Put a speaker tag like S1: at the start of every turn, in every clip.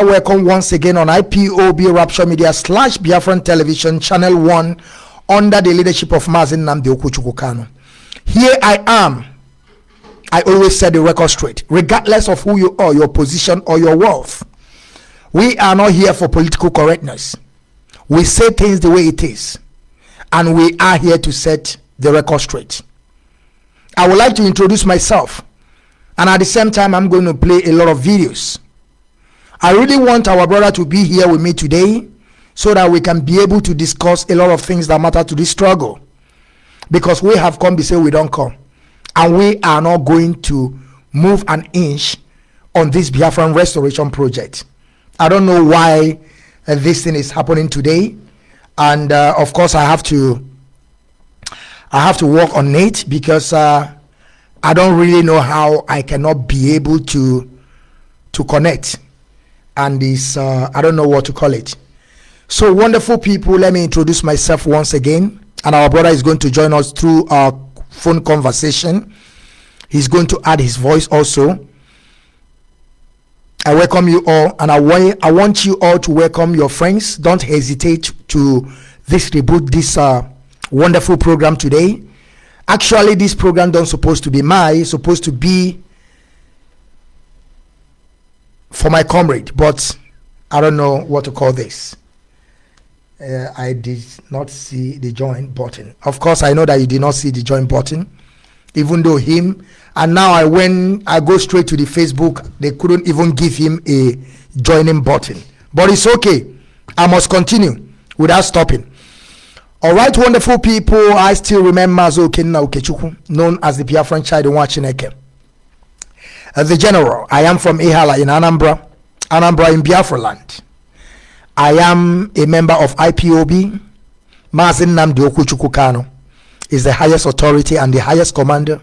S1: welcome once again on IPOB Rapture Media / Biafran Television Channel 1 under the leadership of Mazi Nnamdi Kanu. Here I am. I always set the record straight, regardless of who you are, your position or your wealth. We are not here for political correctness. We say things the way it is, and we are here to set the record straight. I would like to introduce myself, and at the same time I'm going to play a lot of videos. I really want our brother to be here with me today so that we can be able to discuss a lot of things that matter to this struggle, because we have come to say we don't come, and we are not going to move an inch on this Biafran restoration project. I don't know why this thing is happening today, and of course I have to work on it, because I don't really know how I cannot be able to connect, and this I don't know what to call it. So wonderful people, let me introduce myself once again, and our brother is going to join us through our phone conversation. He's going to add his voice also. I welcome you all, and I want you all to welcome your friends. Don't hesitate to distribute this wonderful program today. Actually, this program don't supposed to be mine, it's supposed to be for my comrade, but I don't know what to call this. I did not see the join button. Of course, I know that you did not see the join button, even though him, and now when I go straight to the Facebook, they couldn't even give him a joining button. But it's okay, I must continue without stopping. All right, wonderful people, I still remember Mazi, known as the Biafran child in Wachineke. The general, I am from Ihala in Anambra in Biafra land. I am a member of IPOB. Mazi Nnamdi Kanu is the highest authority and the highest commander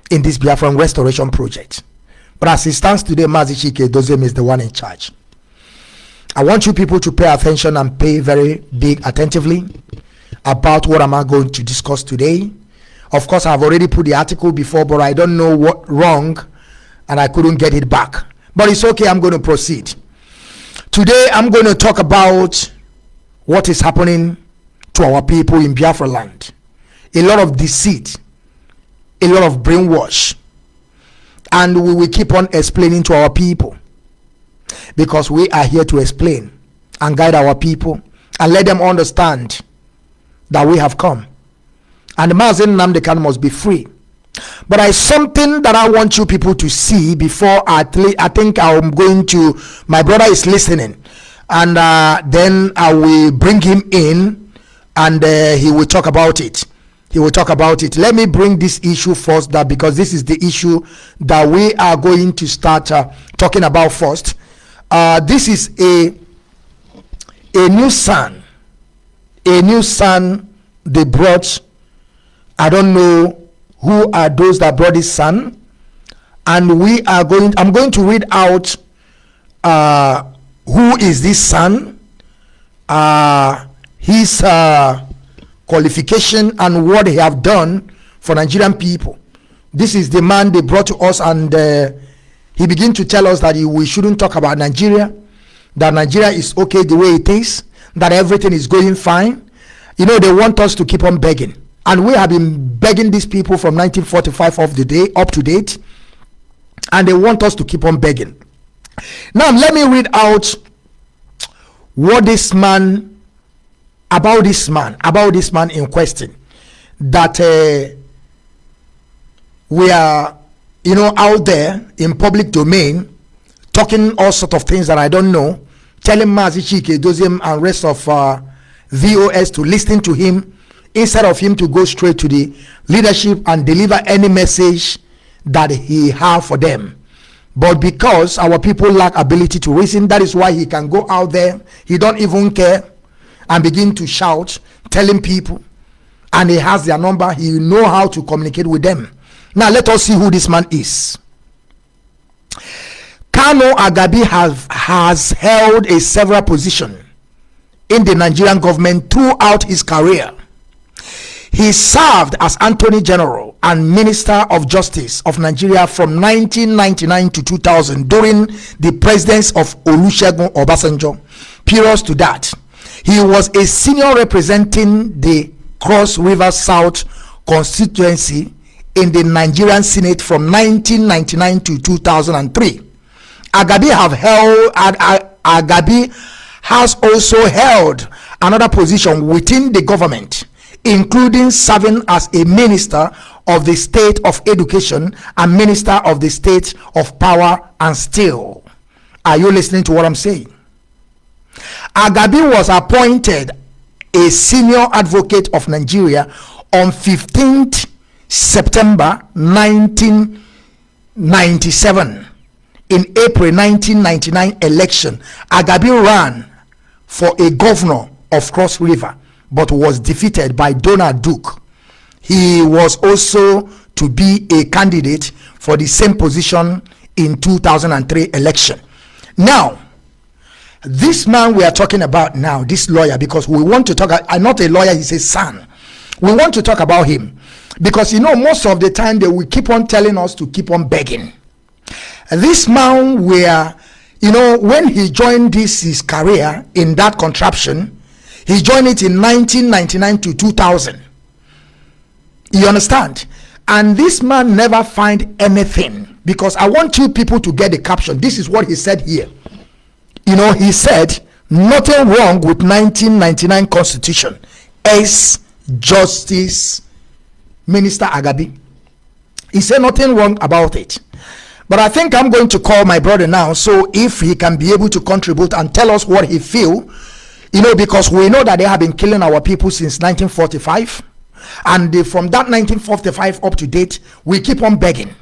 S1: in this Biafran restoration project. But as it stands today, Mazi Chike Dozem is the one in charge. I want you people to pay attention and pay very big attentively about what am I going to discuss today. Of course, I've already put the article before, but I don't know what wrong, and I couldn't get it back. But it's okay, I'm going to proceed. Today, I'm going to talk about what is happening to our people in Biafra land. A lot of deceit, a lot of brainwash, and we will keep on explaining to our people, because we are here to explain and guide our people and let them understand that we have come, and Mazi Nnamdi Kanu must be free. But I something that I want you people to see before I think I'm going to, my brother is listening, and then I will bring him in, and he will talk about it. Let me bring this issue first, that because this is the issue that we are going to start talking about first. This is a new son they brought. I don't know who are those that brought this son, and I'm going to read out who is this son, his qualification, and what he have done for Nigerian people. This is the man they brought to us, and he began to tell us that we shouldn't talk about Nigeria, that Nigeria is okay the way it is, that everything is going fine. You know, they want us to keep on begging, and we have been begging these people from 1945 up to date, and they want us to keep on begging. Now let me read out what this man in question, that we are, you know, out there in public domain talking all sort of things that I don't know, telling Mazi Chike Dozem and rest of VOS to listen to him instead of him to go straight to the leadership and deliver any message that he have for them. But because our people lack ability to reason, that is why he can go out there, he don't even care, and begin to shout, telling people, and he has their number, he know how to communicate with them. Now let us see who this man is. Kanu Agabi has held a several position in the Nigerian government throughout his career. He served as Attorney General and Minister of Justice of Nigeria from 1999 to 2000 during the presidency of Olusegun Obasanjo. Previous to that, he was a senior representing the Cross River South constituency in the Nigerian Senate from 1999 to 2003. Agabi has also held another position within the government, including serving as a minister of the State of Education and Minister of the State of Power and Steel. Are you listening to what I'm saying? Agabi was appointed a senior advocate of Nigeria on 15th September 1997. In April 1999 election, Agabi ran for a governor of Cross River but was defeated by Donald Duke. He was also to be a candidate for the same position in 2003 election. Now, this man we are talking about now, this lawyer, because we want to talk, I'm not a lawyer, he's a son. We want to talk about him because, most of the time they will keep on telling us to keep on begging. This man when he joined his career in that contraption, he joined it in 1999 to 2000. You understand? And this man never find anything, because I want you people to get the caption. This is what he said here. He said nothing wrong with 1999 constitution. Justice Minister Agabi. He said nothing wrong about it. But I think I'm going to call my brother now, so if he can be able to contribute and tell us what he feel, because we know that they have been killing our people since 1945, and from that 1945 up to date, we keep on begging.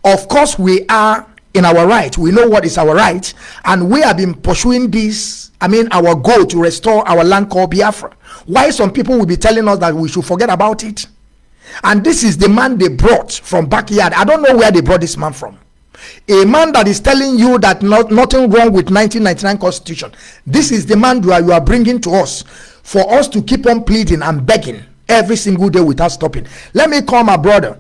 S1: Of course, we are in our right. We know what is our right, and we have been pursuing this. Our goal to restore our land called Biafra. Why some people will be telling us that we should forget about it? And this is the man they brought from backyard. I don't know where they brought this man from. A man that is telling you that nothing wrong with 1999 constitution. This is the man you are bringing to us for us to keep on pleading and begging every single day without stopping. Let me call my brother,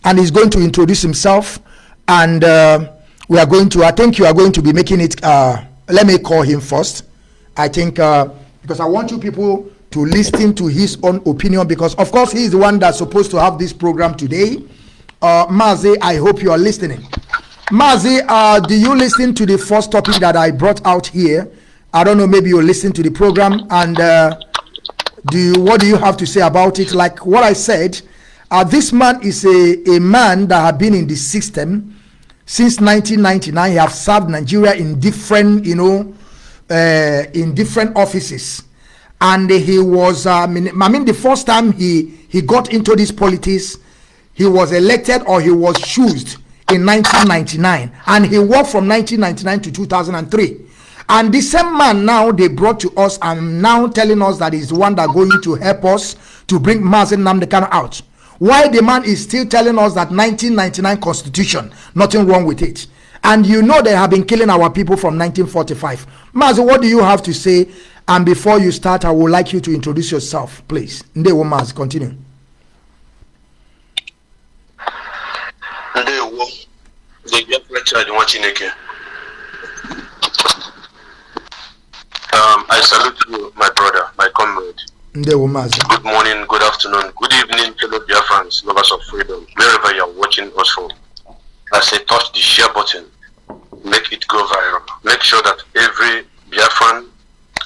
S1: and he's going to introduce himself, and we are going to, I think you are going to be making it, let me call him first. I think because I want you people to listen to his own opinion, because of course he is the one that's supposed to have this program today. Mazi, I hope you are listening. Mazi, do you listen to the first topic that I brought out here? I don't know, maybe you'll listen to the program, and what do you have to say about it? Like what I said, this man is a man that have been in the system since 1999. He have served Nigeria in different, in different offices. And he was, the first time he got into this politics, he was elected or he was chosen in 1999. And he worked from 1999 to 2003. And the same man now they brought to us and now telling us that he's the one that going to help us to bring Mazi Nnamdi Kanu out. Why the man is still telling us that 1999 constitution, nothing wrong with it. And they have been killing our people from 1945. Mazi, what do you have to say? And before you start, I would like you to introduce yourself, please. Ndewo Mazi, continue.
S2: Ndewo, the Biafra charge watching again. I salute you, my brother, my comrade.
S1: Ndewo Mazi.
S2: Good morning, good afternoon, good evening, fellow Biafrans, lovers of freedom, wherever you are watching us from. I say, touch the share button, make it go viral. Make sure that every Biafran,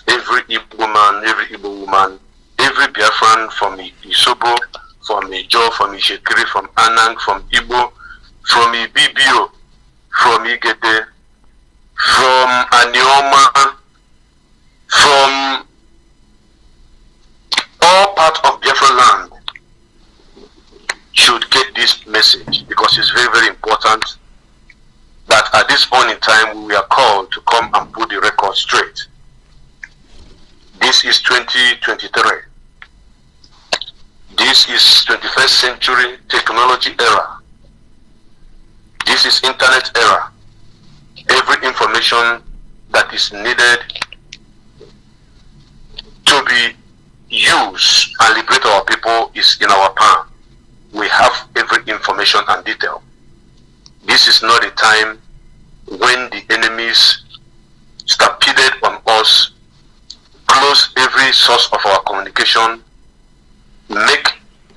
S2: every Igbo man, every Igbo woman, every Biafran from Isobo, from Ijo, from Ishekiri, from Anang, from Igbo, from Ibibio, from Igede, from Anioma, from all parts of Biafra land should get this message, because it's very, very important that at this point in time we are called to come and put the record straight. This is 2023. This is 21st century technology era. This is internet era. Every information that is needed to be use and liberate our people is in our palm. We have every information and detail. This is not a time when the enemies stampeded on us, close every source of our communication, make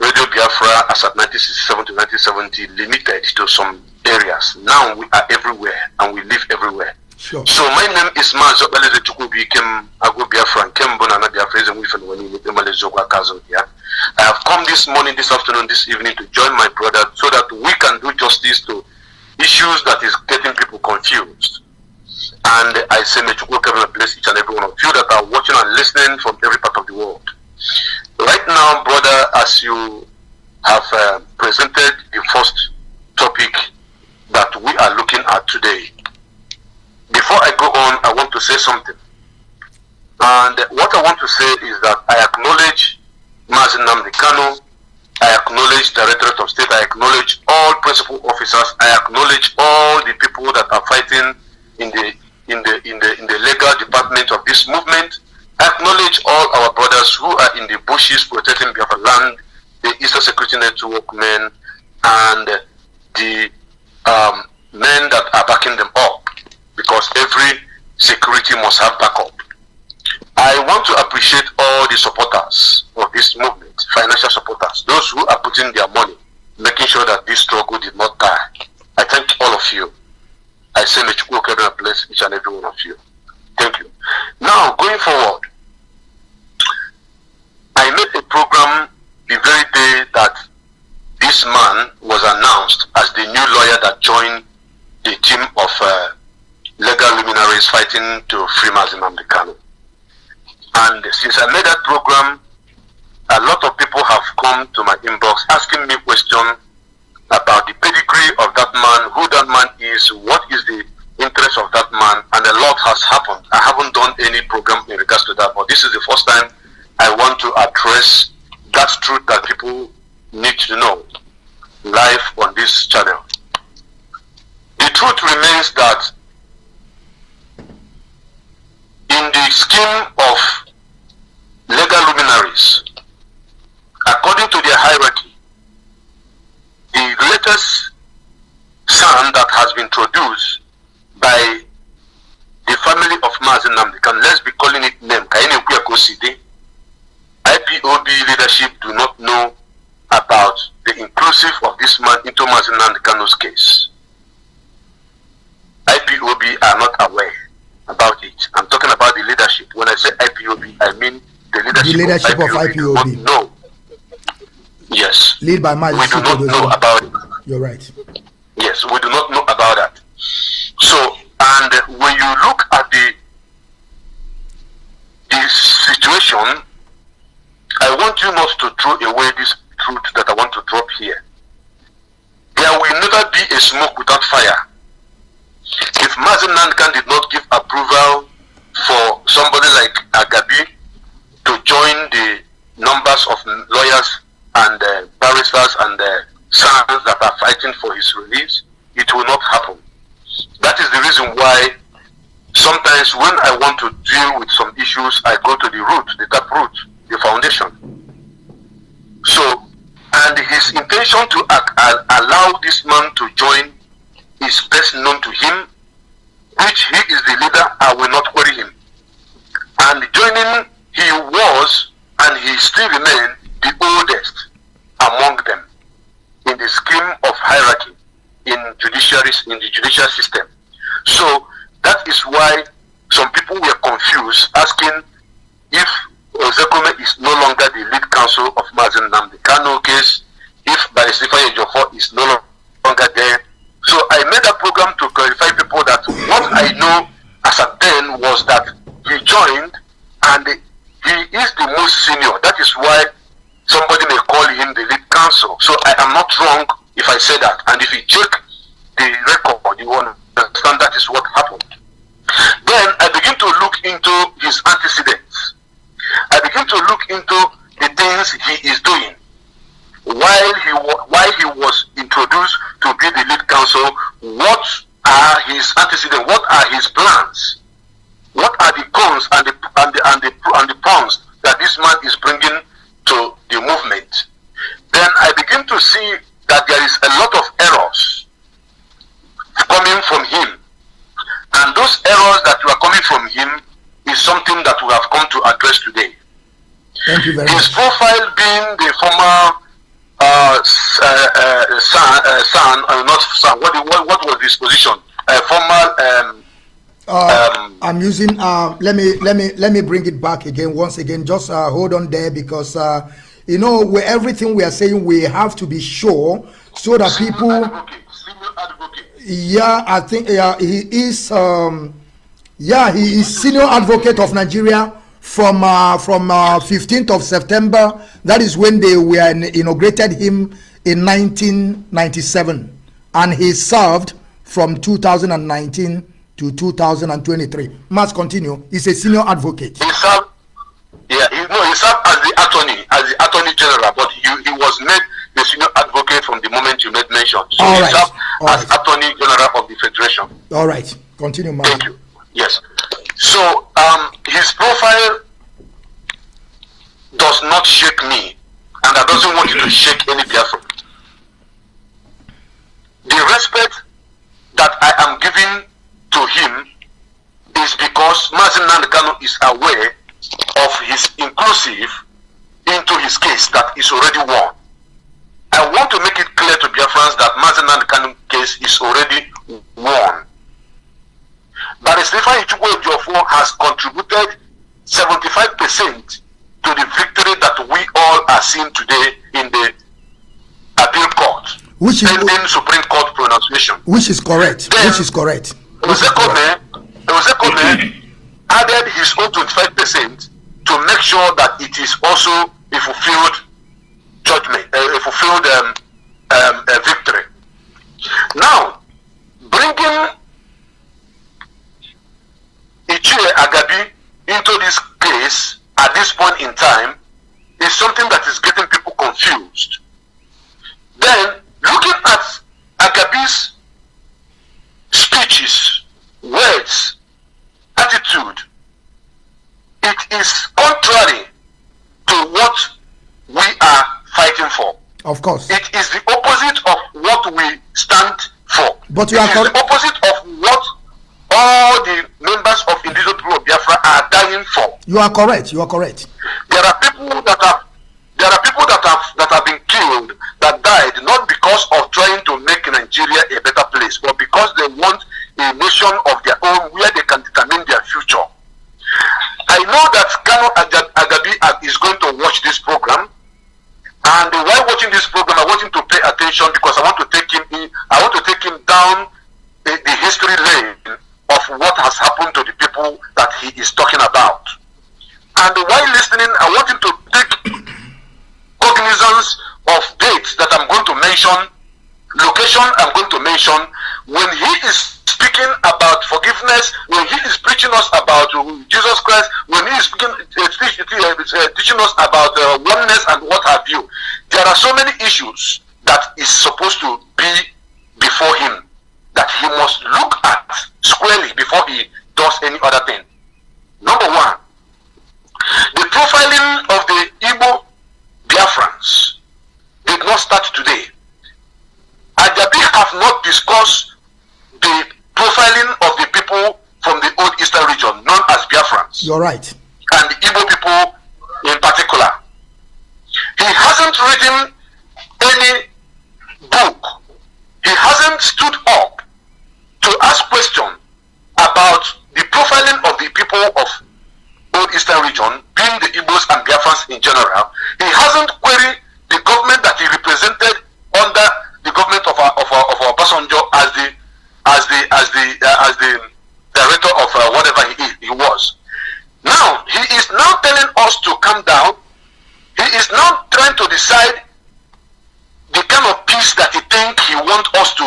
S2: Radio Biafra as at 1967 to 1970 limited to some areas. Now we are everywhere and we live everywhere.
S1: Sure.
S2: So my name is Mazi Biafran. I have come this morning, this afternoon, this evening to join my brother so that we can do justice to issues that is getting people confused. And I say may Chukwu Kevin bless each and every one of you that are watching and listening from every part of the world. Right now, brother, as you have presented the first topic that we are looking at today, before I go on, I want to say something. And what I want to say is that I acknowledge Mazi Nnamdi Kanu, I acknowledge the Directorate of State, I acknowledge all principal officers, I acknowledge all the people that are fighting in the legal department of this movement. I acknowledge all our brothers who are in the bushes protecting Biafra land, the Eastern Security Network men, and the men that are backing them up, because every security must have backup. I want to appreciate all the supporters of this movement, financial supporters, those who are putting their money, making sure that this struggle did not die. I thank all of you. I say may Chukwu Kevin bless each and every one of you. Thank you. Now, going forward, I made a program the very day that this man was announced as the new lawyer that joined the team of legal luminaries fighting to free Mazi Nnamdi Kanu. And since I made that program, a lot of people have come to my inbox asking me questions about the pedigree of that man, who that man is, what is the interest of that man, and a lot has happened. I haven't done any program in regards to that, but this is the first time I want to address that truth that people need to know live on this channel. The truth remains that in the scheme of legal luminaries, according to their hierarchy, the latest son that has been introduced by the family of Mazi Nnamdi Kanu, let's be calling it name, IPOB leadership do not know about the inclusive of this man into Mazi Nnamdi Kanu's case. IPOB are not aware about it. I'm talking about the leadership. When I say IPOB, I mean the leadership of IPOB. No. Yes.
S1: Lead by Mazi.
S2: We do not know about it.
S1: You're right.
S2: Yes, we do not know about that. So, and when you look at the situation, I want you not to throw away this truth that I want to drop here. There will never be a smoke without fire. If Mazi Nnamdi Kanu did not give approval for somebody like Agabi to join the numbers of lawyers and barristers and sons that are fighting for his release, it will not happen. That is the reason why sometimes when I want to deal with some issues, I go to the root, the tap root, the foundation. So, and his intention to allow this man to join is best known to him, which he is the leader. I will not query him. And joining, he was and he still remains the oldest among them in the scheme of hierarchy in the judicial system. So that is why some people were confused, asking if Ozekome is no longer the lead counsel of Mazi Nnamdi Kanu case, if Barrister Ejiofor is no longer there. So I made a program to clarify people that what I know as at then was that he joined and he is the most senior. That is why somebody may call him the lead counsel. So I am not wrong if I say that. And if you check the record, you will understand that is what happened. Then I begin to look into his antecedents. I begin to look into the things he is doing. While he was introduced to be the lead counsel, what are his antecedents? What are his plans? What are the cons and the pros that this man is bringing something that we have come to address today.
S1: Thank you very
S2: His
S1: much.
S2: profile being the former what was his position?
S1: I'm using let me bring it back again once again. Just hold on there, because you know, everything we are saying, we have to be sure so that people.
S2: Senior advocate.
S1: Yeah, I think he is. He is senior advocate of Nigeria from 15th of September. That is when they were inaugurated him in 1997, and he served from 2019 to 2023. Must continue. He's a senior advocate.
S2: He served. He served as the attorney general, but he was made the senior advocate from the moment you made mention. So
S1: All
S2: he
S1: right.
S2: served as attorney general of the federation.
S1: All right, continue, Mazi.
S2: Thank you. Yes. So his profile does not shake me, and I doesn't want you to shake any Biafran. The respect that I am giving to him is because Mazi Kanu is aware of his inclusive into his case that is already won. I want to make it clear to Biafrans that Mazi Kanu case is already won. Barrister Ejiofor has contributed 75% to the victory that we all are seeing today in the appeal court,
S1: Which is
S2: pending Supreme Court pronunciation.
S1: which is correct.
S2: Then,
S1: Which is correct.
S2: Ozekome added his own 25% to make sure that it is also a fulfilled judgment, a fulfilled victory. Now, bringing Ichie Agabi into this case at this point in time is something that is getting people confused. Then, looking at Agabi's speeches, words, attitude, it is contrary to what we are fighting for.
S1: Of course.
S2: It is the opposite of what we stand for.
S1: But you
S2: it
S1: are
S2: is
S1: correct.
S2: the opposite of what all the members of indigenous people of Biafra are dying for.
S1: You are correct. You are correct.
S2: There are people that have been killed, that died, not because of trying to make Nigeria a better place, but because they want a nation of their own where they can determine their future. I know that Kanu Agabi is going to watch this program, and while watching this program, I want him to pay attention, because I want to take him down the history lane of what has happened to the people that he is talking about. And while listening, I want him to take cognizance of dates that I'm going to mention, location I'm going to mention, when he is speaking about forgiveness, when he is preaching us about Jesus Christ, when he is teaching us about oneness and what have you. There are so many issues that is supposed to be before him, that he must look at squarely before he does any other thing. Number one, the profiling of the Igbo Biafrans did not start today. Agabi have not discussed the profiling of the people from the old Eastern region, known as Biafrans.
S1: You're right.
S2: And the Igbo people in particular. He hasn't written any book. He hasn't stood up to ask questions about the profiling of the people of old Eastern region, being the Igbos and Biafrans in general. He hasn't queried the government that he represented under the government of Obasanjo as the director of whatever he was. Now he is now telling us to calm down. He is now trying to decide the kind of peace that he thinks he wants us to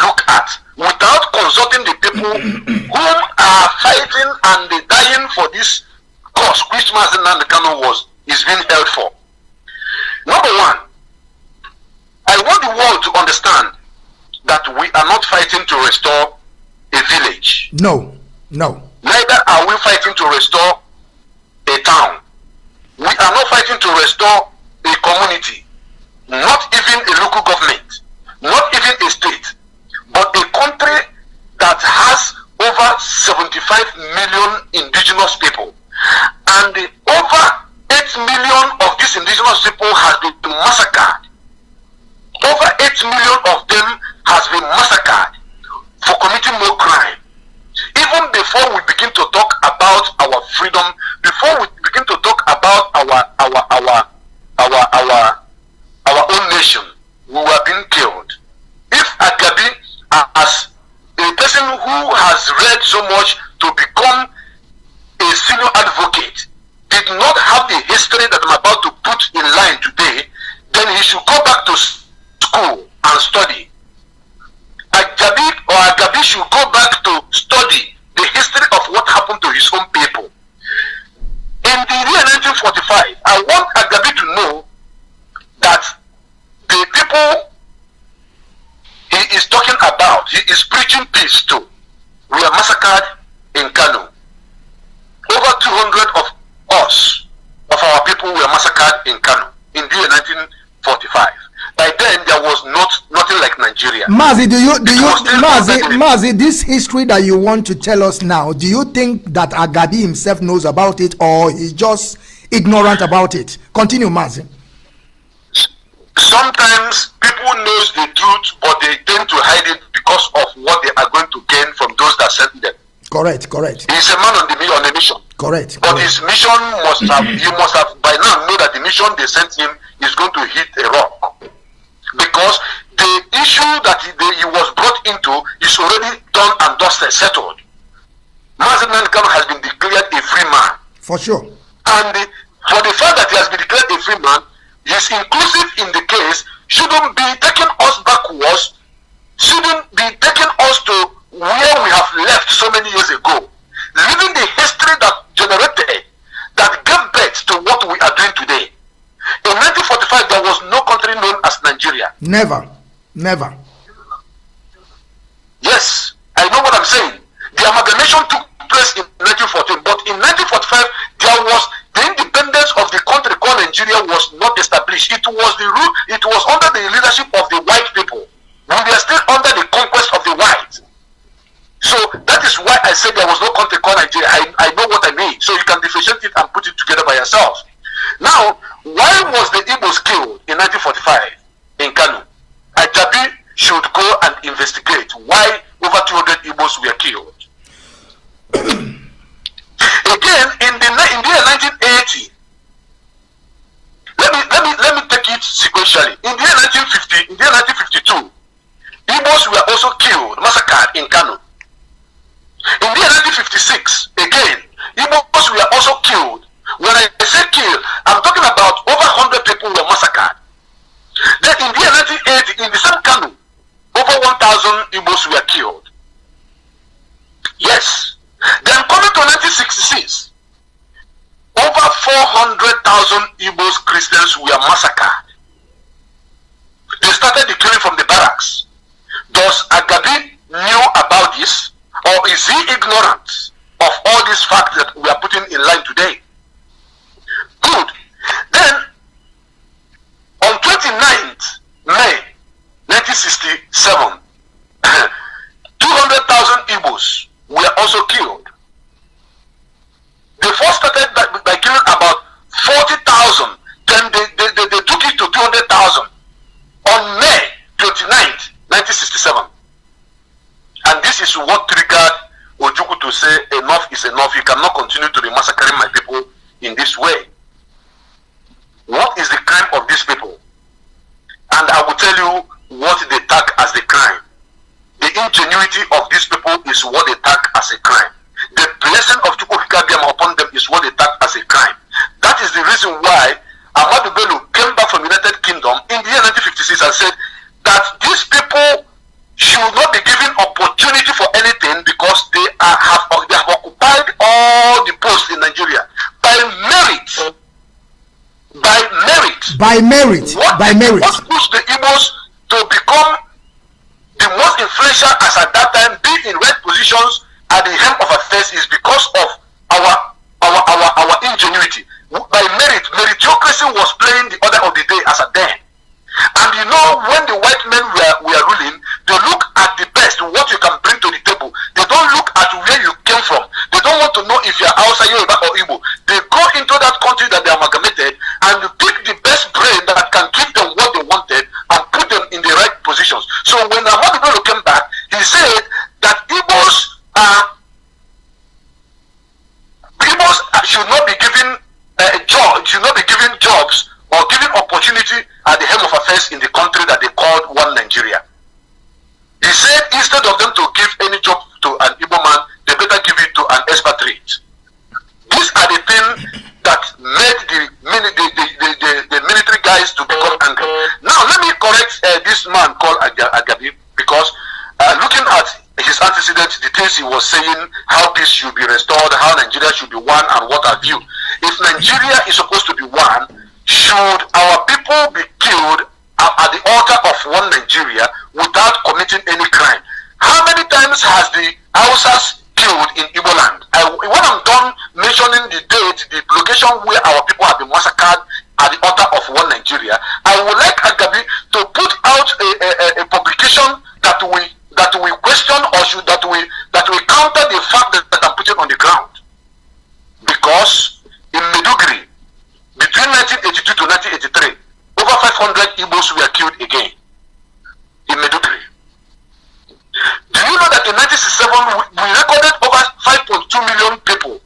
S2: look at, without consulting the people whom are fighting and dying for this cause which Mazi Kanu is being held for. Number one, I want the world to understand that we are not fighting to restore a village.
S1: No.
S2: Neither are we fighting to restore a town. We are not fighting to restore a community, not even a local government, not even a state, but a country that has over 75 million indigenous people, And over 8 million of these indigenous people has been massacred. Over 8 million of them has been massacred for committing more crime. Even before we begin to talk about our freedom, before we begin to talk about our own nation, we were being killed. If Agabi, as a person who has read so much to become a senior advocate, did not have the history that I'm about to put in line today, then he should go back to school and study. Agabi should go back to study the history of what happened to his own people. In the year 1945, I want Agabi to know that the people he is talking about, he is preaching peace to, were massacred in Kanu. Over 200 of us, of our people, were massacred in Kanu in the year 1945. By then, there was nothing like Nigeria.
S1: Mazi, Mazi, this history that you want to tell us now, do you think that Agabi himself knows about it, or he's just ignorant about it? Continue, Mazi.
S2: Sometimes people knows the truth, but they tend to hide it because of what they are going to gain from those that sent them.
S1: Correct.
S2: He's a man on a mission.
S1: Correct.
S2: But his mission you must have by now know that the mission they sent him is going to hit a rock. Because the issue that he was brought into is already done and dusted, settled. Mazi Kanu has been declared a free man.
S1: For sure.
S2: And for the fact that he has been declared a free man, his inclusive in the case shouldn't be taking us backwards, shouldn't be taking us to where we have left so many years ago. Leaving the history that generated, that gave birth to what we are doing today. In 1945, there was no country known as Nigeria.
S1: Never.
S2: Yes, I know what I'm saying. The amalgamation took place in 1914, but in 1945, there was the independence of the country called Nigeria was not established. It was under the leadership of the white people. We were still under the conquest of the whites. So that is why I said there was no country called Nigeria. I know what I mean. So you can differentiate it and put it together by yourself. Now, why was the Igbos killed in 1945 in Kanu? Agabi should go and investigate why over 200 Igbos were killed. Again, in the year 1980, let me take it sequentially. In the year 1950, in the year 1952, Igbos were also killed, massacred in Kanu. In the year 1956, again, Igbos were also killed. When I say killed, I'm talking about over 100 people were massacred. Then in the year 1980, in the same Kanu, over 1,000 Igbos were killed. Yes. Then coming to 1966, over 400,000 Igbos Christians were massacred. They started the killing from the barracks. Does Agabi knew about this, or is he ignorant of all these facts that we are putting in line today? Good. Then, on 29th May 1967, 200,000 Igbos were also killed. They first started by killing about 40,000, then they took it to 200,000 on May 29th, 1967. And this is what triggered Ojukwu to say enough is enough. You cannot continue to be massacring my people in this way. What is the crime of these people? And I will tell you what they tag as the crime. The ingenuity of these people is what they tag as a crime. The blessing of Chukwuka upon them is what they tag as a crime. That is the reason why Ahmadu Bello came back from United Kingdom in the year 1956 and said that these people should not be given opportunity for anything because they have occupied all the posts in Nigeria by merit. What pushed the Igbos to become the most influential as at that time, be in right positions at the helm of affairs, is because of our ingenuity. By meritocracy was playing the order of the day as at then. And you know, when the white men were ruling, they look at the best, what you can bring to the table. They don't look at where you came from. They don't want to know if you're Hausa, Yoruba, or Igbo. should not be given jobs or given opportunity at the helm of affairs in the country that they called one Nigeria. He said instead of them to give any job to an Igbo man, they better give it to an expatriate. These are the things that made the military guys to become angry. Now let me correct this man called Agabi, because looking at his antecedents, the things he was saying, how peace should be restored, how Nigeria should be one, and what have you. If Nigeria is supposed to be one, should our people be killed at the altar of one Nigeria without committing any crime? How many times has the Hausas killed in Igbo land? When I'm done mentioning the date, the location where our people have been massacred at the altar of one Nigeria, I would like Agabi to put out a publication that we question, or that we counter the fact that I'm putting on the ground. Because in Maiduguri, between 1982 to 1983, over 500 Igbos were killed again in Maiduguri. Do you know that in 1967 we recorded over 5.2 million people?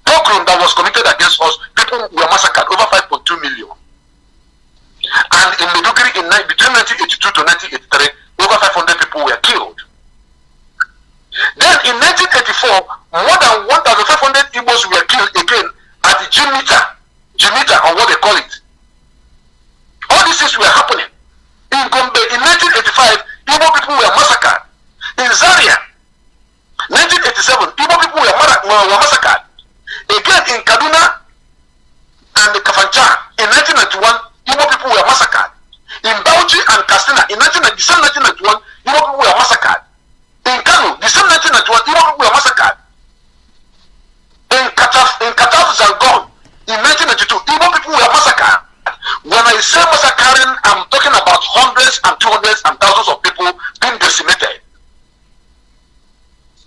S2: Pogrom that was committed against us, people were massacred, over 5.2 million. And in Maiduguri, between 1982 to 1983, over 500 people were killed. Then in 1984, more than 1,500 Igbos were killed again at the Jimita, or what they call it. All these things were happening. In Gombe, in 1985, Igbo people were massacred. In Zaria, 1987, Igbo people were massacred. Again in Kaduna and Kafancha, in 1991, Igbo people were massacred. In Bauchi and Katsina, in December 1991, Igbo people were massacred. In Kanu, December 1991, Igbo people were massacred. In Kataf Zangon, in 1992, Igbo people were massacred. When I say massacring, I'm talking about hundreds and hundreds and thousands of people being decimated.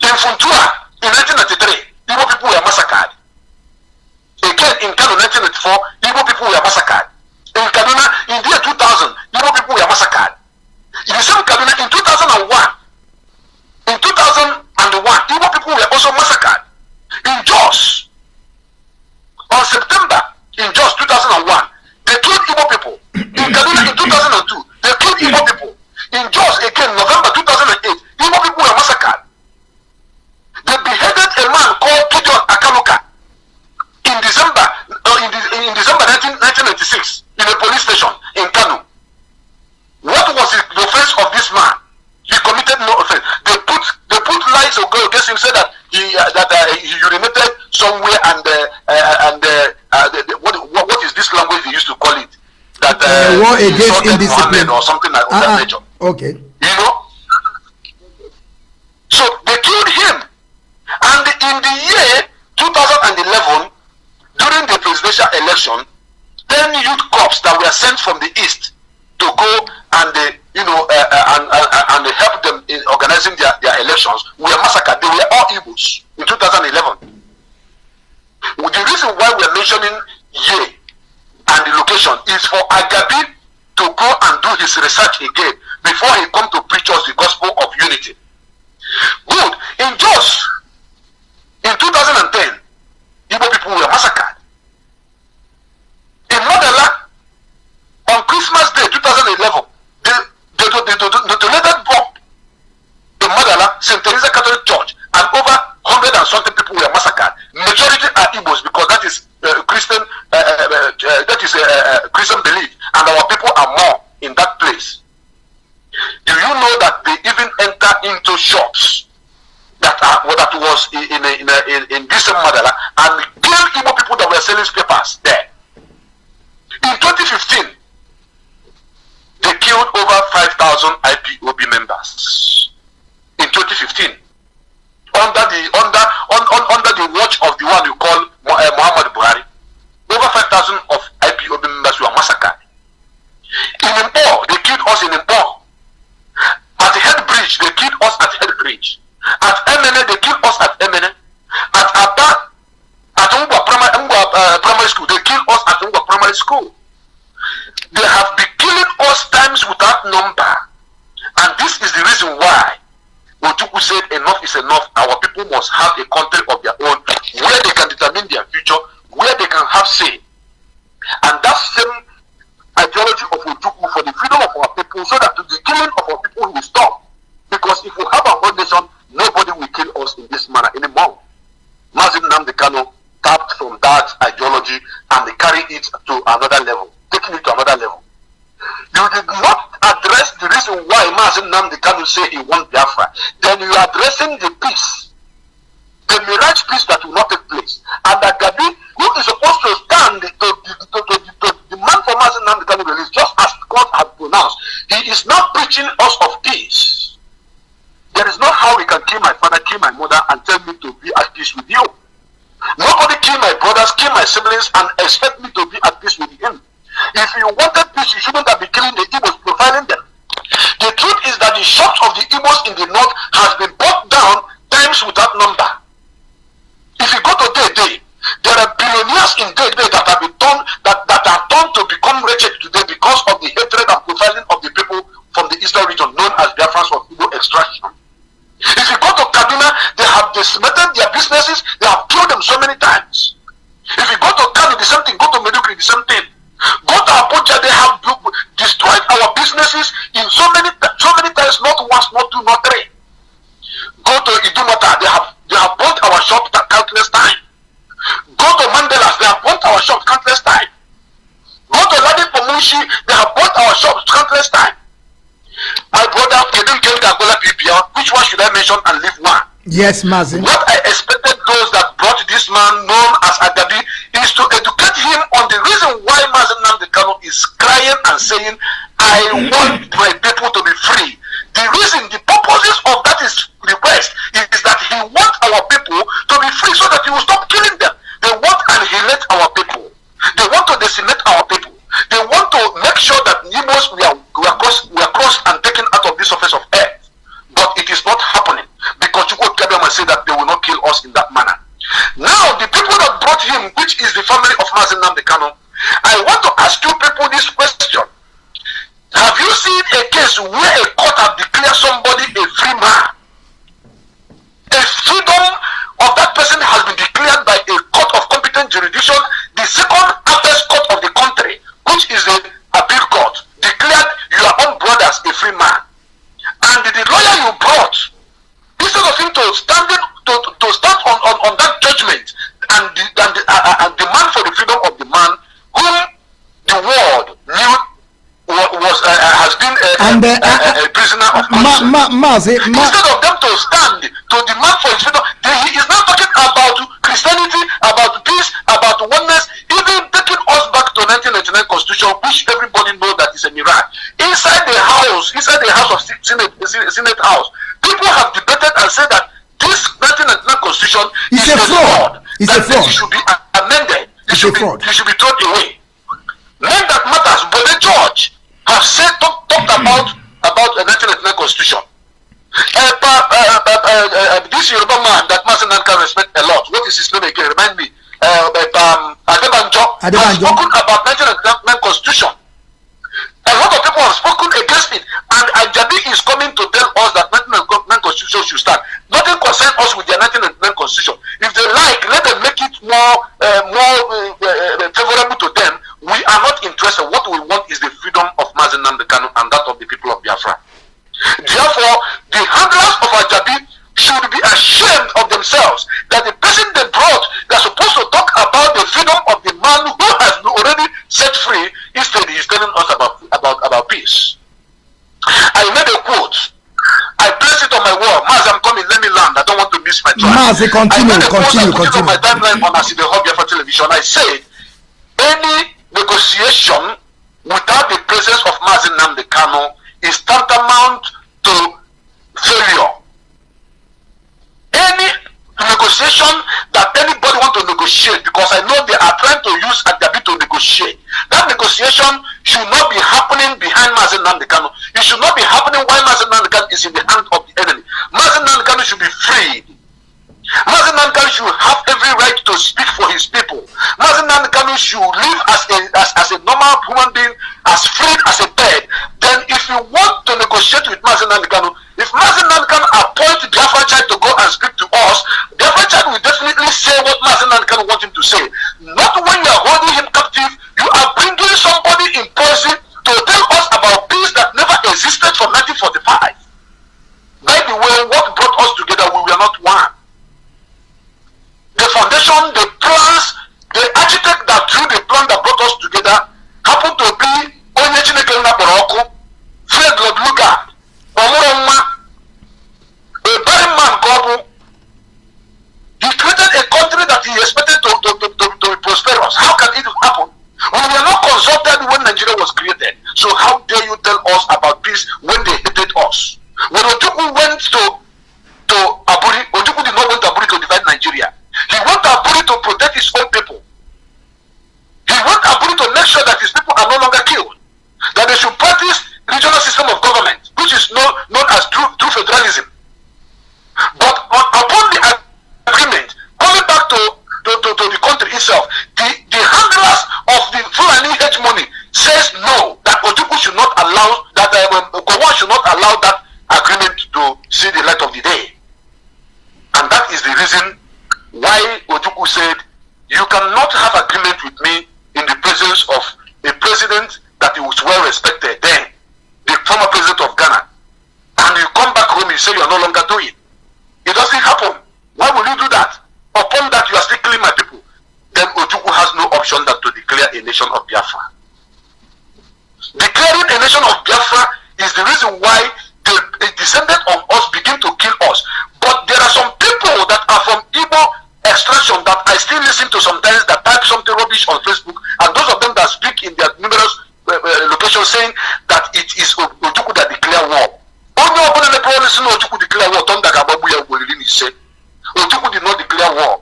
S2: In Funtua, in 1993, Igbo people were massacred. Again, in Kano, 1994, Igbo people were massacred. In Kaduna, in the year 2000, Igbo people were massacred. In the same Kaduna, in 2001, Igbo people were also massacred. In Jos, on September, in Jos 2001, they killed Igbo people. In Kaduna, in 2002, they killed Igbo people. In Jos, again, November 2008, Igbo people were massacred. They beheaded a man called Gideon Akaluka in December 1996 in a police station in Kanu. What was the offense of this man? He committed no offense. They put lights against him, said that he urinated somewhere, what is this language they used to call it? That
S1: war against indiscipline
S2: or something like that nature.
S1: Okay.
S2: You know. So they killed him. And in the year 2011, during the presidential election, 10 youth corps that were sent from the east to go and and help them in organizing their elections were massacred. They were all Igbos in 2011. The reason why we are mentioning Ye and the location is for Agabi to go and do his research again before he come to preach us the gospel of unity. Good. In Jos, in 2010, Igbo people were massacred. In Modela, on Christmas Day 2011, they detonated bomb in Modela, St. Teresa Catholic Church, and over 100 and something people were massacred. Majority are Igbos, because that is Christian belief, and our people are more in that place. Do you know that they even enter into shops that was in this Madala and killed Igbo people that were selling papers there? In 2015, they killed over 5,000 IPOB members. In 2015, under the watch of the one you call Muhammad Buhari, over 5,000 of IPOB members were massacred. In Impo, they killed us in Impo. At the head bridge, they killed us at head bridge. At Emene, they killed us at Emene. At Abba, at Ungwa primary school, they killed us at Ungwa primary school. They have been killing us times without number. And this is the reason why Ojuku said enough is enough. Our people must have a country of their own where they can determine their future that ideology and they carry it to another level, taking it to another level. You did not address the reason why Mazi Nnamdi Kanu say he wants Biafra. Then you are addressing the peace, the mirage peace that will not take place. And that Gabi, who is supposed to stand to demand for Mazi Nnamdi Kanu release, just as God had pronounced, he is not preaching us of peace. There is no how he can kill my father, kill my mother, and tell me to be at peace with you. Nobody kill my brothers, kill my siblings, and expect me to be at peace with him. If you wanted peace, you shouldn't have been killing the Igbos, profiling them. The truth is that the shops of the Igbos in the north has been brought down times without number. If you go to Day, there are billionaires in Day that have been turned that are turned to become wretched today because of the hatred and profiling of the people from the eastern region known as Biafrans of Igbo extraction. If you go to Kaduna, they have decimated their businesses, they have killed them so many times. If you go to Kanu, the same thing, go to Meduguri, the same thing. Go to Abuja, they have destroyed our businesses in so many times, not once, not two, not three. Go to Idumota, they have burnt our shops countless times. Go to Mandelas, they have burnt our shops countless times. Go to Ladin Pomushi, they have burnt our shops countless times. My brother, they didn't get Angola PPL. Which one should I mention and leave one?
S1: Yes, Mazi.
S2: What I expected those that brought this man known as Agabi is to educate him on the reason why Mazi Nnamdi Kanu is crying and saying, I want my people to be free. The reason, the purposes of that is request is that he wants our people to be free so that he will stop killing them. They want to annihilate our people. They want to decimate our people. They want to make sure that Igbos we are crossed and taken out of this surface of earth. But it is not happening because you could tell them and say that they will not kill us in that manner. Now, the people that brought him, which is the family of Mazi Nnamdi Kanu, I want to ask you people this question. Have you seen a case where a court has declared somebody a free man? A freedom of that person has been declared by a court of competent jurisdiction, the second highest court of the country, which is the appeal court, declared your own brothers a free man. And the lawyer you brought, instead of him to stand on that judgment and demand for the freedom of the man whom the world knew has been a prisoner of conscience. Instead of them to stand to demand for his freedom, he is now talking about Christianity, about peace, about oneness, even taking us back to 1999 Constitution, which everybody knows that is a mirage. Inside the house of Senate House, people have debated and said that this 1999 Constitution is a fraud. It's a fraud. It should be amended. It should be thrown away. Men that matters, but the judge have talked about the 1999 Constitution. This Yoruba man that Mazi Nnamdi can respect a lot. What is his name again? Remind me. Adebanjo has spoken about 1999 Constitution. A lot of people have spoken against it, and Ajabi is coming to tell us that 1999 Constitution should start. Nothing concerns us with the 1999 Constitution. If they like, let them make it more favorable to them. We are not interested. What we want is the freedom of Mazi Nnamdi Kanu and that of the people of Biafra. Therefore, the handlers of Ajabi should be ashamed of themselves that the person they brought, they're supposed to talk about the freedom of the man who has been already set free. Instead, he's telling us about peace. I made a quote. I placed it on my wall. Mazi, I'm coming. Let me land. I don't want to miss my track.
S1: Mazi, continue.
S2: I put it on my timeline on Biafra television. I said, any negotiation without the presence of Mazi Nnamdi Kanu is tantamount to failure. Any negotiation that anybody want to negotiate, because I know they are trying to use Agabi to negotiate, that negotiation should not be happening behind Mazi Nnamdi Kanu. It should not be happening while Mazi Nnamdi Kanu is in the hand of the enemy. Mazi Nnamdi Kanu should be freed. Mazi Nnamdi Kanu should have every right to speak for his people. Mazi Nnamdi Kanu should live as a normal human being, as free as a bird. Then if you want to negotiate with Mazi Nnamdi Kanu, if Mazi Nnamdi Kanu appoint Biafra child to go and speak to us, Biafra child will definitely say what Mazi Nnamdi Kanu wants him to say. Not when you are holding him captive, you are bringing somebody in prison to tell us about peace that never existed from 1945. By the way, what brought us together, we were not one. The foundation, the plans, the So how dare you tell us about peace when they hated us? When Ojukwu went to Aburi, Ojukwu did not want Aburi to divide Nigeria. He wanted Aburi to protect his own people. He wanted Aburi to make sure that his people are no longer killed. That they should practice regional system of government, which is known as true federalism. But upon the agreement, coming back to the country itself, the handlers of the Fulani hegemony says no, that Ojukwu should not allow, that Okowa should not allow that agreement to see the light of the day. And that is the reason why Ojukwu said, you cannot have agreement with me in the presence of a president that was well respected then, the former president of Ghana. And you come back home, you say you are no longer doing it. It doesn't happen. Why will you do that? Upon that, you are still killing my people. Then Ojukwu has no option than to declare a nation of Biafra. Declaring a nation of Biafra is the reason why the descendants of us begin to kill us. But there are some people that are from Igbo extraction that I still listen to sometimes, that type something rubbish on Facebook, and those of them that speak in their numerous locations saying that it is Ojukwu that declare war. Ojukwu declare war. Ojukwu did not declare war.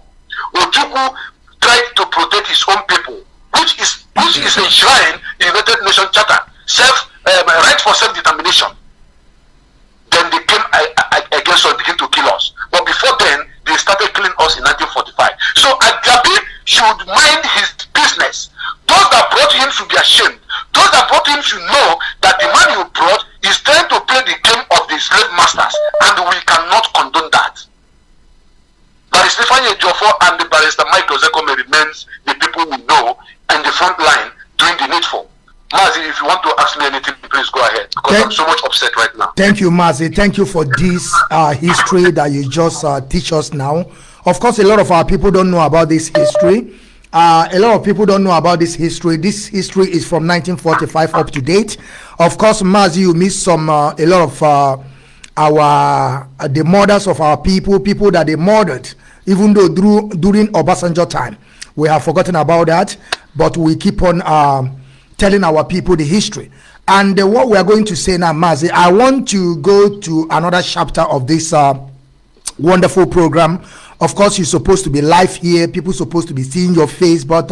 S2: Ojukwu tried to protect his own people, which is enshrined in the United Nations Charter, right for self-determination. Then they came against us, begin to kill us. But before then, they started killing us in 1945. So Agabi should mind his business. Those that brought him should be ashamed. Those that brought him should know that the man you brought is trying to play the game of the slave masters, and we cannot condone that. Barrister Fanye Jofo and the Barrister Mike Ozekome remains the people we know in the front line doing the needful. Mazi, if you want to ask me anything, please go ahead, because I'm so much upset right now.
S1: Thank you, Mazi. Thank you for this history that you just teach us now. Of course, a lot of our people don't know about this history. A lot of people don't know about this history. This history is from 1945 up to date. Of course, Mazi, you missed a lot of the murders of our people that they murdered, even though during Obasanjo time. We have forgotten about that, but we keep on telling our people the history. And what we are going to say now, Mazi, I want to go to another chapter of this wonderful program. Of course, you're supposed to be live here. People supposed to be seeing your face, but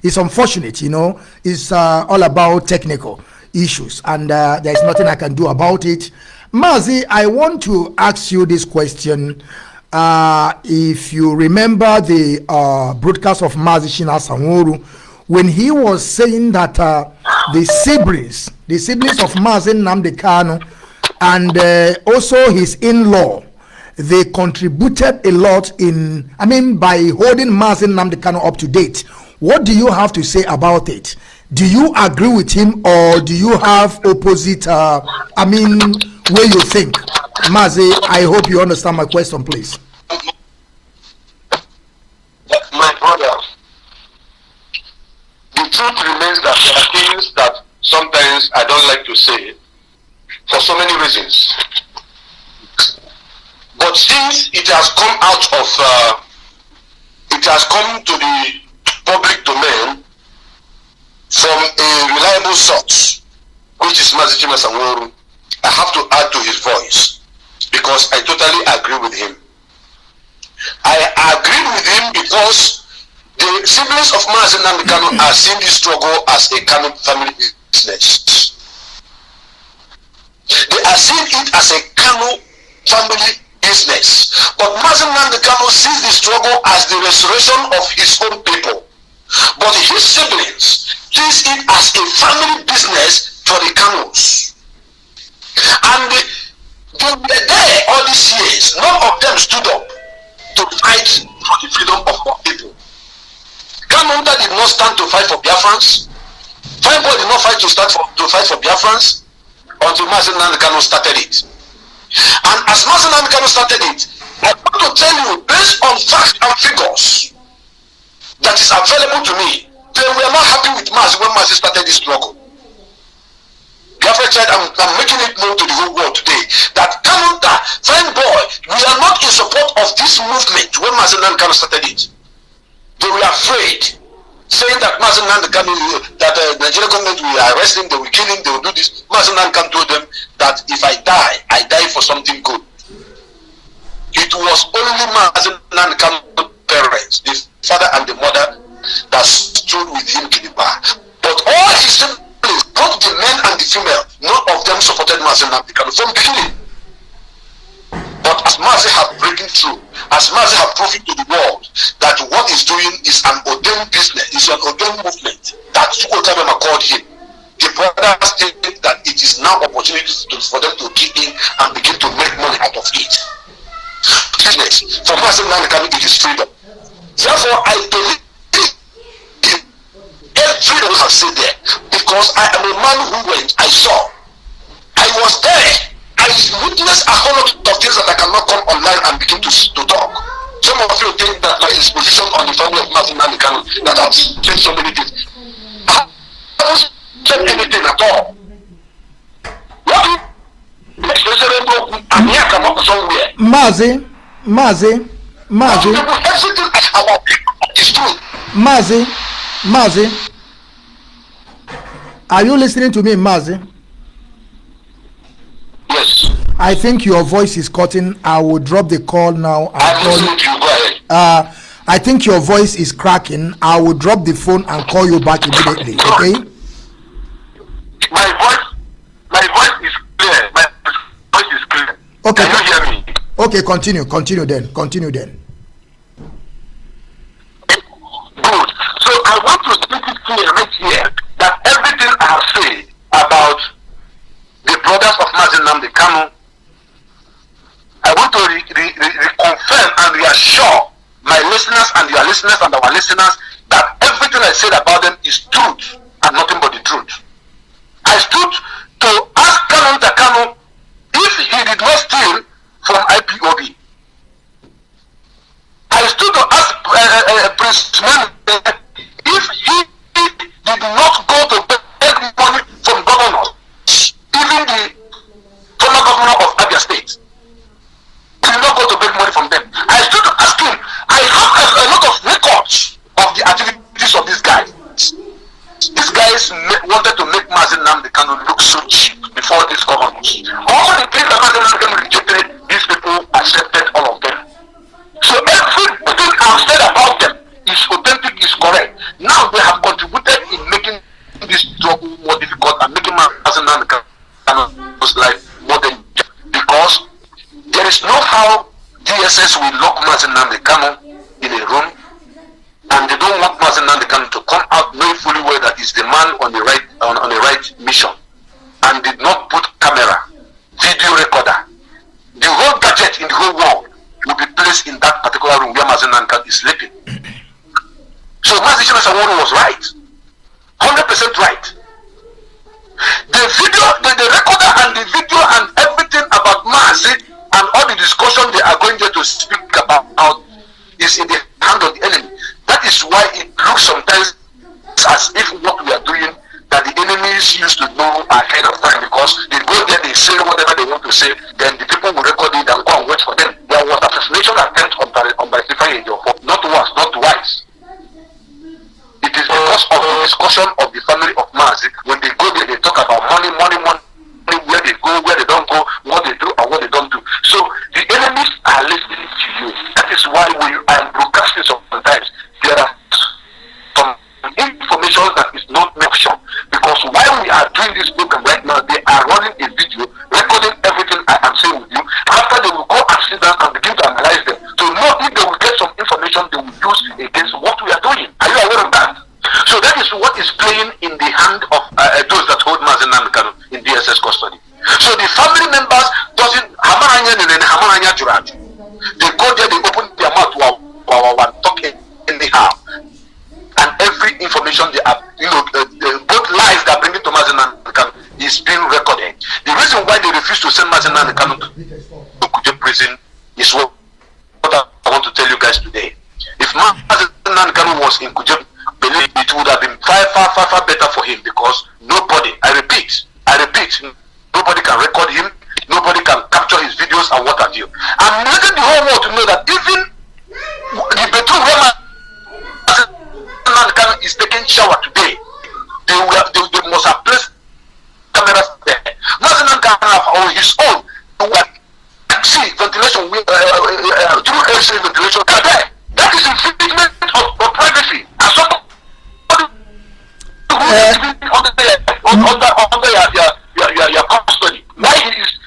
S1: it's unfortunate, It's all about technical issues, and there's nothing I can do about it. Mazi, I want to ask you this question. If you remember the broadcast of Mazi Shina Sanworu, when he was saying that the siblings of Mazi Nnamdi Kanu and also his in-law, they contributed a lot by holding Mazi Nnamdi Kanu up to date. What do you have to say about it? Do you agree with him, or do you have opposite, way you think? Mazi, I hope you understand my question, please.
S2: My brother, the truth remains that there are things that sometimes I don't like to say for so many reasons. But since it has come out of, it has come to the public domain from a reliable source, which is Mazi Shina Sanworu, I have to add to his voice, because I totally agree with him. I agree with him because the siblings of Mazi Nnamdi Kanu are seeing this struggle as a Kanu family business. They are seeing it as a Kanu family business. But Mazi Nnamdi Kanu sees the struggle as the restoration of his own people. But his siblings sees it as a family business for the Kanus. And they were there all these years. None of them stood up to fight for the freedom of our people. Kanu did not stand to fight for Biafrans. Fineboy did not fight to fight for Biafrans until Mazi Nnamdi Kanu started it. And as Mazi Nnamdi Kanu started it, I want to tell you, based on facts and figures that is available to me, they were not happy with Mazi when Mazi started this struggle. Biafra said, I'm making it known to the whole world today that Kanu, Fineboy, we are not in support of this movement when Mazi Nnamdi Kanu started it. They were afraid, saying that Mazi Nnamdi Kanu, that the Nigerian government will arrest him, they will kill him, they will do this. Mazi Nnamdi Kanu told them that if I die for something good. It was only Mazi Nnamdi Kanu's parents, the father and the mother, that stood with him to the bar. But all his siblings, both the men and the female, none of them supported Mazi Nnamdi Kanu from beginning. But as Mazi have breaking through, as Mazi have proven to the world that what he's doing is an ordained business, it's an ordained movement. That's what Ayaba called him. The brothers think that it is now opportunity for them to key in and begin to make money out of it. Business. For Mazi Nnamdi Kanu, it is freedom. Therefore, I believe everyone has said there, because I am a man who went, I saw, I was there, I witnessed a whole lot of things that I cannot come online and begin to talk. Some of you think that my exposition on the family of Mazi Nnamdi Kanu, that I've said so many things. I haven't said anything at all. What do you I'm here, come up somewhere.
S1: Mazi. Are you listening to me, Mazi?
S2: Yes.
S1: I think your voice is cutting. I will drop the call now.
S2: I'm listening to you. Go ahead.
S1: I think your voice is cracking. I will drop the phone and call you back immediately. Okay?
S2: My voice is clear. My voice is clear.
S1: Okay.
S2: Can you hear me?
S1: Okay, continue then.
S2: Good. So I want to speak it clear right here that everything I have said about the brothers of Mazi Nnamdi Kanu, I want to reconfirm and reassure my listeners and your listeners and our listeners that everything I said about them is truth and nothing but the truth. I stood to ask Kanu if he did not steal from IPOB. I stood to ask Prince Man if he did not go to beg money from governors, even the former governor of Abia State. He did not go to beg money from them. I stood to ask him. I have a lot of records of the activities of these guys. These guys wanted to make Mazi Nnamdi Kanu look so cheap before these governors. All the things that Mazi Nnamdi Kanu rejected, these people accepted all of them. So everything I've said about them is authentic, is correct. Now they have contributed in making this struggle more difficult and making Mazi Nnamdi Kanu's life more dangerous, because there is no how DSS will lock Mazi Nnamdi Kanu in a room, and they don't want Mazi Nnamdi Kanu to come out knowing fully well that he's the man on the right mission, and did not put camera, video recorder, the whole gadget in the whole world will be placed in that particular room where Mazi Nnamdi Kanu is sleeping. So Mazi Nnamdi was right, 100% right. The video, the recorder and the video and everything about Mazi and all the discussion they are going there to speak about is in the hand of the enemy. That is why it looks sometimes as if what we are doing, that the enemies used to know ahead of time, because they go there, they say whatever they want to say, then the people will record it and go and wait for them. There was assassination attempt on Biafra, not once, not twice. It is because of the discussion of the family of Mazi. When they go there, they talk about money, where they go, where they don't go, what they do and what they don't do. So the enemies are listening to you. That is why when I am broadcasting sometimes, there are some information that is not mentioned, because while we are doing this program right now, they are running a video recording everything I am saying with you. After they will go and sit down and begin to analyze them to know if they will get some information they will use against what we are doing. Are you aware of that? So that is what is playing in the hand of those that hold Mazi Nnamdi Kanu in DSS custody. So the family members doesn't they go there, they open their mouth talking anyhow, and every information they have, both lies that bring it to Mazi Nnamdi Kanu is being recorded. The reason why they refuse to send Mazi Nnamdi Kanu to Kuje prison is what I want to tell you guys today. If Mazi Nnamdi Kanu was in Kuje, believe it would have been far better for him, because nobody, I repeat, nobody can record him, nobody can capture his videos and what have you. I'm letting the whole world to know that even the bedroom where Mazi Nnamdi Kanu is taking shower today, they must have placed cameras there. Mazi on his own, see ventilation through X-ray ventilation. That is infringement of privacy. And somebody who is under your custody. Why he is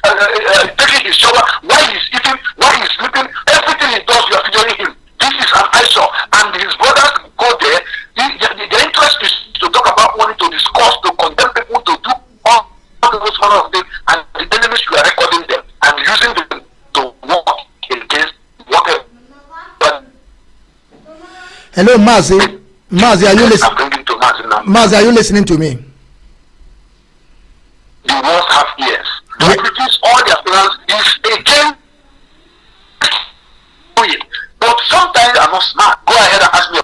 S2: taking his shower, why he is eating, why he is sleeping, everything he does, you are videoing him. This is an eyesore, and his brothers go there. The interest is to talk about money, to discuss, to condemn people, to do all those kind of things, and the enemies, you are recording them and using them to work against whatever.
S1: Hello, Mazi. Mazi, are you listening? Mazi, are you listening to me?
S2: The wars have ears. The British, all their plans is against it. But sometimes they are not smart. Go ahead and ask me.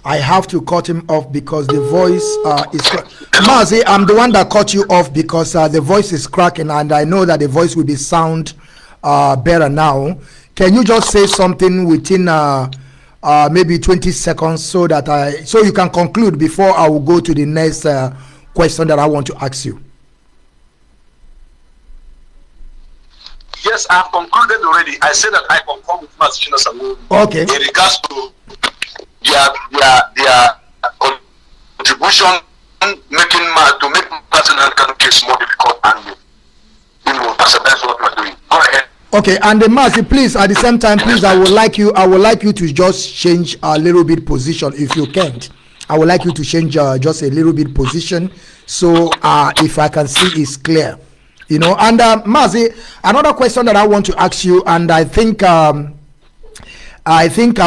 S1: I have to cut him off because the voice is Mazi, I'm the one that cut you off because the voice is cracking, and I know that the voice will be sound better now. Can you just say something within maybe 20 seconds so that so you can conclude before I will go to the next question that I want to ask you?
S2: Yes, I have concluded already. I said that I concur with Mazi.
S1: Okay.
S2: In regards to their contribution making to make Mazi and Kanu case more difficult, and that's what we're doing. Go ahead.
S1: Okay, and Mazi, please, at the same time, please, I would like you to just change a little bit position if you can't. I would like you to change just a little bit position, so if I can see it's clear, you know. And Mazi, another question that I want to ask you, and I think I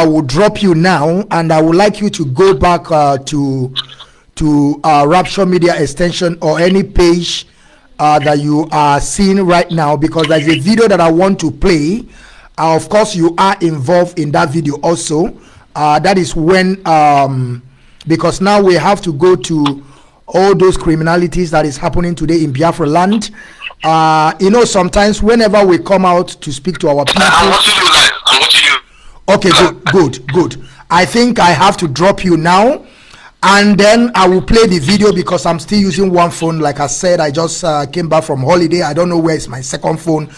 S1: will drop you now, and I would like you to go back to Rapture Media Extension or any page that you are seeing right now, because there's a video that I want to play. Of course, you are involved in that video also. That is when, because now we have to go to all those criminalities that is happening today in Biafra land. You know, sometimes whenever we come out to speak to our people.
S2: I'm watching you live. I'm watching you.
S1: Okay, good. I think I have to drop you now, and then I will play the video because I'm still using one phone. Like I said, I just came back from holiday. I don't know where is my second phone.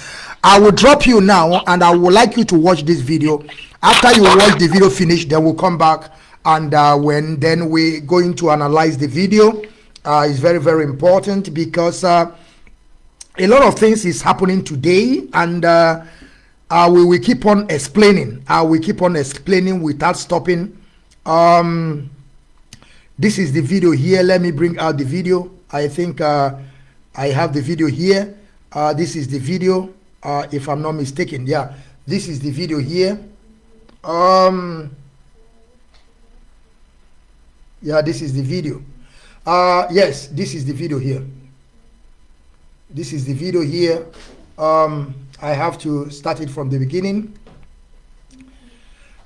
S1: I will drop you now, and I would like you to watch this video. After you watch the video finish, then we'll come back, and then we're going to analyze the video. It's very, very important because a lot of things is happening today, and we will keep on explaining. We keep on explaining without stopping. This is the video here. Let me bring out the video. I think I have the video here. This is the video, if I'm not mistaken. Yeah, this is the video here. Yeah, this is the video. Yes, this is the video here. This is the video here. I have to start it from the beginning.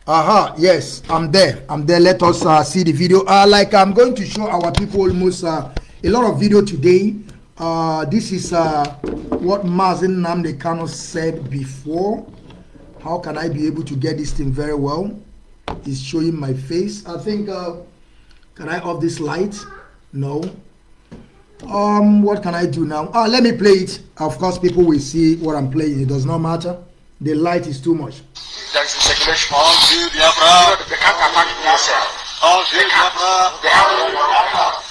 S1: Yes, I'm there. Let us see the video. Like I'm going to show our people almost a lot of video today. This is what Mazi Nnamdi Kanu said before. How can I be able to get this thing very well? It's showing my face. I think can I off this light? No. What can I do now? Let me play it. Of course, people will see what I'm playing. It does not matter. The light is too much.
S2: There is a circulation. All Biafra. They can't attack themselves. All Biafra. They have no money.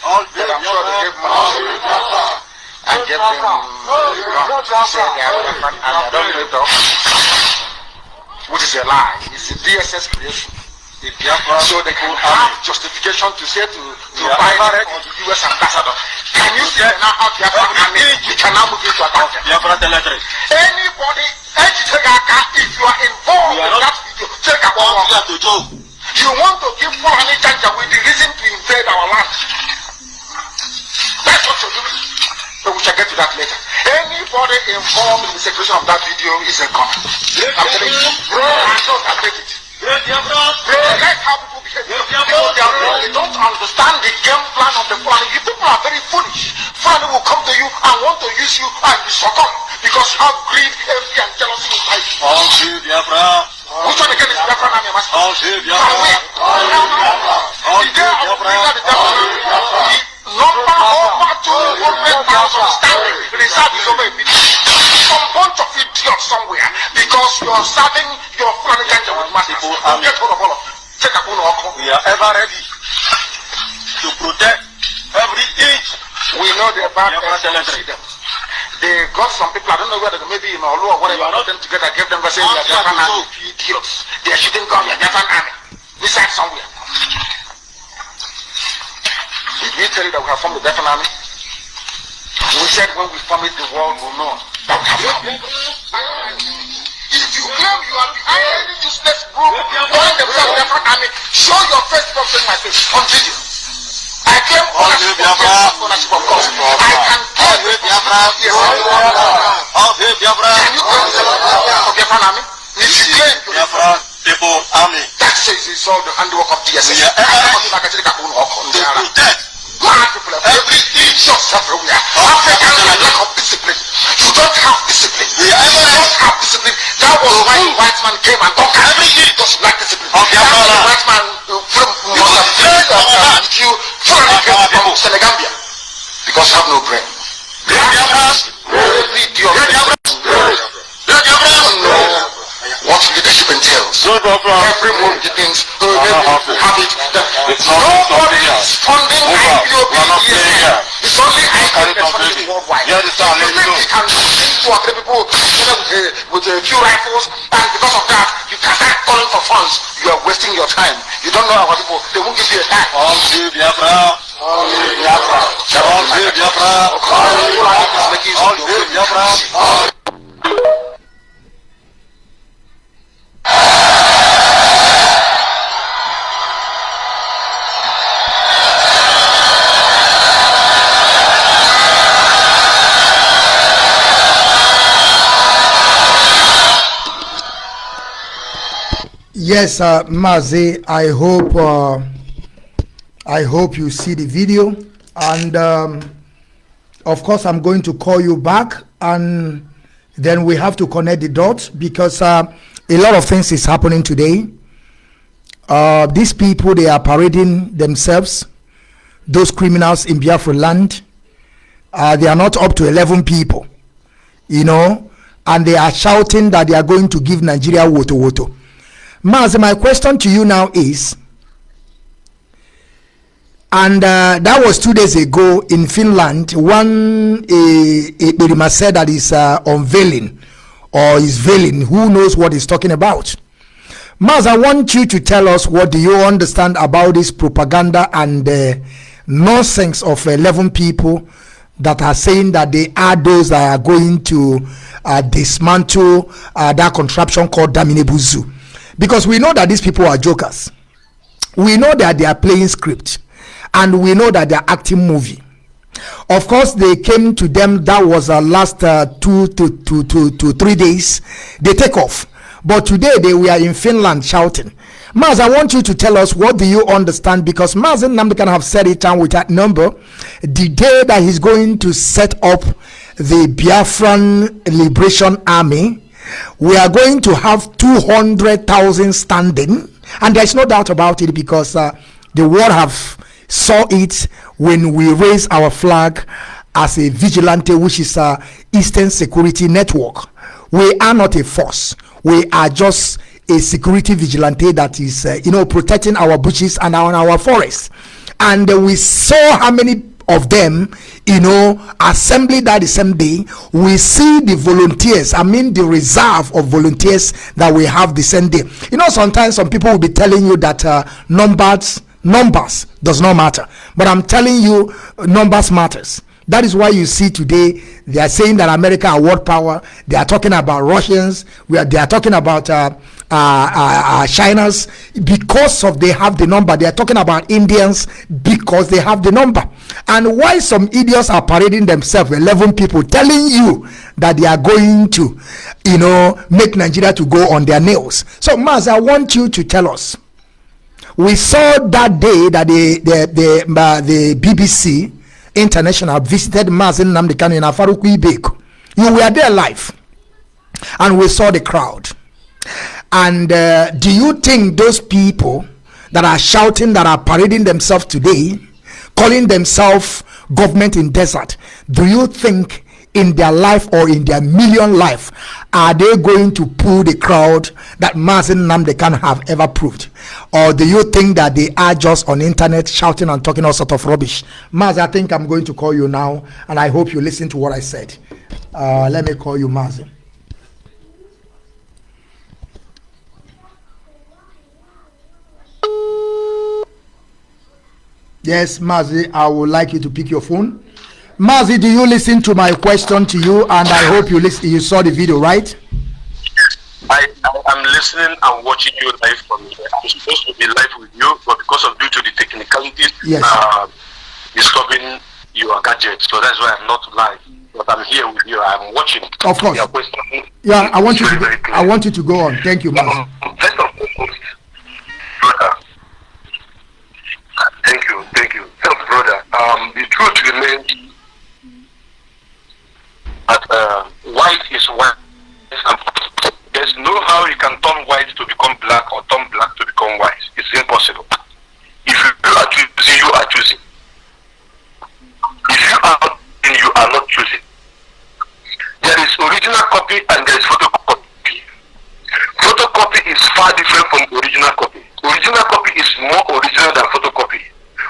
S2: All Biafra. I'm sure they gave money and get them say they are Biafran and they don't really talk, which is a lie. It's a DSS creation. So they can have justification to say to buy it on the US ambassador. Can you see now how Biafra we can now move into attack them? Anybody, if you are involved in that video, take a walk. You want to give Fulani Janja with the reason to invade our land. That's what you're doing. But we shall get to that later. Anybody involved in the execution of that video is a con. I'm telling you, bro, I know that make it. Bro, like how people behave. They don't understand the game plan of the Fulani. If people are very foolish, Fulani will come to you and want to use you and you succumb. because how greed, envy, and jealousy inside you.
S3: All hail Biafra.
S2: Which one again is Biafra Army, Master?
S3: All hail Biafra.
S2: The day I will bring out the number over 200,000 standing reserve is over a million. Some bunch of idiots somewhere because you are serving your Fulani ganja with masters. Get hold of all of you. Take a phone or call.
S3: We are ever ready to protect every inch.
S2: We know they're bad. They got some people, I don't know whether maybe in Olu or whatever, got them together, gave them the same idiots. They are shooting guns at Biafran army. Inside somewhere. Did we tell you that we have formed the Biafran army? We said when we form it, the world will know that we have formed it. If you claim you are behind any useless group calling themselves Biafran army, show your face before showing my face on video. I claim ownership of course. I can claim Biafra. Yes, Biafra. Can you claim Biafran army? If you claim
S3: Biafra People Army,
S2: that says it's all the handiwork of DSS.
S3: We are
S2: Mad people every inch of everywhere. Africans are lack of discipline. You don't have discipline. You don't have discipline. That was why the white man came and conquered every inch because you lack discipline. That was the white man from you from Senegambia because you have no brain. What leadership entails. Every one of the things have it. Nobody is funding IPOB. It's only IPOB that's funding worldwide. You think you can send 2 or 3 people with a few rifles, and because of that, you can start calling for funds. You are wasting your time. You don't know our people. They won't give you a time.
S3: All hail Biafra. All hail Biafra. All hail Biafra. All hail Biafra.
S1: Yes, Mazi, I hope you see the video, and of course I'm going to call you back, and then we have to connect the dots because a lot of things is happening today. These people, they are parading themselves, those criminals in Biafra land. They are not up to 11 people, you know, and they are shouting that they are going to give Nigeria woto woto. Mazi, my question to you now is, and that was 2 days ago in Finland, one Ekperima said that is unveiling or is veiling, who knows what he's talking about. Mazi, I want you to tell us, what do you understand about this propaganda and nonsense of 11 people that are saying that they are those that are going to dismantle that contraption called Daminebuzu? Because we know that these people are jokers. We know that they are playing script, and we know that they are acting movie. Of course, they came to them. That was last 2 to 3 days. They take off, but today they were in Finland shouting. Mazi, I want you to tell us, what do you understand? Because Mazi Nnamdi can have said it down with that number. The day that he's going to set up the Biafran Liberation Army, we are going to have 200,000 standing, and there's no doubt about it, because the world have saw it when we raise our flag as a vigilante, which is a Eastern Security Network. We are not a force. We are just a security vigilante that is, protecting our bushes and our forests. And we saw how many of them, assembly that the same day. We see the volunteers, the reserve of volunteers that we have the same day. Sometimes some people will be telling you that numbers does not matter, but I'm telling you, numbers matters. That is why you see today they are saying that America are world power. They are talking about Russians. They are talking about China's, because of they have the number. They are talking about Indians because they have the number. And why some idiots are parading themselves, 11 people, telling you that they are going to, make Nigeria to go on their nails. So Mazi, I want you to tell us. We saw that day that the BBC International visited Mazi Nnamdi Kanu in Afaruku Ibeko, You were there live, and we saw the crowd. And do you think those people that are shouting, that are parading themselves today, calling themselves government in desert, do you think in their life or in their million life are they going to pull the crowd that Mazi Nnamdi can have ever proved? Or do you think that they are just on internet shouting and talking all sort of rubbish? Mazi, I think I'm going to call you now, and I hope you listen to what I said. Let me call you, Mazi. Yes, Mazi, I would like you to pick your phone. Mazi, do you listen to my question to you? And I hope you saw the video, right?
S2: I'm listening and watching you live from here. I'm supposed to be live with you, but because of due to the technicalities,
S1: yes,
S2: disturbing your gadget, so that's why I'm not live. But I'm here with you. I'm watching.
S1: Of course.
S2: Your question.
S1: Yeah, I want you to. I want you to go on. Thank you, Mazi.
S2: First of all, brother. Thank you. First, brother. The truth remains that white is white. There's no how you can turn white to become black or turn black to become white. It's impossible. If you are choosing, you are choosing. If you are not, you are not choosing. There is original copy and there is photocopy. Photocopy is far different from original copy. Original copy is more original than photocopy.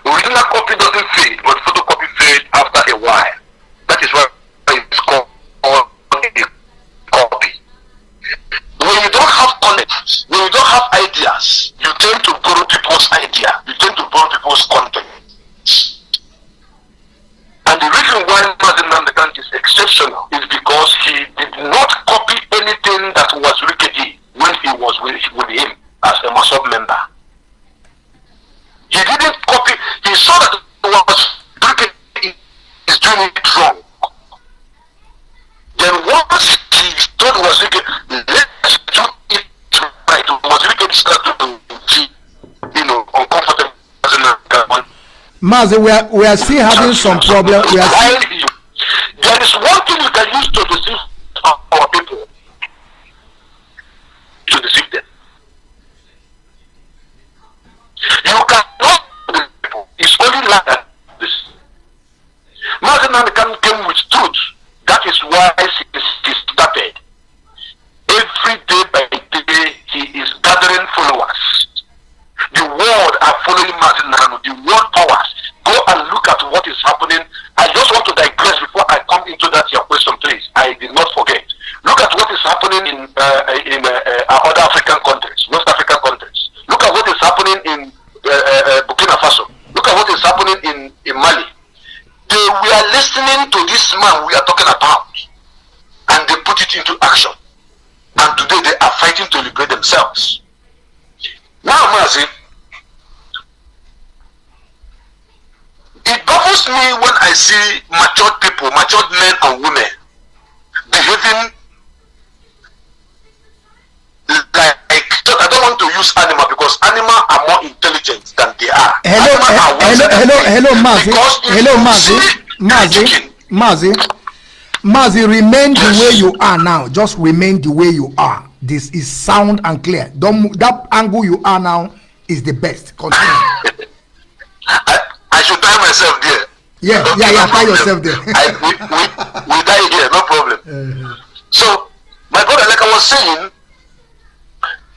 S2: Original copy doesn't fade, but photocopy fades after a while. That is why it's called a copy. When you don't have connects, when you don't have ideas, you tend to borrow people's idea. You tend to borrow people's content. And the reason why Mazi Nnamdi is exceptional is because he did not copy anything that was rickety when he was with him as a Masob member. He didn't copy. He saw that it was rickety. He's doing it wrong. Then once he thought it was rickety, let's do it right. It was rickety, start to be, uncomfortable.
S1: Mazi, we are still having some problem.
S2: There is one thing you can use to deceive our people. To deceive them. You cannot deceive people. It's only like this. Mazi Nnamdi came with truth. That is why he started. Every day by day, he is gathering followers. The world are following Mazi Nnamdi. The world powers. Go and look at what is happening. I just want to digress before I come into that your question, please. I did not forget. Look at what is happening in other African countries, West African countries. Look at what is happening in Burkina Faso. Look at what is happening in Mali. They were listening to this man we are talking about, and they put it into action. And today they are fighting to liberate themselves. Now, Mazi, it baffles me when I see matured people, matured men and women behaving like, I don't want to use animal because animals are more intelligent than they are.
S1: Mazi, remain the way you are now. Just remain the way you are. This is sound and clear. Don't move. That angle you are now is the best. Continue.
S2: I should tie myself there.
S1: Yeah, tie yourself there.
S2: we die here, no problem. So, my brother, like I was saying,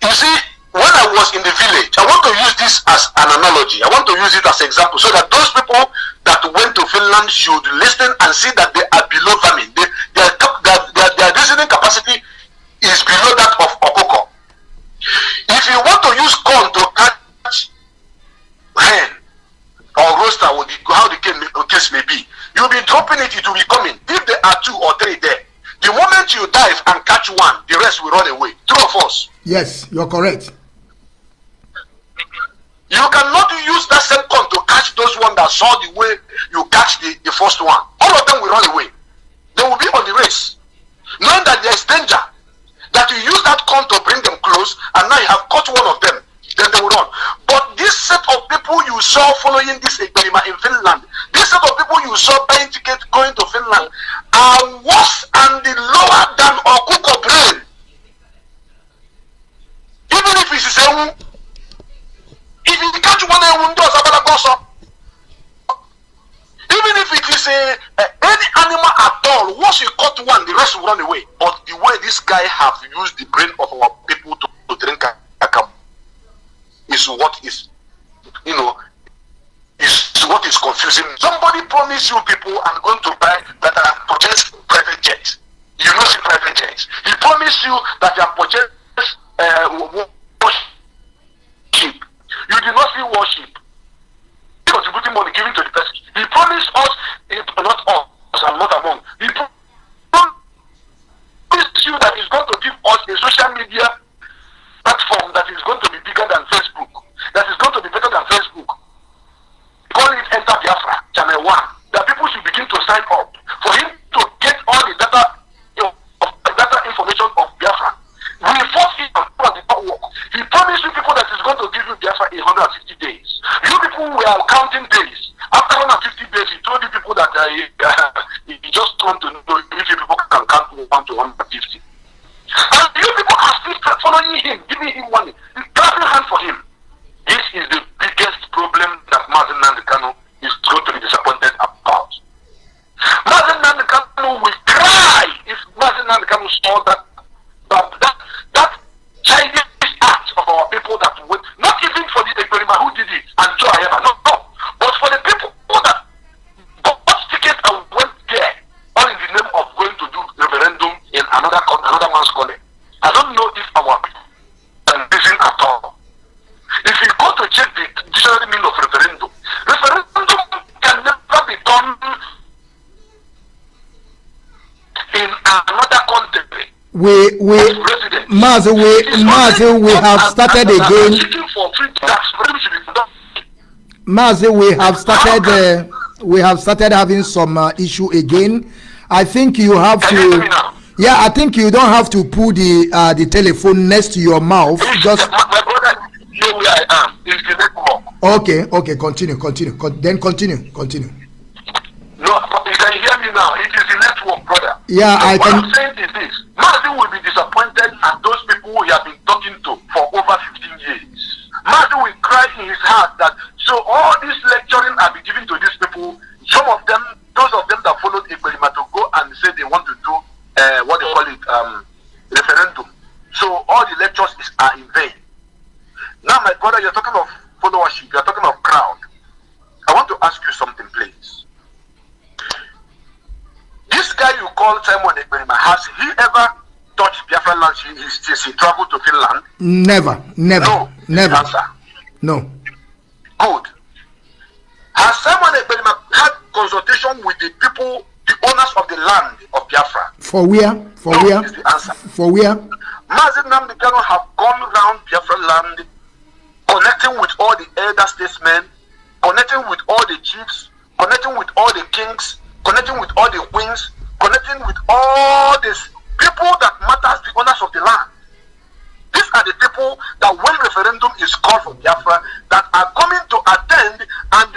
S2: you see, when I was in the village, I want to use this as an analogy. I want to use it as an example so that those people that went to Finland should listen and see that they are below famine. Their reasoning capacity is below that of Okoko. If you want to use corn to catch hen or roaster, how the case may be, you'll be dropping it, it will be coming. If there are 2 or 3 there, the moment you dive and catch one, the rest will run away. True or false?
S1: Yes, you're correct.
S2: You cannot use that same corn to catch those ones that saw the way you catch the first one. All of them will run away. They will be on the race. Knowing that there is danger, that you use that corn to bring them close, and now you have caught one of them, then they will run. But this set of people you saw following this Ekperima in Finland, This set of people you saw buying tickets going to Finland are worse and the lower than Okuko brain. Even if it's a if you catch one even if it is any animal at all, once you cut one, the rest will run away. But the way this guy have used the brain of our people to drink akam is what is, is what is confusing. Somebody promised you people are going to buy that are purchased private jets. You know see private jets. He promised you that you have purchased warship. You did not see warship. He was putting money given to the person. He promised us, not us, I'm not among. He promised you that he's going to give us a social media platform that is going to be bigger than Facebook. That is going to be better than Facebook. Call it Enter Biafra, Channel 1. That people should begin to sign up for him to get all the data information of Biafra. We force him on the work. He promised you people that he's going to give you Biafra in 150 days. You people were counting days. After 150 days, he told you people that he just want to know if you people can count 1 to 150. And you people are still following him, giving him money, clapping hands for him. This is the biggest problem that Mazi Kanu is going to be disappointed about. Mazi Kanu will cry if Mazi Kanu saw that childish act of our people that went, not even for the Ekperima who did it and Cho Ayaba, no, but for the people that bought tickets and went there, all in the name of going to do referendum in another man's country. I don't know if our people can listen at all. If you go to check the dictionary meaning of referendum can never be done in another country.
S1: Mazi, we have started again. Mazi, we have started having some issue again. I think you have to. Yeah, I think you don't have to put the telephone next to your mouth. Just.
S2: My brother, you know where I am. It's the network.
S1: Okay, continue. Then continue.
S2: No, you can hear me now. It is the network, brother.
S1: Yeah,
S2: so
S1: I
S2: what
S1: can.
S2: I'm saying is this: Mazi will be disappointed at those people who he has been talking to for over 15 years. Mazi will cry in his heart that so all this lecturing I've been giving to these people, some of them, those of them that followed Ekperima to go and say they want to do what they call it referendum. So all the lectures are in vain. Now, my brother, you're talking of followership, you're talking of crowd. I want to ask you something, please. This guy you call Simon Ekperima, has he ever touched Biafra land since he traveled to Finland?
S1: Never.
S2: No. Answer.
S1: No.
S2: Good. Has Simon Ekperima had consultation with the people, the owners of the land of Biafra?
S1: For where?
S2: No is the answer.
S1: For where?
S2: Mazi Nnamdi have gone around Biafra land, connecting with all the elder statesmen, connecting with all the chiefs, connecting with all the kings, connecting with all the queens, connecting with all these people that matters, the owners of the land. These are the people that when referendum is called for Biafra, that are coming to attend and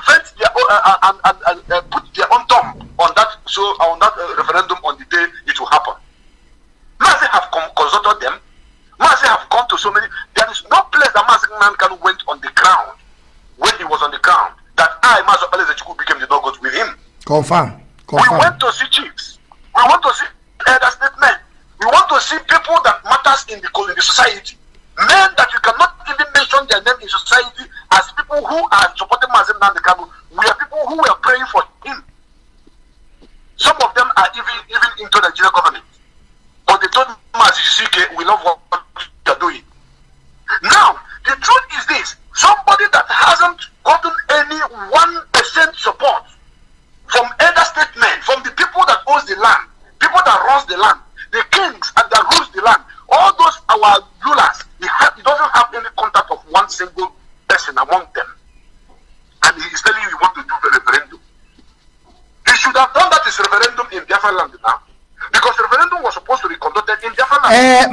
S2: vent their and put their own thumb on that referendum on the day it will happen. Mazi have consulted them. Mazi have gone to so many. There is no place that Mazi Nnamdi went on the ground when he was on the ground that Mazi Nnamdi became the no-go with him.
S1: Confirm.
S2: We went to see chiefs. We want to see elder statesmen. We want to see people that matters in the society. Men that you cannot even mention their name in society as people who are supporting Mazi Nnamdi Kanu. We are people who were praying for him. Some of them are even into the Nigerian government. But they told Mazi, we love what you are doing. Now, the truth is this. Somebody that hasn't gotten any 1% support from elder statesmen, from the people that owns the land, people that runs the land, the kings and that rules the land, all those our rulers, he doesn't have any contact of one single person among them. And he is telling you he want to do the referendum. He should have done that is referendum in Biafra land now. Because referendum was supposed to be conducted in Biafra land.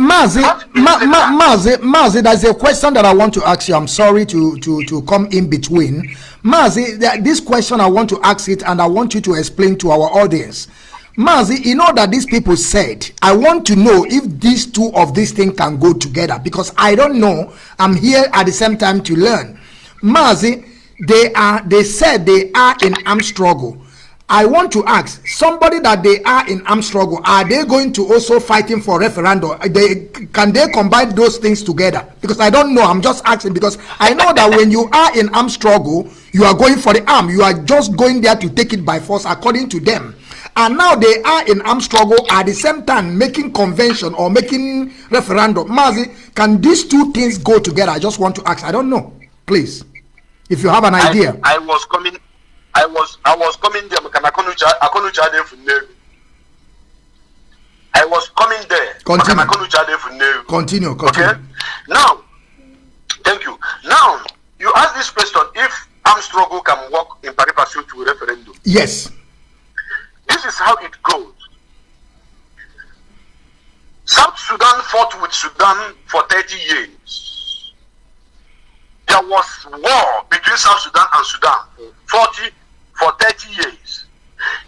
S1: Mazi, there's a question that I want to ask you. I'm sorry to come in between. Mazi, this question I want to ask it, and I want you to explain to our audience. Mazi, you know that these people said, I want to know if these two of these things can go together, because I don't know. I'm here at the same time to learn. Mazi, they said they are in armed struggle. I want to ask somebody that they are in armed struggle, are they going to also fighting for referendum? Can they combine those things together? Because I don't know. I'm just asking, because I know that when you are in armed struggle, you are going for the arm. You are just going there to take it by force, according to them. And now they are in armed struggle at the same time making convention or making referendum. Mazi, can these two things go together? I just want to ask. I don't know. Please, if you have an idea.
S2: I was coming there. I was coming there.
S1: Continue.
S2: Okay. Now, thank you. Now, you ask this question: if armed struggle can work in pari passu to a referendum?
S1: Yes.
S2: This is how it goes. South Sudan fought with Sudan for 30 years. There was war between South Sudan and Sudan for 30 years.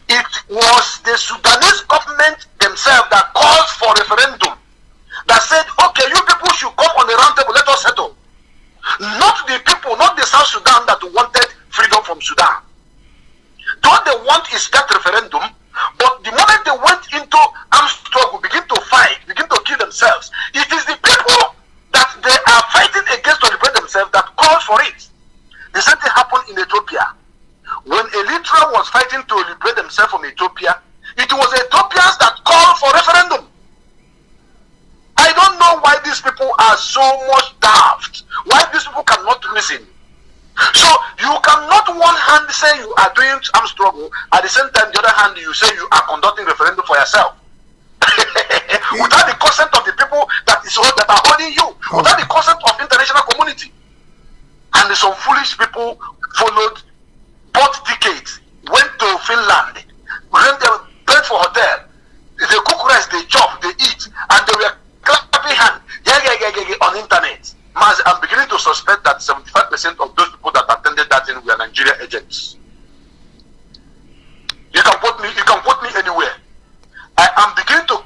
S2: It was the Sudanese government themselves that called for referendum, that said, okay, you people should come on the round table, let us settle. Not the people, not the South Sudan that wanted freedom from Sudan. What they want is that referendum, but the moment they went into armed struggle, begin to fight, begin to kill themselves, it is the people that they are fighting against to liberate themselves that called for it. The same thing happened in Ethiopia. When Eritrea was fighting to liberate themselves from Ethiopia, it was Ethiopians that called for referendum. I don't know why these people are so much daft, why these people cannot reason. So you cannot one hand say you are doing armed struggle, at the same time the other hand you say you are conducting referendum for yourself. Without the consent of the people that are holding you, without the consent of international community. And some foolish people followed, bought tickets, went to Finland, paid for hotel, they cook rice, they chop, they eat, and they were clapping hands on internet. I'm beginning to suspect that 75% of those people that attended that thing were Nigeria agents. You can put me anywhere. I am beginning to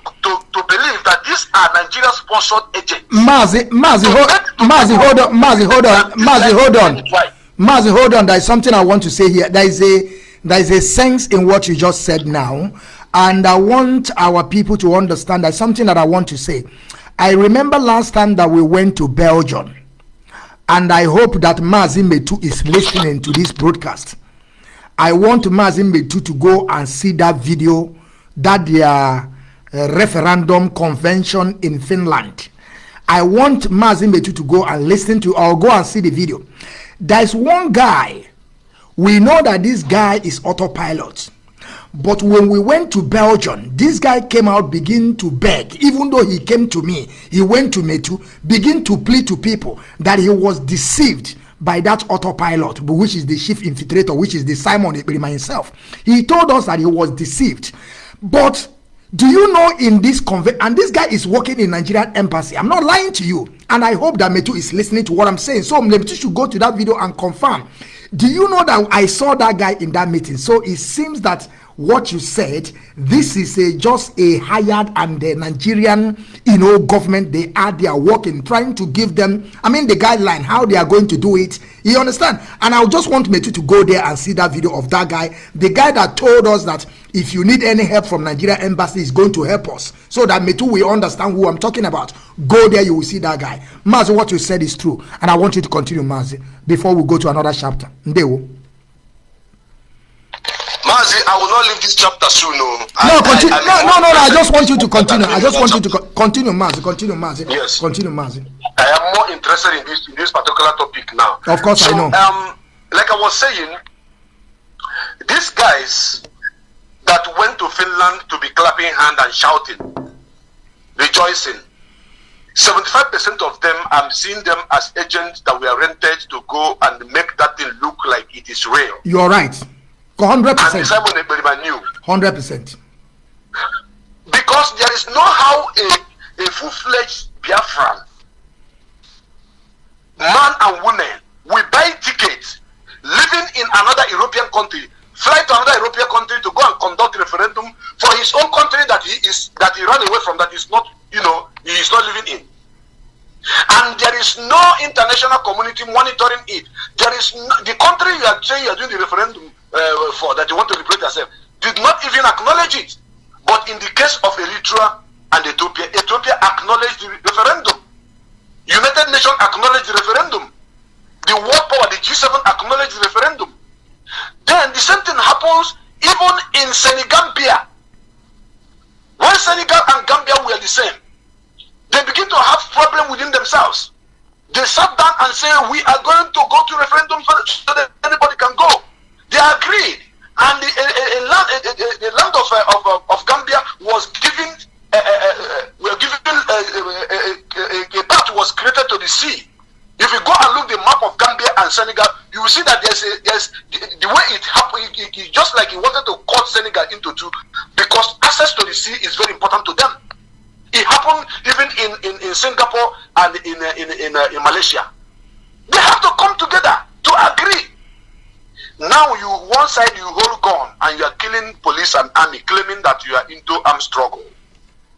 S2: believe that these are Nigeria sponsored agents.
S1: Mazi, hold on. There is something I want to say here. There is a sense in what you just said now, and I want our people to understand. There's something that I want to say. I remember last time that we went to Belgium, and I hope that Mazi Metu is listening to this broadcast. I want Mazi Metu to go and see that video, that their referendum convention in Finland. I want Mazi Metu to go and listen to, or go and see the video. There's one guy, we know that this guy is autopilot. But when we went to Belgium, this guy came out, begin to beg. Even though he came to me, he went to Metu, begin to plead to people that he was deceived by that autopilot, which is the chief infiltrator, which is the Simon Ekperima himself. He told us that he was deceived. But do you know in this and this guy is working in Nigerian embassy. I'm not lying to you. And I hope that Metu is listening to what I'm saying. So Metu should go to that video and confirm. Do you know that I saw that guy in that meeting? So it seems that what you said, this is just a hired and the Nigerian, government. They are working, trying to give them, the guideline, how they are going to do it. You understand? And I just want Metu to go there and see that video of that guy, the guy that told us that if you need any help from Nigeria embassy, is going to help us, so that Metu will understand who I'm talking about. Go there, you will see that guy. Mazi, what you said is true, and I want you to continue, Mazi, before we go to another chapter. Ndewo.
S2: Mazi, I will not leave this chapter soon. No,
S1: I just want you to continue. I just want you to continue, Mazi. Continue, Mazi.
S2: Yes.
S1: Continue, Mazi.
S2: I am more interested in this particular topic now.
S1: Of course, I know.
S2: Like I was saying, these guys that went to Finland to be clapping hands and shouting, rejoicing, 75% of them, I'm seeing them as agents that were rented to go and make that thing look like it is real.
S1: You are right. 100%.
S2: And Simon Ekperima knew.
S1: 100%.
S2: Because there is no how a full-fledged Biafran, man and women, will buy tickets, living in another European country, fly to another European country to go and conduct referendum for his own country that he ran away from, that is not, he is not living in. And there is no international community monitoring it. There is no, the country you are saying you are doing the referendum for, that you want to liberate yourself, did not even acknowledge it. But in the case of Eritrea and Ethiopia acknowledged the referendum. United Nations acknowledged the referendum. The world power, the G7, acknowledged the referendum. Then the same thing happens even in Senegambia. When Senegal and Gambia were the same, they begin to have problem within themselves. They sat down and said, we are going to go to referendum so that anybody can go. They agreed, and the land of Gambia was given a path was created to the sea. If you go and look the map of Gambia and Senegal, you will see that there's the way it happened. It just like he wanted to cut Senegal into two, because access to the sea is very important to them. It happened even in Singapore and in Malaysia. They have to come together to agree. Now you one side you hold gun and you are killing police and army, claiming that you are into armed struggle.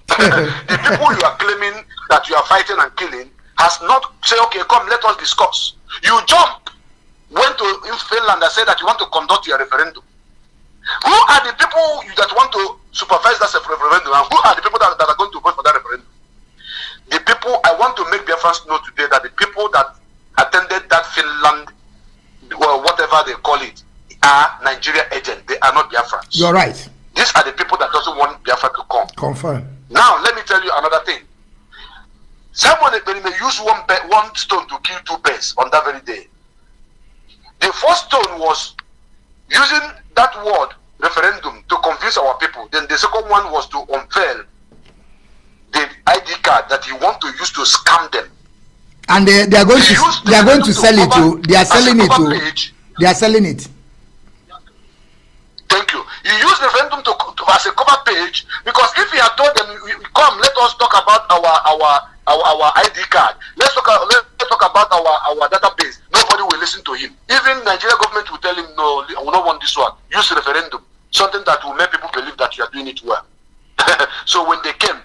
S2: The people you are claiming that you are fighting and killing has not said, okay, come, let us discuss. You jump, went to in Finland and said that you want to conduct your referendum. Who are the people that want to supervise that referendum, and who are the people that are going to vote for that referendum? The people, I want to make Biafrans know today that the people that attended that Finland, or whatever they call it, are Nigeria agents. They are not Biafrans.
S1: You're right.
S2: These are the people that doesn't want Biafra to come.
S1: Confirm.
S2: Now, let me tell you another thing. Someone may use one stone to kill two birds on that very day. The first stone was using that word, referendum, to confuse our people. Then the second one was to unveil the ID card that you want to use to scam them.
S1: And they are going to sell it to. They are selling it to. They are selling it.
S2: Thank you. You use referendum to as a cover page, because if you had told them, come, let us talk about our ID card. Let's talk about our database. Nobody will listen to him. Even Nigeria government will tell him, no, I will not want this one. Use referendum, something that will make people believe that you are doing it well. So when they came,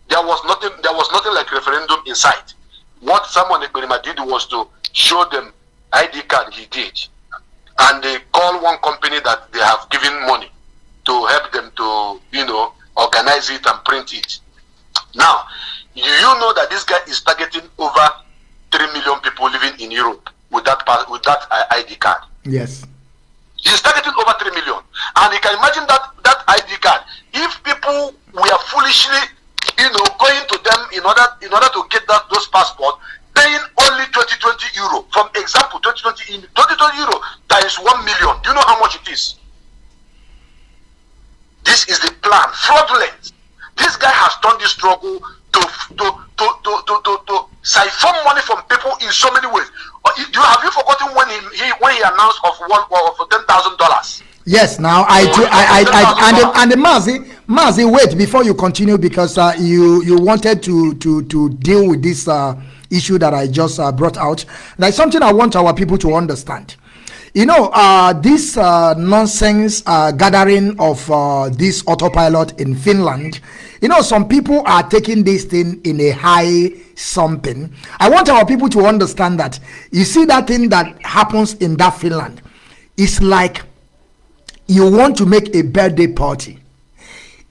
S2: there was nothing like referendum in sight. What someone Ekperima did was to show them ID card he did, and they call one company that they have given money to help them to organize it and print it. Now, you know that this guy is targeting over 3 million people living in Europe with that ID card.
S1: Yes.
S2: He's targeting over 3 million, and you can imagine that ID card. If people were foolishly, going to them in order to get those passports, paying only 2020 euro. From example, 2020 euro times 1 million. Do you know how much it is? This is the plan. Fraudulent. This guy has turned this struggle to siphon money from people in so many ways. Have you forgotten when he announced of $10,000?
S1: Yes. Now and the Mazi, wait before you continue, because you wanted to deal with this issue that I just brought out. There's something I want our people to understand. This nonsense gathering of this autopilot in Finland, some people are taking this thing in a high something. I want our people to understand that, you see, that thing that happens in that Finland, it's like you want to make a birthday party.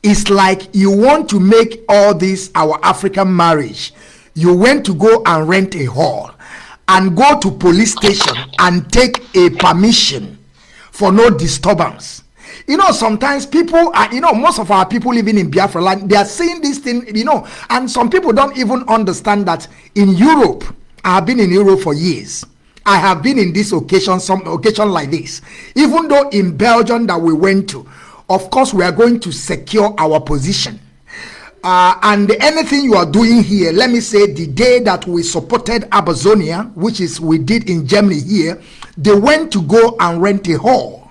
S1: It's like you want to make all this our African marriage. You went to go and rent a hall and go to police station and take a permission for no disturbance. Sometimes people are, most of our people living in Biafra land, they are saying this thing, and some people don't even understand that in Europe, I have been in Europe for years. I have been in this occasion, some occasion like this. Even though in Belgium that we went to, of course, we are going to secure our position. And anything you are doing here, let me say, the day that we supported Amazonia, which is we did in Germany here, they went to go and rent a hall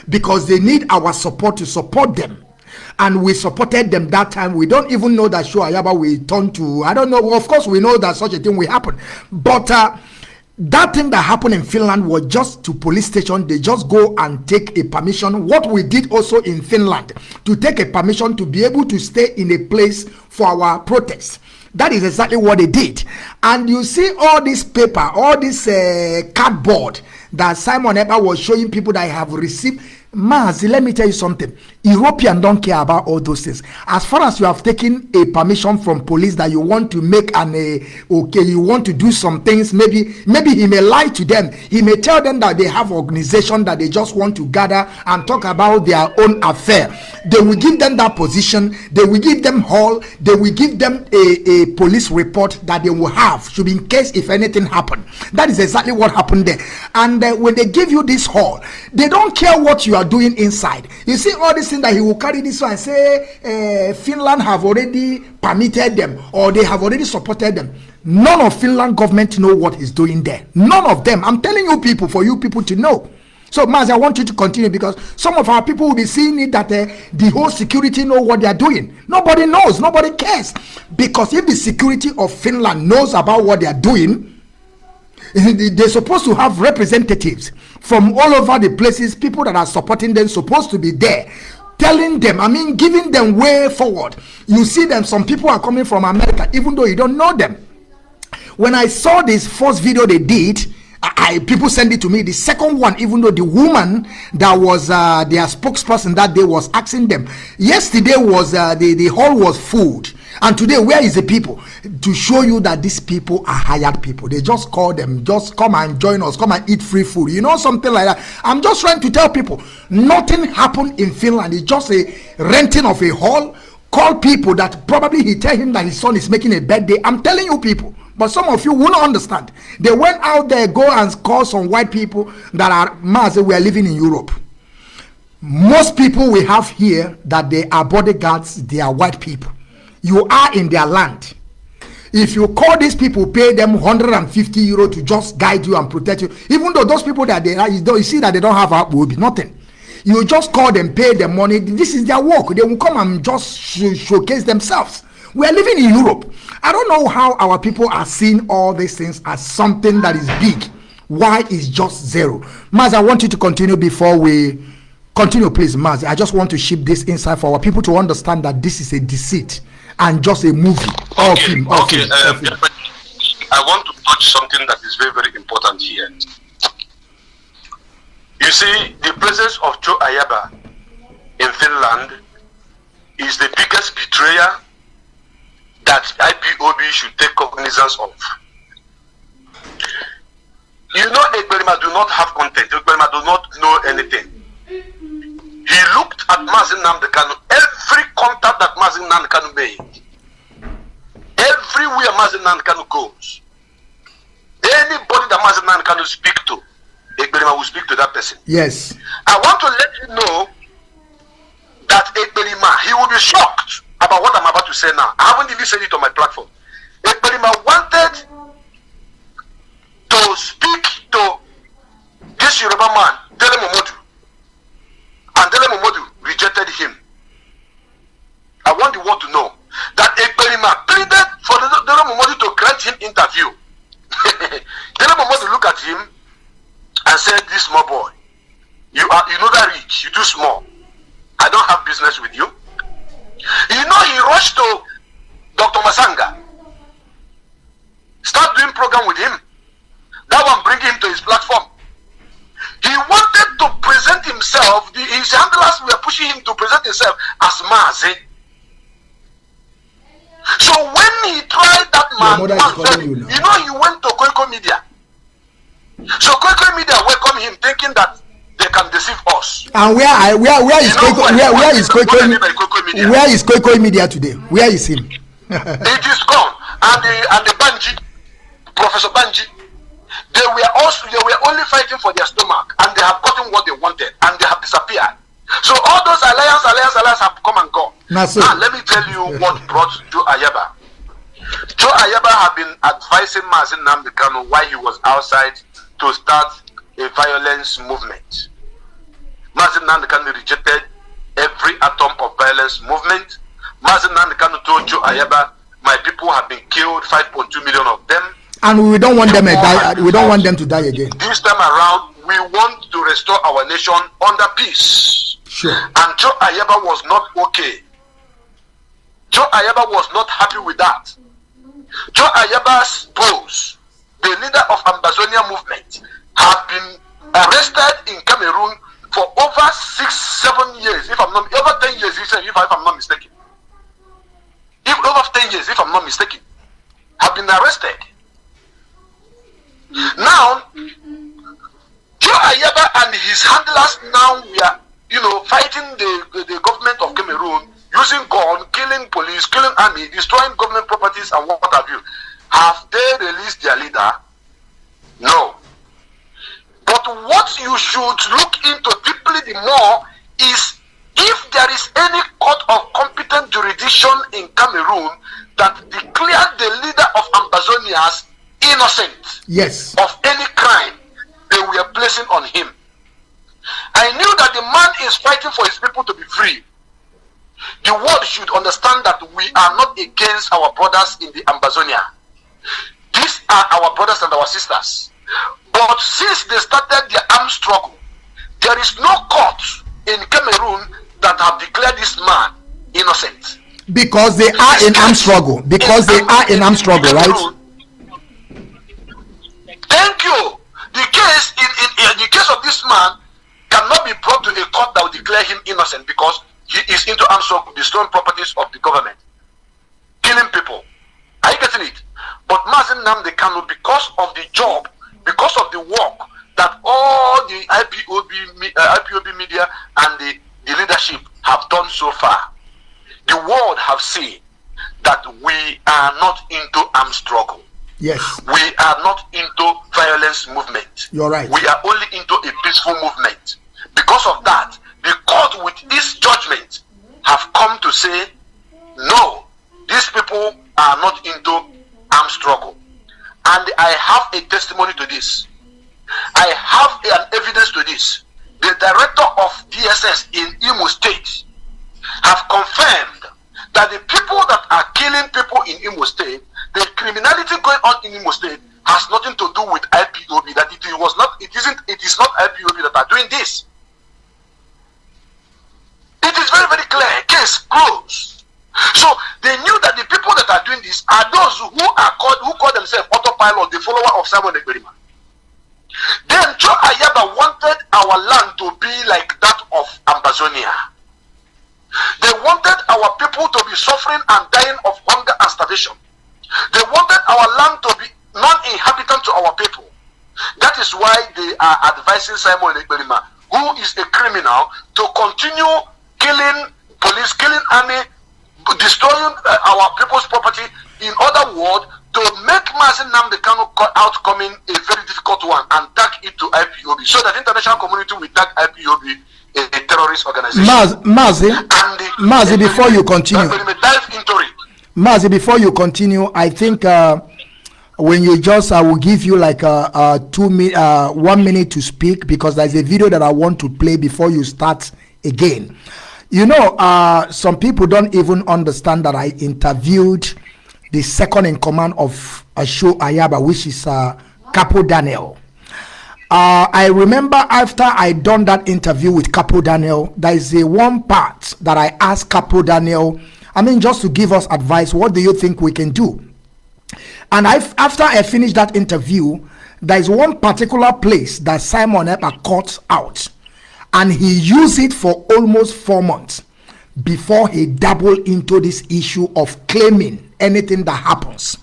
S1: because they need our support to support them. and we supported them that time. We don't even know that Cho Ayaba will turn to, I don't know. Of course, we know that such a thing will happen. But that thing that happened in Finland was just to police station. They just go and take a permission. What we did also in Finland, to take a permission to be able to stay in a place for our protest. That is exactly what they did. And you see all this paper, all this cardboard that Simon Ekpa was showing people that have received. Mazi, let me tell you something. Europeans don't care about all those things. As far as you have taken a permission from police that you want to make an okay, you want to do some things, maybe he may lie to them. He may tell them that they have organization that they just want to gather and talk about their own affair. They will give them that position. They will give them hall. They will give them a police report that they will have, should be in case if anything happened. That is exactly what happened there. And when they give you this hall, they don't care what you are doing inside. You see all this thing that he will carry this one and say Finland have already permitted them, or they have already supported them. None of Finland government know what he's doing there. None of them. I'm telling you people, for you people to know. So Mazi, I want you to continue, because some of our people will be seeing it that the whole security know what they are doing. Nobody knows. Nobody cares. Because if the security of Finland knows about what they are doing, they're supposed to have representatives from all over the places. People that are supporting them supposed to be there, telling them, I mean, giving them way forward. You see them, some people are coming from America, even though you don't know them. When I saw this first video they did, people send it to me. The second one, even though the woman that was their spokesperson that day was asking them, yesterday was the hall was full, and today where is the people? To show you that these people are hired people. They just call them, just come and join us, come and eat free food, you know, something like that. I'm just trying to tell people, nothing happened in Finland. It's just a renting of a hall. Call people that probably he tell him that his son is making a birthday. I'm telling you people, but some of you won't understand. They went out there, go and call some white people that are Mazi, we are living in Europe. Most people we have here that they are bodyguards, they are white people. You are in their land. If you call these people, pay them 150 euro to just guide you and protect you, even though those people that they are, you see that they don't have will be nothing. You just call them, pay them money. This is their work. They will come and just showcase themselves. We are living in Europe. I don't know how our people are seeing all these things as something that is big. Why is just zero? Mazi, I want you to continue before we continue, please. Mazi, I just want to ship this inside for our people to understand that this is a deceit and just a movie.
S2: Okay. I want to touch something that is very, very important here. You see, the presence of Cho Ayaba in Finland is the biggest betrayer that IPOB should take cognizance of. You know, Ekperima do not have content. Ekperima do not know anything. He looked at Nnamdi Kanu. Every contact that Nnamdi Kanu made, everywhere Nnamdi Kanu goes, anybody that Nnamdi Kanu speak to, Ekperima will speak to that person.
S1: Yes.
S2: I want to let you know that Ekperima, he will be shocked about what I'm about to say now. I haven't even said it on my platform. Ekperima wanted to speak to this Yoruba man, Dele Momodu, and Dele Momodu rejected him. I want the world to know that Ekperima pleaded for Dele Momodu to grant him interview. Dele Momodu looked at him and said, "This small boy, you know that rich, you too small. I don't have business with you." You know, he rushed to Dr. Masanga, start doing program with him. That one bring him to his platform. He wanted to present himself. His handlers were pushing him to present himself as Mazi. So when he tried that man, you know, he went to Koiko Media. So Koiko Media welcomed him, thinking that they can deceive us. And
S1: where is Koiko Media today? Where is him?
S2: It is gone. And the Banji, Professor Banji, they were only fighting for their stomach, and they have gotten what they wanted, and they have disappeared. So all those alliance have come and gone. Now let me tell you what brought Cho Ayaba. Cho Ayaba had been advising Mazi Nnamdi Kanu while he was outside to start a violence movement. Mazi Nnamdi Kanu rejected every atom of violence movement. Mazi Nnamdi Kanu told Cho Ayaba, my people have been killed, 5.2 million of them.
S1: And we don't want them to die. We don't want them to die again.
S2: This time around, we want to restore our nation under peace.
S1: Sure.
S2: And Cho Ayaba was not okay. Cho Ayaba was not happy with that. Cho Ayaba's pose, the leader of Ambazonia movement, have been arrested in Cameroon for over 6-7 years, if I'm not over 10 years, if I'm not mistaken. If over 10 years, if I'm not mistaken, have been arrested. Now, Cho Ayaba and his handlers now we are, fighting the government of Cameroon, using gun, killing police, killing army, destroying government properties and what have you. Have they released their leader? No. But what you should look into deeply the more is if there is any court of competent jurisdiction in Cameroon that declared the leader of Ambazonians innocent,
S1: yes,
S2: of any crime they were placing on him. I knew that the man is fighting for his people to be free. The world should understand that we are not against our brothers in the Ambazonia. These are our brothers and our sisters. But since they started their armed struggle, there is no court in Cameroon that have declared this man innocent.
S1: Because they are in armed struggle. Because they are in armed struggle, right?
S2: Thank you. The case in the case of this man cannot be brought to a court that will declare him innocent because he is into armed struggle, destroying properties of the government, killing people. Are you getting it? But Mazi Nnamdi Kanu, because of the job, because of the work that all the IPOB media and the leadership have done so far, the world have seen that we are not into armed struggle.
S1: Yes.
S2: We are not into violence movement.
S1: You're right.
S2: We are only into a peaceful movement. Because of that, the court with this judgment have come to say, no, these people are not into armed struggle. And I have a testimony to this. I have an evidence to this. The director of DSS in Imo State have confirmed that the people that are killing people in Imo State, the criminality going on in Imo State has nothing to do with IPOB. That it is not IPOB that are doing this. It is very, very clear. Case closed. So they knew that the people that are doing this are those who call themselves autopilot, the follower of Simon Ekperima. Then Cho Ayaba wanted our land to be like that of Ambazonia. They wanted our people to be suffering and dying of hunger and starvation. They wanted our land to be non-inhabitant to our people. That is why they are advising Simon Ekperima, who is a criminal, to continue killing police, killing army, destroying our people's property. In other words, to make Mazi Nnamdi Kanu outcoming a very difficult one and tag it to IPOB, so that international community will tag IPOB a terrorist organization.
S1: Mazi, before you continue,
S2: dive into it.
S1: Mazi, before you continue, I think when you just, I will give you like 1 minute to speak, because there's a video that I want to play before you start again. Some people don't even understand that I interviewed the second in command of Cho Ayaba, which is Capo Daniel. I remember after I done that interview with Capo Daniel, there is one part that I asked Capo Daniel, just to give us advice, what do you think we can do? And after I finished that interview, there is one particular place that Simon Ekperima cut out, and he used it for almost 4 months before he dabbled into this issue of claiming anything that happens.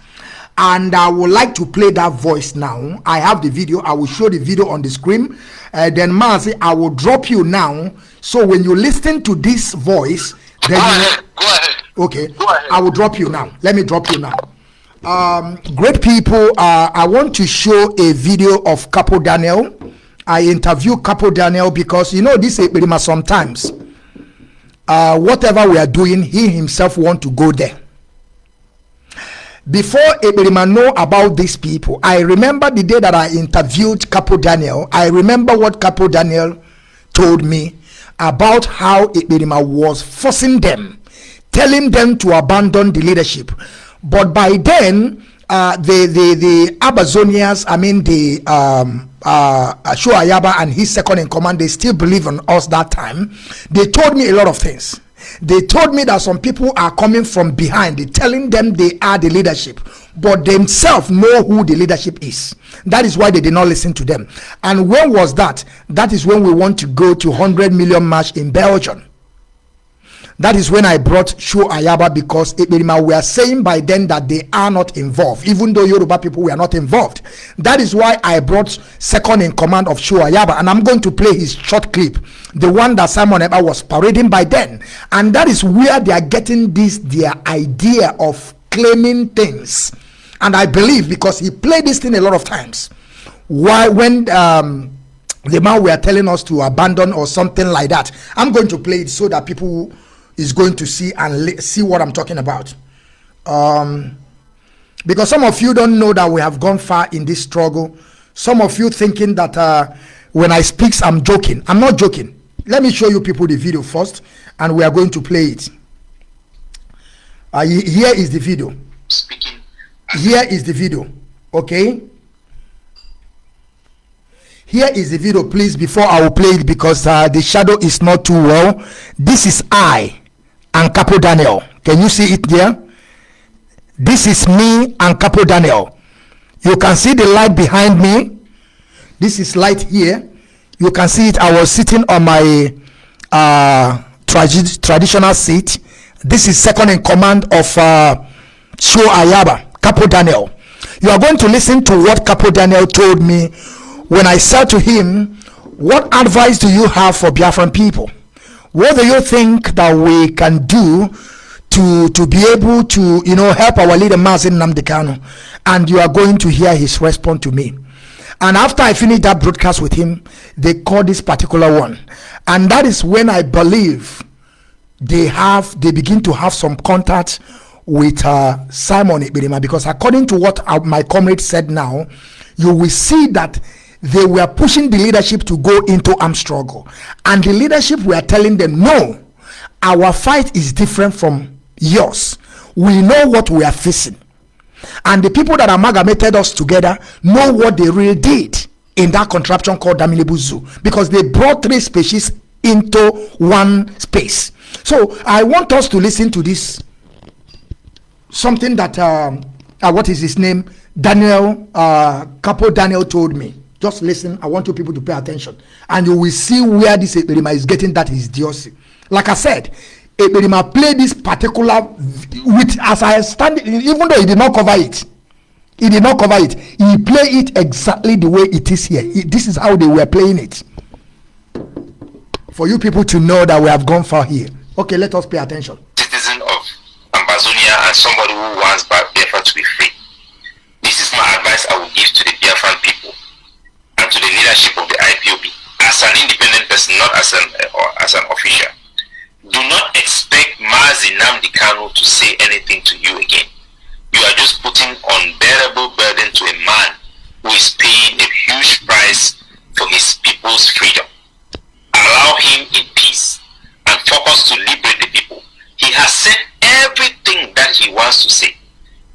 S1: And I would like to play that voice now. I have the video. I will show the video on the screen. Then Mazi, I will drop you now. So when you listen to this voice, then
S2: Go ahead.
S1: Okay.
S2: Go ahead.
S1: I will drop you now. Let me drop you now. Great people, I want to show a video of Capo Daniel. I interview Capo Daniel because this Ekperima sometimes, whatever we are doing, he himself want to go there. Before Ekperima know about these people, I remember the day that I interviewed Capo Daniel. I remember what Capo Daniel told me, about how Ekperima was forcing them, telling them to abandon the leadership. But by then, the Amazonians, I mean the Cho Ayaba and his second in command, they still believe in us that time. They told me a lot of things. They told me that some people are coming from behind. They're telling them they are the leadership, but themselves know who the leadership is. That is why they did not listen to them. And when was that? That is when we want to go to 100 million march in Belgium. That is when I brought Cho Ayaba, because Ekperima were saying by then that they are not involved, even though Yoruba people were not involved. That is why I brought second in command of Cho Ayaba, and I'm going to play his short clip, the one that Simon Ekpa was parading by then. And that is where they are getting their idea of claiming things. And I believe, because he played this thing a lot of times, why when the man were telling us to abandon or something like that. I'm going to play it so that people is going to see and see what I'm talking about, because some of you don't know that we have gone far in this struggle. Some of you thinking that when I speak I'm joking. I'm not joking. Let me show you people the video first, and we are going to play it. Here is the video.
S4: Speaking.
S1: Here is the video. Okay, here is the video, please, before I will play it, because the shadow is not too well. This is I and Capo Daniel. Can you see it there? This is me and Capo Daniel. You can see the light behind me. This is light here. You can see it. I was sitting on my traditional seat. This is second in command of Cho Ayaba, Capo Daniel. You are going to listen to what Capo Daniel told me when I said to him, what advice do you have for Biafran people? What do you think that we can do to be able to, help our leader Mazi Nnamdi Kanu? And you are going to hear his response to me. And after I finished that broadcast with him, they called this particular one. And that is when I believe they begin to have some contact with Simon Ekperima, because according to what my comrade said now, you will see that they were pushing the leadership to go into armed struggle, and the leadership were telling them, no, our fight is different from yours. We know what we are facing, and the people that amalgamated us together know what they really did in that contraption called Damilibu Zoo, because they brought three species into one space. So I want us to listen to this, something that what is his name, Daniel, Capo Daniel told me. Just listen. I want you people to pay attention, and you will see where this Ekperima is getting that his idiocy. Like I said, Ekperima played this particular with, as I stand, even though he did not cover it. He did not cover it. He played it exactly the way it is here. This is how they were playing it. For you people to know that we have gone far here. Okay, let us pay attention.
S4: Citizen of Amazonia and somebody who wants Biafra to be free. This is my advice I will give to the Biafran people and to the leadership of the IPOB as an independent person, not as an official. Do not expect Mazi Nnamdi Kanu to say anything to you again. You are just putting unbearable burden to a man who is paying a huge price for his people's freedom. Allow him in peace and focus to liberate the people. He has said everything that he wants to say.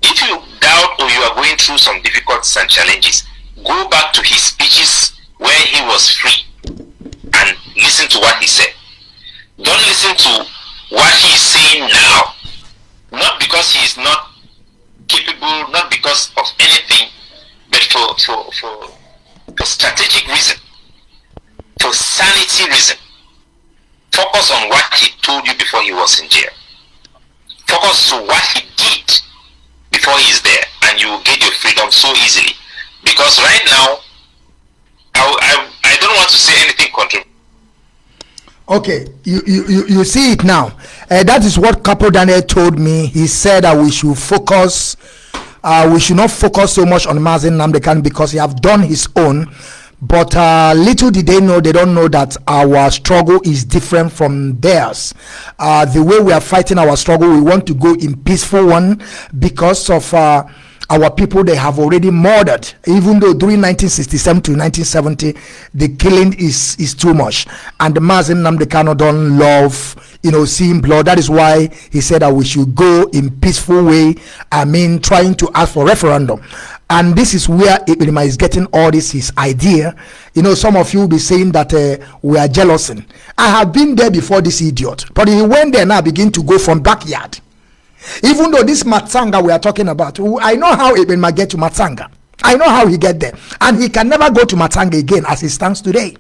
S4: If you doubt or you are going through some difficulties and challenges, go back to his speeches where he was free and listen to what he said. Don't listen to what he is saying now. Not because he is not capable, not because of anything, but for strategic reason, for sanity reason. Focus on what he told you before he was in jail. Focus to what he did before he is there, and you will get your freedom so easily. Because right now, I don't want to say anything controversial.
S1: Okay, you see it now. That is what Capo Daniel told me. He said that we should focus. We should not focus so much on Mazi Nnamdi Kanu because he have done his own. But little did they know, they don't know that our struggle is different from theirs. The way we are fighting our struggle, we want to go in peaceful one because of our people, they have already murdered, even though during 1967 to 1970 the killing is too much, and the Mazi Nnamdi Kanu don't love seeing blood. That is why he said that we should go in peaceful way, trying to ask for referendum. And this is where Ekperima is getting all this his idea. Some of you will be saying that we are jealousing. I have been there before, this idiot, but he went there now, begin to go from backyard. Even though this Matsanga we are talking about, I know how Ekperima get to Matsanga. I know how he get there, and he can never go to Matsanga again as it stands today.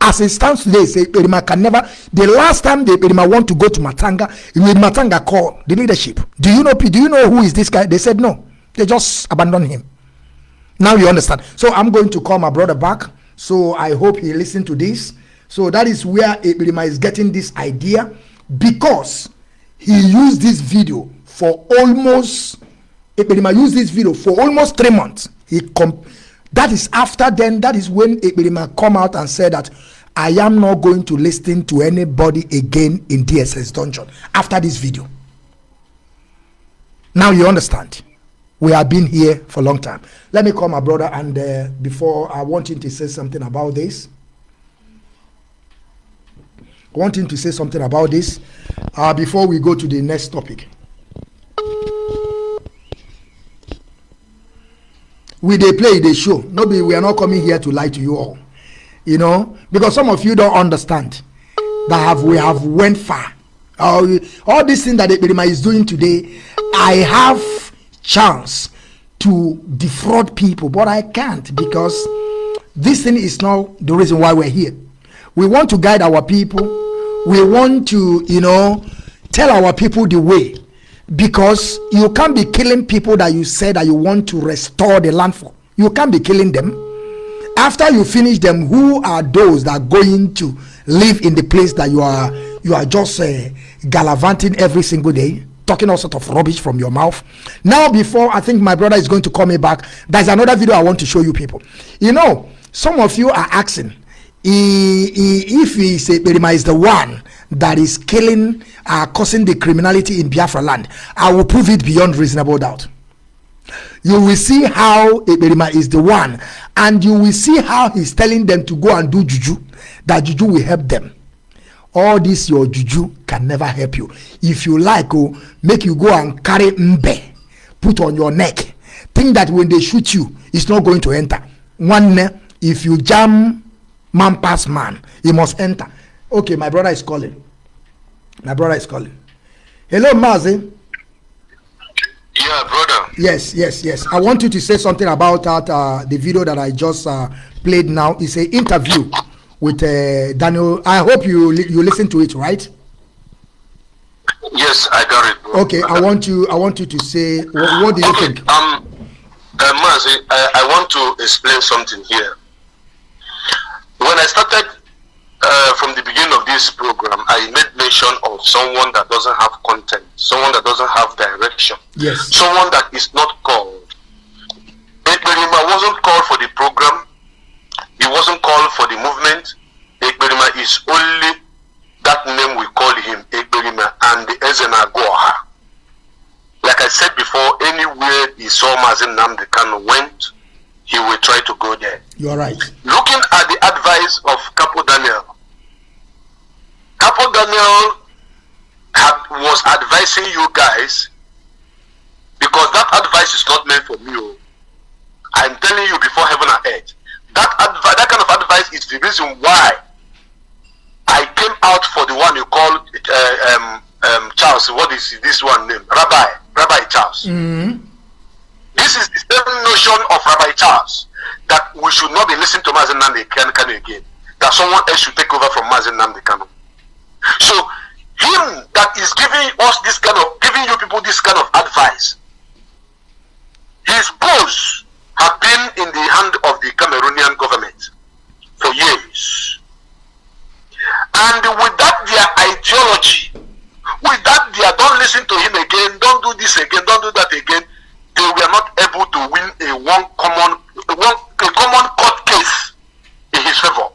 S1: As it stands today, Ekperima can never. The last time the Ekperima want to go to Matsanga, with Matsanga call the leadership. Do you know who is this guy? They said no. They just abandoned him. Now you understand. So I'm going to call my brother back. So I hope he listened to this. So that is where Ekperima is getting this idea, because he used this video for almost. Ekperima used this video for almost 3 months. That is after then. That is when Ekperima come out and said that I am not going to listen to anybody again in DSS dungeon after this video. Now you understand. We have been here for a long time. Let me call my brother, and before, I want him to say something about this. Before we go to the next topic. We play the show. Nobody, we are not coming here to lie to you all. Because some of you don't understand that we have went far. All this thing that Ekperima is doing today, I have chance to defraud people, but I can't, because this thing is not the reason why we're here. We want to guide our people. We want to tell our people the way, because you can't be killing people that you said that you want to restore the land for. You can't be killing them. After you finish them, who are those that are going to live in the place that you are just gallivanting every single day, talking all sort of rubbish from your mouth? Now, before I think my brother is going to call me back, there's another video I want to show you people. Some of you are asking if Ekperima is the one that is killing, causing the criminality in Biafra land. I will prove it beyond reasonable doubt. You will see how Ekperima is the one, and you will see how he's telling them to go and do juju, that juju will help them. All this your juju can never help you. If you like, make you go and carry mbe, put on your neck, think that when they shoot you, it's not going to enter. If you jam man past man, he must enter. Okay, my brother is calling. Hello, Mazi.
S2: Yeah, brother.
S1: Yes. I want you to say something about that. The video that I just played now is an interview with Daniel. I hope you listen to it, right?
S2: Yes, I got it, bro.
S1: Okay, I want you to say what do you think?
S2: Mazi, I want to explain something here. When I started from the beginning of this program, I made mention of someone that doesn't have content, someone that doesn't have direction,
S1: yes,
S2: someone that is not called. Ekperima wasn't called for the program. He wasn't called for the movement. Ekperima is only that name we call him, Ekperima, and the Ezena Goha. Like I said before, anywhere he saw Mazi Nnamdi Kanu went, he will try to go there.
S1: You are right.
S2: Looking at the advice of Capo Daniel was advising you guys, because that advice is not meant for me. I'm telling you before heaven and earth. That kind of advice is the reason why I came out for the one you call Charles. What is this one name? Rabbi Charles.
S1: Mm-hmm.
S2: This is the same notion of Rabbi Charles, that we should not be listening to Mazi Nnamdi Kanu again. That someone else should take over from Mazi Nnamdi Kanu. So him that is giving you people this kind of advice, his boss have been in the hand of the Cameroonian government for years. And with that their ideology, with that their don't listen to him again, don't do this again, don't do that again, they were not able to win a common court case in his favor,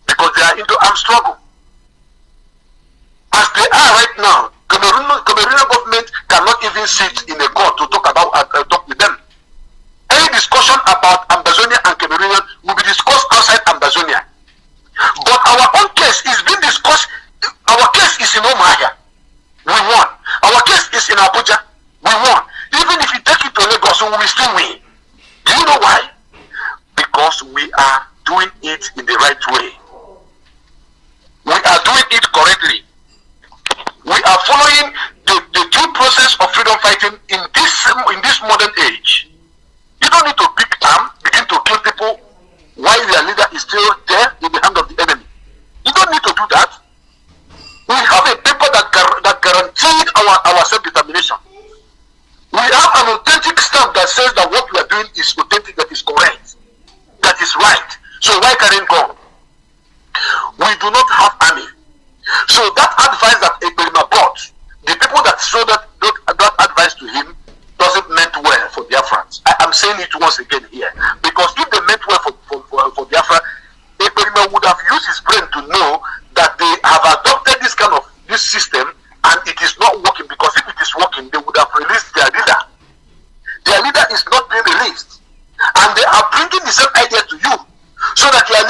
S2: because they are into armed struggle. As they are right now, Cameroonian government cannot even sit in a court to talk about we will still win. Do you know why? Because we are doing it in the right way. We are doing it correctly. We are following the due process of freedom fighting in this modern age. You don't need to pick arm, begin to kill people while their leader is still there in the hand of the enemy. You don't need to do that. We have a paper that guarantees our self-determination. We have an authentic stamp that says that what we are doing is authentic, that is correct, that is right. So why can it go? We do not have army. So that advice that Ekperima brought, the people that showed that advice to him doesn't meant well for Biafrans. I am saying it once again here, because if they meant well for Biafra, Ekperima would have used his brain to know that they have adopted this system and it is not working, because if it is working, they would have released their leader. Their leader is not being released, and they are bringing the same idea to you, so that our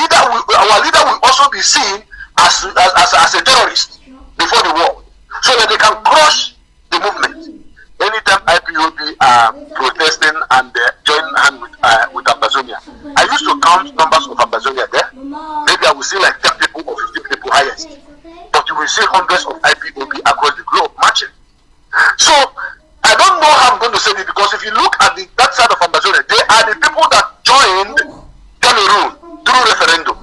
S2: leader will also be seen as a terrorist before the world, so that they can crush the movement. Anytime IPOB are protesting and join hand with Ambazonia, I used to count numbers of Ambazonia there. Maybe I will see like 10 people or 15 people highest, but you will see hundreds of IPOB across the globe marching. So I don't know how I'm going to say this, because if you look at that side of Ambazonia, they are the people that joined Cameroon through referendum.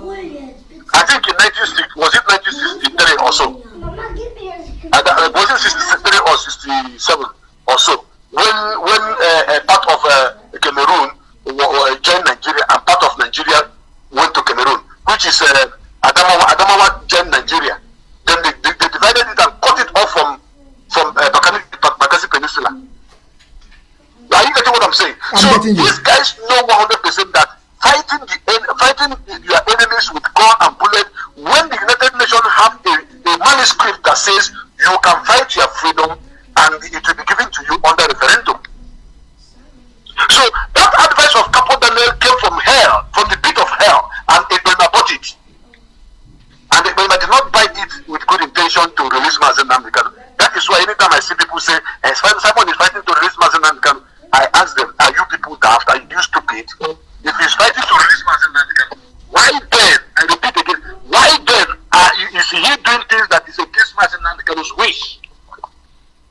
S2: I think in 1963 or so. Was it 63 or 67 or so? When part of Cameroon joined Nigeria and part of Nigeria went to Cameroon, which is Adamawa joined Nigeria. Then they divided it and cut it off from Bakassi Peninsula. Are you getting what I'm saying? So these guys know 100% that fighting your enemies with gun and bullet, when the United Nations have a manuscript that says you can fight your freedom and it will be given to you under referendum. So that advice of Capo Daniel came from hell, from the pit of hell, and Ekperima bought it. And Ekperima did not buy it with good intention to release Mazi Nnamdi Kanu. That is why anytime I see people say, someone is fighting to release Mazi Nnamdi Kanu, I ask them, are you people daft? Are you stupid? If he's fighting to release Mazi Nnamdi Kanu, why then, I repeat again, why then is he doing things that is against Mazi Nnamdi Kanu's wish?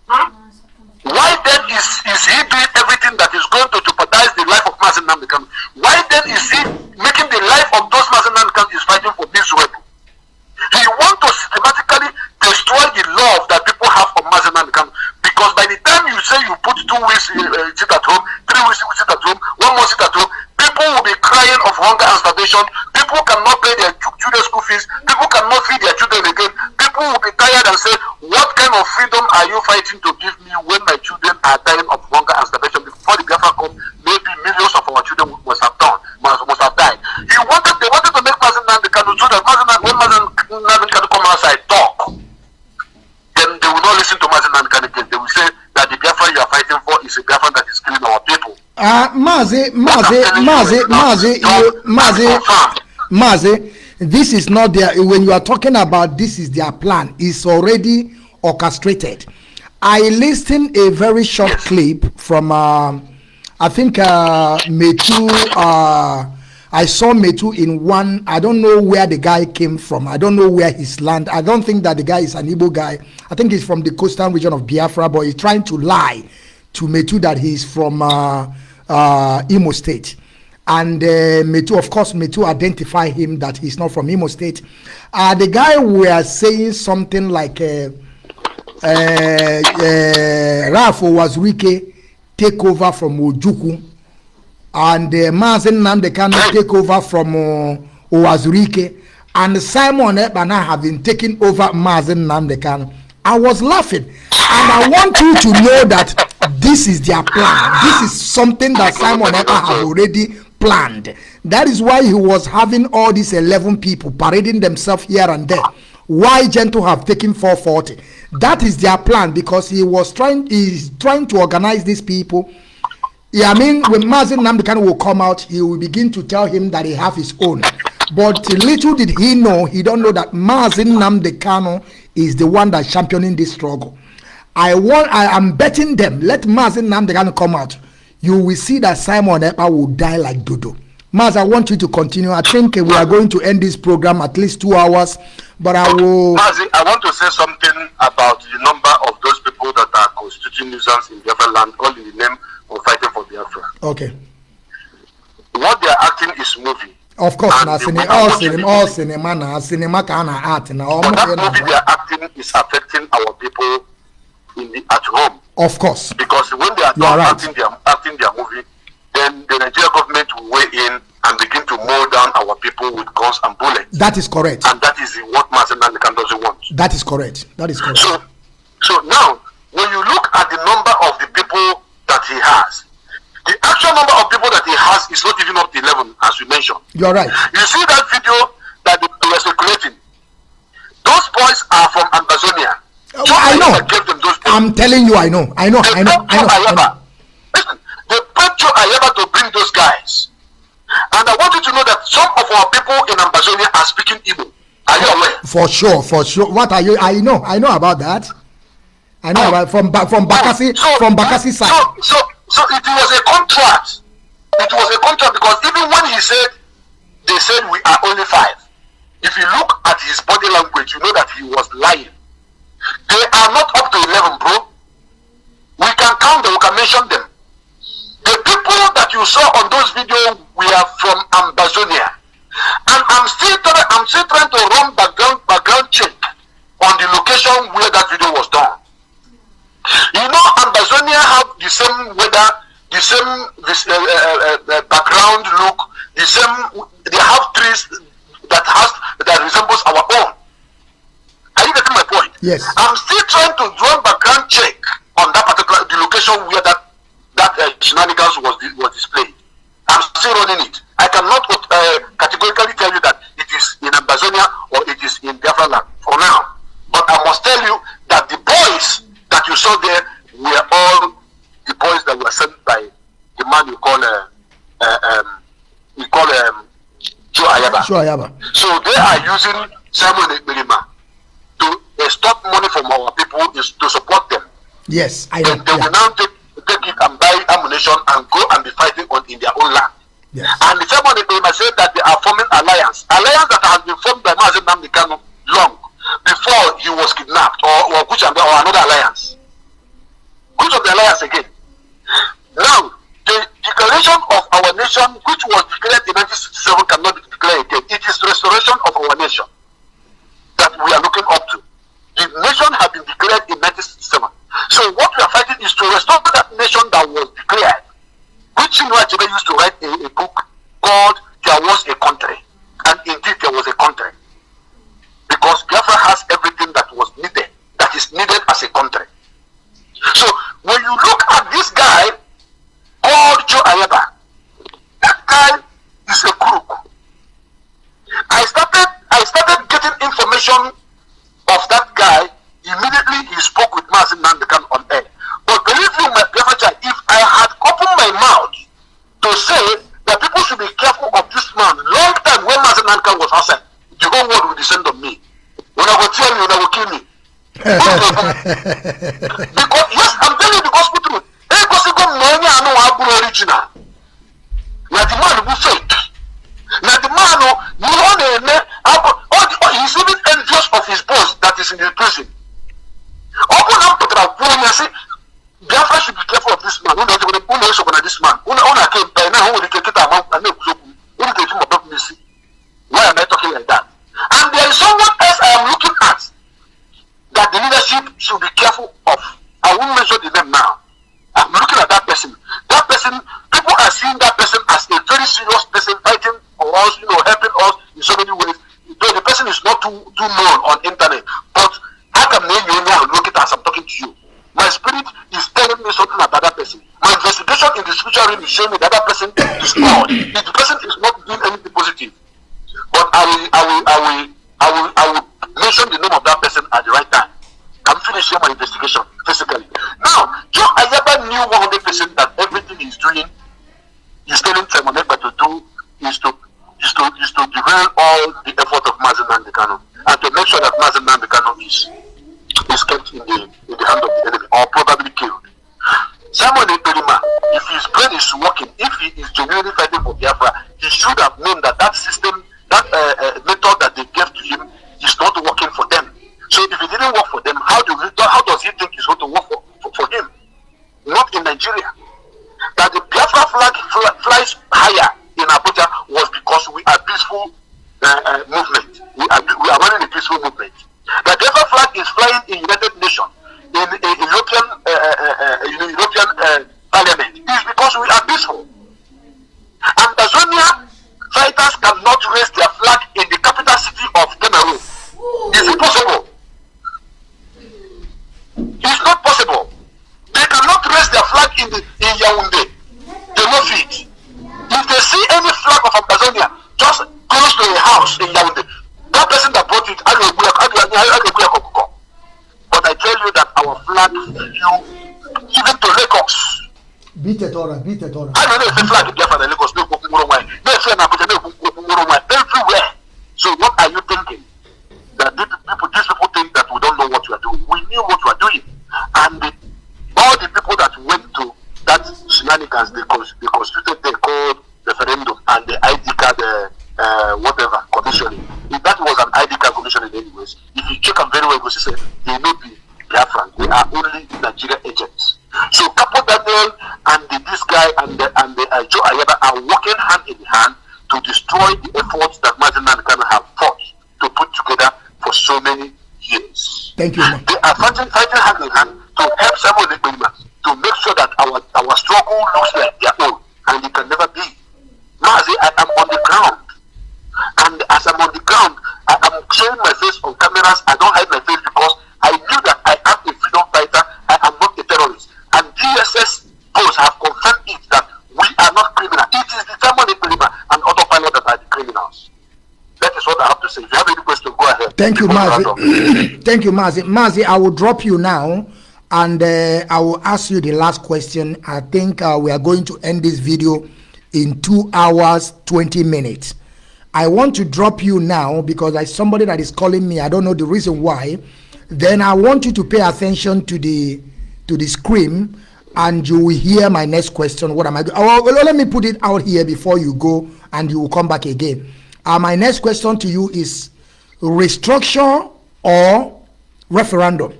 S2: Why then is he doing everything that is going to jeopardize the life of Mazi Nnamdi Kanu? Why then is he making the life of those Mazi Nnamdi Kanu is fighting for miserable? He wants to systematically destroy the love that people have for Mazi Nnamdi Kanu, because by the time you say you put 2 weeks sit at home, 3 weeks sit at home, 1 more sit at home, people will be crying of hunger and starvation. People cannot pay their children's school fees. People cannot feed their children again. People will be tired and say, what kind of freedom are you fighting to give me when my children are dying of hunger and starvation? Before the Biafra come, maybe millions of our children must have died. They wanted to make Mazi Nnamdi Kanu so that when Mazi Nnamdi Kanu come outside talk, then they will not listen to Mazi Nnamdi Kanu again. They will say that the Biafra you are fighting for is a Biafra that is killing our people.
S1: Mazi, this is not their, when you are talking about this is their plan, it's already orchestrated. I listened a very short clip from I think Metu. I saw Metu in one, I don't know where the guy came from, I don't know where his land, I don't think that the guy is an Igbo guy, I think he's from the coastal region of Biafra, but he's trying to lie to Metu that he's from Imo State. And Metu, of course, Metu identify him that he's not from Imo State. The guy were saying something like Rafo was Wike take over from Ojukwu, and Mazi Nnamdi Kanu take over from Owazurike, and Simon Ekperima have been taking over Mazi Nnamdi Kanu. I was laughing, and I want you to know that this is their plan. This is something that Simon Ekperima have already planned. That is why he was having all these 11 people parading themselves here and there. Why Gento have taken 440? That is their plan, because he's trying to organize these people. Yeah, I mean, when Mazi Nnamdi Kanu will come out, he will begin to tell him that he have his own. But little did he know, he don't know that Mazi Nnamdi Kanu is the one that's championing this struggle. I am betting them, let Mazi Nnamdi Kanu come out. you will see that Simon Ekpa will die like dodo. Maz, I want you to continue. I think we are going to end this program at least 2 hours, but I will.
S2: Mazi, I want to say something about the number of those people that are constituting nuisance in Biafra land, all in the name of fighting for Biafra.
S1: Okay.
S2: What they are acting is movie.
S1: Of course, all cinema can art now.
S2: But that movie they are acting is affecting our people at home.
S1: Of course.
S2: Because when they are done acting their movie, then the Nigerian government will weigh in and begin to mow down our people with guns and bullets.
S1: That is correct.
S2: And that is what Mazi Nnamdi doesn't want.
S1: That is correct. That is correct.
S2: So now, when you look at the number of the people that he has, the actual number of people that he has is not even up to 11, as we mentioned.
S1: You're right.
S2: You see that video that they were circulating? Those boys are from Amazonia.
S1: I know.
S2: Those
S1: I'm telling you, I know.
S2: Listen, they paid Cho Ayaba to bring those guys. And I want you to know that some of our people in Amazonia are speaking Igbo. Are you aware?
S1: For sure. What are you? I know about that. I know about from Bakassi side.
S2: So it was a contract. It was a contract because even when they said we are only 5. If you look at his body language, you know that he was lying. They are not up to 11, bro. We can count them, we can mention them. The people that you saw on those videos were from Amazonia. And I'm still trying to run background check on the location where that video was done. You know, Amazonia have the same weather, the same background look, they have trees that resembles our own. Are you getting my point?
S1: Yes.
S2: I'm still trying to run background check on that particular the location where that shenanigans was displayed. I'm still running it. I cannot categorically tell you that it is in Amazonia or it is in Biafra land for now. But I must tell you that the boys that you saw there were all the boys that were sent by the man you call Cho Ayaba. So they are using Simon Ekperima to stop money from our people is to support them.
S1: Yes, I know.
S2: They will now take it and buy ammunition and go and be fighting in their own land.
S1: Yes.
S2: And the Simon Ekperima said that they are forming alliance that has been formed by Mazi Nnamdi Kanu long before he was kidnapped, or another alliance. Which of the alliance again? Now, the declaration of our nation, which was declared in 1967, cannot be declared again. It is restoration of our nation that we are looking up to. The nation has been declared in 1967. So what we are fighting is to restore that nation that was declared. Which Nnamdi used to write a book called There Was a Country. And indeed there was a country. Because Biafra has everything that was needed, that is needed as a country. So when you look at this guy called Cho Ayaba, that guy is a crook. I started getting information of that guy immediately he spoke with Mazi Nnamdi on air. But believe you, my Biafra child, if I had opened my mouth to say that people should be careful of this man, long time when Mazi Nnamdi was outside, the whole world will descend on me. When I will tell you, they will kill me. Because yes, I'm telling you the gospel truth. Hey, gospel money I know how good original. Now the man who fake. Now the man who he's even envious of his boss that is in the prison. Open up to the phone and say, Biafra should be careful of this man. Who knows this man? Who came by now? Who will take it amount and why am I talking like that? And there is someone else I am looking at that the leadership should be careful of. I won't mention the name now. I'm looking at that person. That person, people are seeing that person as a very serious person fighting for us, helping us in so many ways. Though the person is not too known on internet, but I can name you now and look at it as I'm talking to you. My spirit is telling me something about that person. My investigation in the spiritual realm is showing me that person is flawed. If the person is not doing anything positive, but I will mention the name of that person at the right time. I'm finishing my investigation physically. Now, Cho Ayaba knew 100% that everything he's doing, he's telling Simon Ekpa to do is to derail all the effort of Mazi Nnamdi and to make sure that Mazi Nnamdi is kept in the hand of the enemy or probably killed. Simon Ekperima, if his brain should have known that that system, that method that they gave to him is not working for them. So if it didn't work for them, how does he think it's going to work for him? Not in Nigeria. That the Biafra flag flies higher in Abuja was because we are peaceful movement. We are running a peaceful movement. The Biafra flag is flying in United Nations, in European Parliament. It is because we are peaceful. And Tanzania fighters cannot raise their flag in the capital city of Cameroon. Is it possible? It's not possible. They cannot raise their flag in Yaoundé. They no fit. If they see any flag of Amazonia just close to a house in Yaoundé, that person that brought it, but I tell you that our flag flew even to Lagos.
S1: Beat it all.
S2: I don't know if the flag in Biafra and Lagos everywhere. So what are you thinking? That these people think that we don't know what we are doing. We knew what we are doing, and all the people that went to that shenanigans, they constituted their called referendum and the ID card, whatever commissioning. If that was an ID card commissioning, anyways, if you check them very well, you see they may be Biafrans. They are only Nigerian agents. So Capo Daniel and this guy and the Cho Ayaba are working hand in hand to destroy the efforts that Mazi and Kanu have fought to put together for so many years.
S1: Thank you.
S2: They are fighting hand in hand to help Samuel Ekperima to make sure that our struggle looks like their own, and it can never be. Mazi, I am on the ground, and as I'm on the ground, I am showing my face on cameras. I don't hide my face because I knew that I am a freedom fighter. I am not a terrorist, and DSS posts have confirmed it that we are not criminals. It is the Samuel Ekperima and autopilot that are the criminals. That is what I have to say. If you have any question, go ahead.
S1: Thank you, Mazi. Thank you, Mazi. Mazi, I will drop you now, and I will ask you the last question. I think we are going to end this video in 2 hours 20 minutes. I want to drop you now because there's somebody that is calling me. I don't know the reason why. Then I want you to pay attention to the screen, and you will hear my next question. What am I doing? Oh, well, let me put it out here before you go, and you will come back again. My next question to you is restructure or referendum.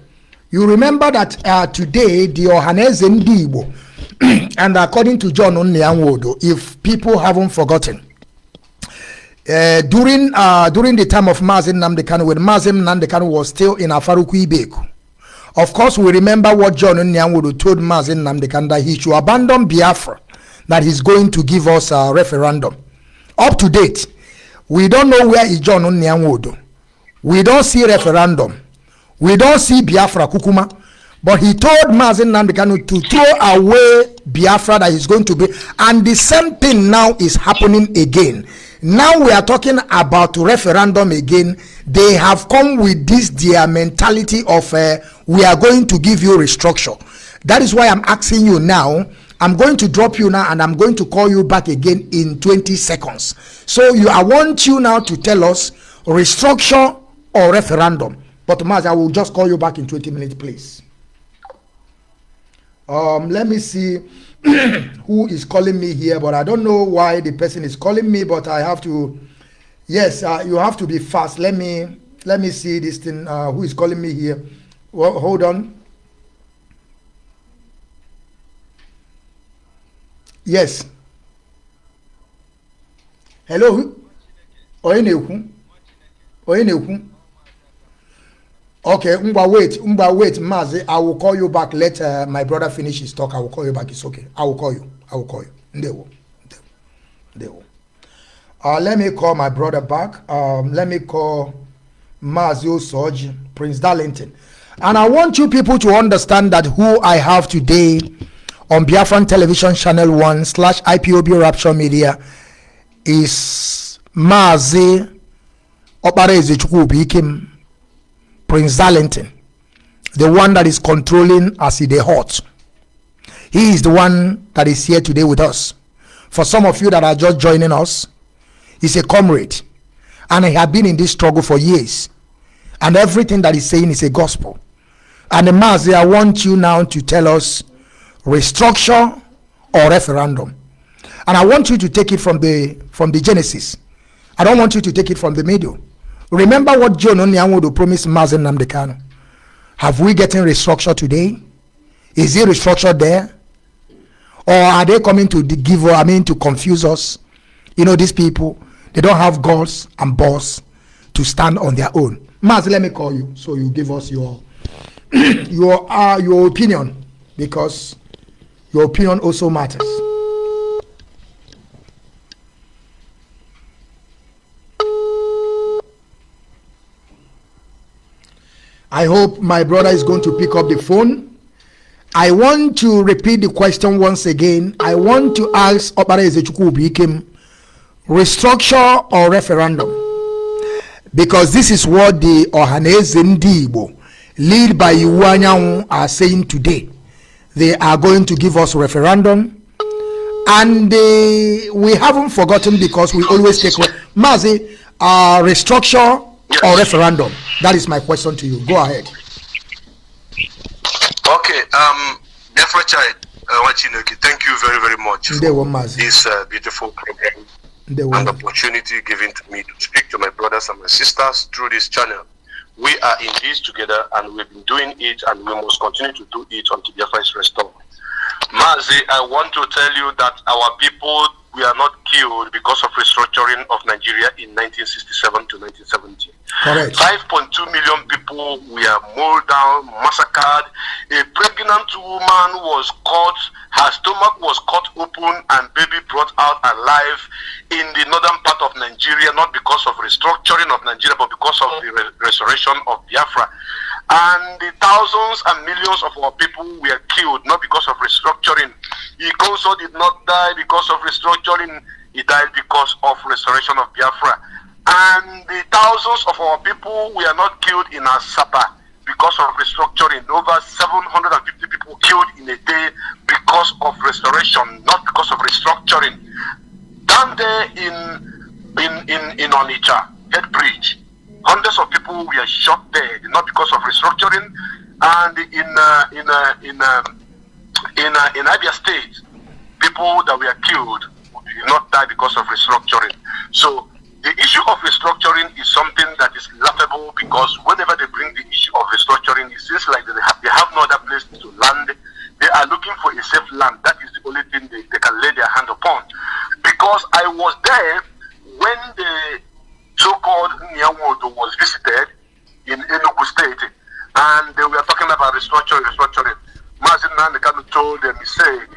S1: You remember that today the Ohaneze Ndibo, and according to John Onyanwodo, if people haven't forgotten, during the time of Mazi Nnamdi Kanu, when Mazi Nnamdi Kanu was still in Afaruku Ibeku, of course we remember what John Onyanwodo told Mazi Nnamdi Kanu, that he should abandon Biafra, that he's going to give us a referendum. Up to date, we don't know where is John Onyanwodo. We don't see referendum. We don't see Biafra Kukuma. But he told Mazi Nnamdi Kanu to throw away Biafra, that he's going to be. And the same thing now is happening again. Now we are talking about referendum again. They have come with this their mentality of we are going to give you restructure. That is why I'm asking you now. I'm going to drop you now, and I'm going to call you back again in 20 seconds. So I want you now to tell us restructure or referendum. But Mazi, I will just call you back in 20 minutes, please. Let me see who is calling me here, but I don't know why the person is calling me, but I have to. Yes, you have to be fast. Let me see this thing. Who is calling me here? Well, hold on. Yes. Hello. Oyeneku. Okay, wait, Mazi. I will call you back. Let my brother finish his talk. I will call you back. It's okay. I will call you. Ndewo. Let me call my brother back. Let me call Mazi Osoji, Prince Darlington. And I want you people to understand that who I have today on Biafran Television Channel 1/IPOB Rapture Media is Mazi Obareze Chukwubikim, Prince Darlington, the one that is controlling as he hot. He is the one that is here today with us. For some of you that are just joining us, he's a comrade, and he has been in this struggle for years, and everything that he's saying is a gospel. And Mazi, I want you now to tell us restructure or referendum, and I want you to take it from from the Genesis. I don't want you to take it from the middle. Remember what John Onyanwodo promised Mazi Nnamdi Kanu. Have we getting restructured today? Is it restructured there? Or are they coming to to confuse us? You know, these people, they don't have goals and balls to stand on their own. Mazi, let me call you so you give us your your opinion, because your opinion also matters. I hope my brother is going to pick up the phone. I want to repeat the question once again. I want to ask Obara Ezechukwu Ubikem, restructure or referendum? Because this is what the Ohaneze Ndigbo, led by Iwanyanwu, are saying today. They are going to give us referendum. And we haven't forgotten, because we always take Mazi, restructure or referendum? That is my question to you. Go ahead.
S2: Okay, Biafra child, thank you very, very much for this beautiful program and opportunity given to me to speak to my brothers and my sisters through this channel. We are in this together, and we've been doing it, and we must continue to do it until Biafra is restored. Mazi, I want to tell you that our people, we are not killed because of restructuring of Nigeria in 1967 to 1970.
S1: Correct.
S2: 5.2 million people were mowed down, massacred. A pregnant woman was caught, her stomach was cut open, and baby brought out alive in the northern part of Nigeria, not because of restructuring of Nigeria, but because of the restoration of Biafra. And the thousands and millions of our people were killed, not because of restructuring. Ikoso did not die because of restructuring, he died because of restoration of Biafra. And the thousands of our people were not killed in Asaba because of restructuring. Over 750 people killed in a day because of restoration, not because of restructuring. Down there in Onitsha, Head Bridge, hundreds of people were shot dead, not because of restructuring. And in Abia State, people that were killed did not die because of restructuring. So the issue of restructuring is something that is laughable, because whenever they bring the issue of restructuring, it seems like they have no other place to land. They are looking for a safe land. That is the only thing they can lay their hand upon. Because I was there when the so-called Nyawodo was visited in Enugu State, and they were talking about restructuring. Mazi Nnamdi Kanu told them, he said,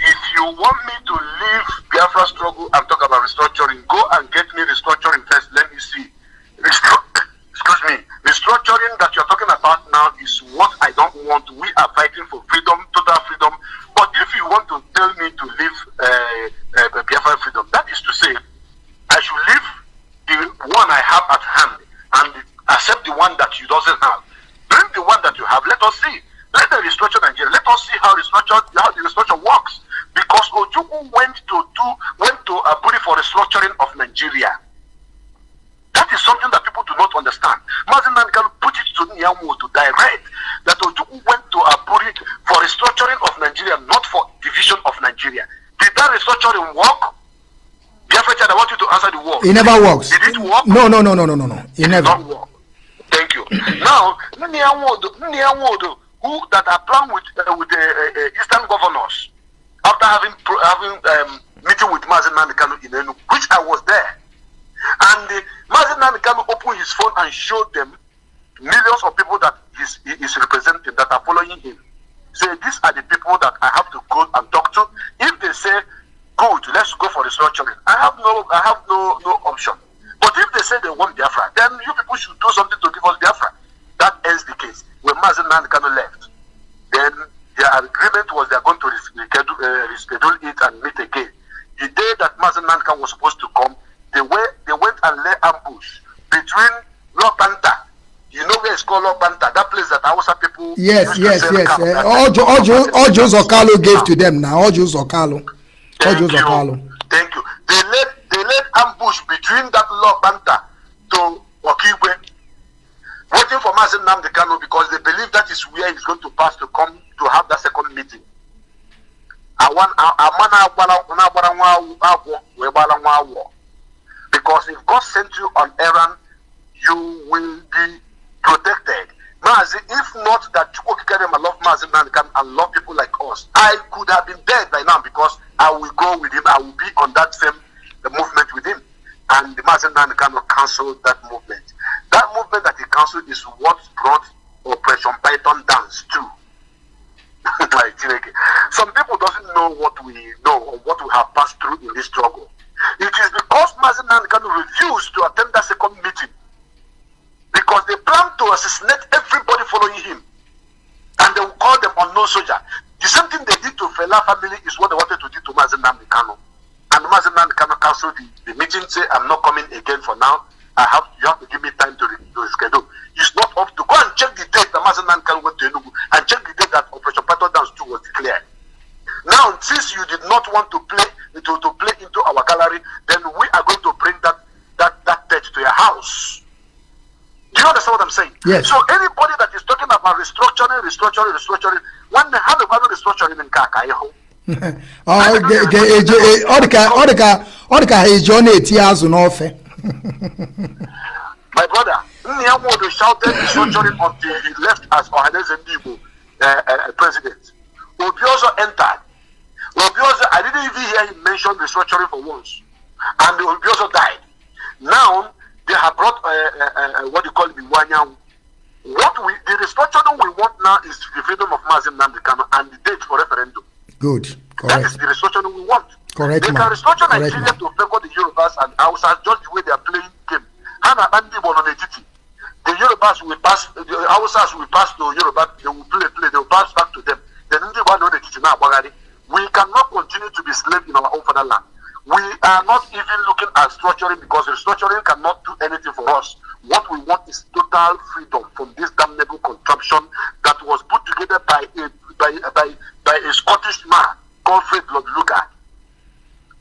S2: if you want me to leave Biafra struggle and talk about restructuring, go and get me restructuring first. Let me see. Restructuring that you're talking about now is what I don't want. We are fighting for freedom, total freedom. But if you want to tell me to leave Biafra freedom, that is to say, I should leave the one I have at hand and accept the one that you doesn't have. Bring the one that you have. Let us see. Let them restructure Nigeria. Let us see how the restructure works. Because Ojukwu went to Aburi for restructuring of Nigeria. That is something that people do not understand. Mazi Nnamdi Kanu put it to Nyamu to direct that Ojukwu went to Aburi for restructuring of Nigeria, not for division of Nigeria. Did that restructuring work? Biafra, I want you to answer the work.
S1: It never works.
S2: Did it work?
S1: No. It never.
S2: Not work. Thank you. Now, Nyamu, who that are playing with the Eastern governors, after having meeting with Mazi Nnamdi Kanu in Enugu, which I was there, and Mazi Nnamdi Kanu opened his phone and showed them millions of people that he is representing, that are following him. Say, these are the people that I have to go and talk to. If they say, good, let's go for restructuring, I have no option. But if they say they want Biafra, then you people should do something to give us Biafra. That ends the case. When Mazi Nnamdi Kanu left, then their agreement was they are going to reschedule it and meet again. The day that Mazi Nnamdi Kanu was supposed to come, they went and lay ambush between Lopanta. You know where it's called Lopanta? That place that Hausa people.
S1: Yes. Ojo Zokalo gave to them now. Ojo Zokalo.
S2: Thank you. They laid ambush between that Lopanta to Okigwe, waiting for Mazi Nnamdi Kanu, because they believe that is where he's going to pass to come to have that second meeting. Because if God sent you on errand, you will be protected. Mazi, if not that I love Mazi and love people like us, I could have been dead by now, because I will go with him. I will be on that same movement with him. And the Mazi cannot cancel that movement. That movement that he cancelled is what brought Operation Python dance too. Some people doesn't know what we know or what we have passed through in this struggle. It is because Mazi refused to attend that second meeting, because they plan to assassinate everybody following him, and they will call them unknown soldier. The same thing they did to Fela family is what they wanted to do to Mazi Kanu. And Mazi Kanu cancelled the meeting, say, I'm not coming again for now. You have to give me time to schedule. It's not up to go and check the date that Mazi Kanu went to Enugu, and check the date that Operation Python Dance 2 was declared. Now, since you did not want to play into our gallery, then we are going to bring that date to your house. Do you understand what I'm saying?
S1: Yes.
S2: So anybody that is talking about restructuring, when they have a restructuring in Kaka, my brother, Nnamdi shouted restructuring until he left as Ohaneze president. Obiozo entered. Obiozo, I didn't even hear him mention restructuring for once. And Obiozo died. Now, they have brought what you call Biwanya. The restructuring we want now is the freedom of Mazi Kanu and the date for referendum.
S1: Good. Correct.
S2: That is the restructuring we want.
S1: Correct.
S2: They can restructure Nigeria to favor the Yorubas and Hausas just the way they are playing game. The Yorubas will pass, the Hausas will pass to Yoruba, they will play, they will pass back to them. We cannot continue to be slaves in our own fatherland. We are not even looking at structuring, because restructuring cannot do anything for us. What we want is total freedom from this damnable contraption that was put together by a Scottish man called Fred Lugard.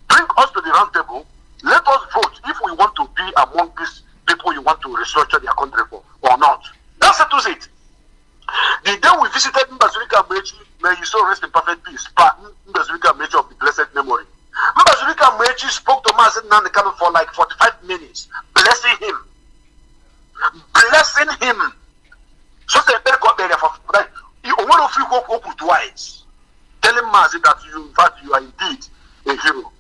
S2: Bring us to the round table. Let us vote if we want to be among these people you want to restructure their country for or not. That settles it. The day we visited Mbazurika Mechi, may you so rest in perfect peace, Mbazurika Mechi of the blessed memory. Mbazurika Mechi spoke to Mazi Kanu for like 45 minutes, blessing him. So they got there for like one of you go open twice, telling Mazi that you are indeed a hero.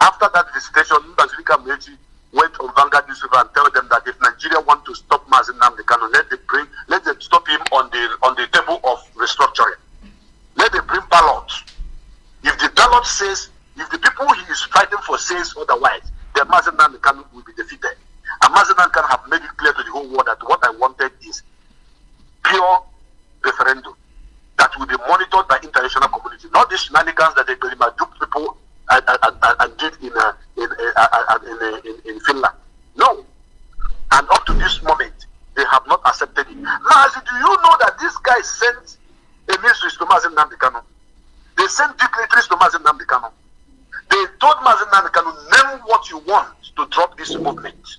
S2: After that visitation, Mbazurika Mechi went on Vanguard newspaper and tell them that if Nigeria want to stop Mazi Kanu, let them stop him on the table of restructuring. Let them bring ballot. If the ballot says, if the people he is fighting for says otherwise, then Mazi Kanu will be defeated. And Mazi Kanu have made it clear to the whole world that what I wanted is pure referendum that will be monitored by international community, not these shenanigans that they duped people and did in Finland. No. And up to this moment, they have not accepted it. Mazi, do you know that these guys sent emissaries to Mazi Kanu? They sent dignitaries to Mazi Kanu. They told Mazi Kanu, name what you want to drop this movement.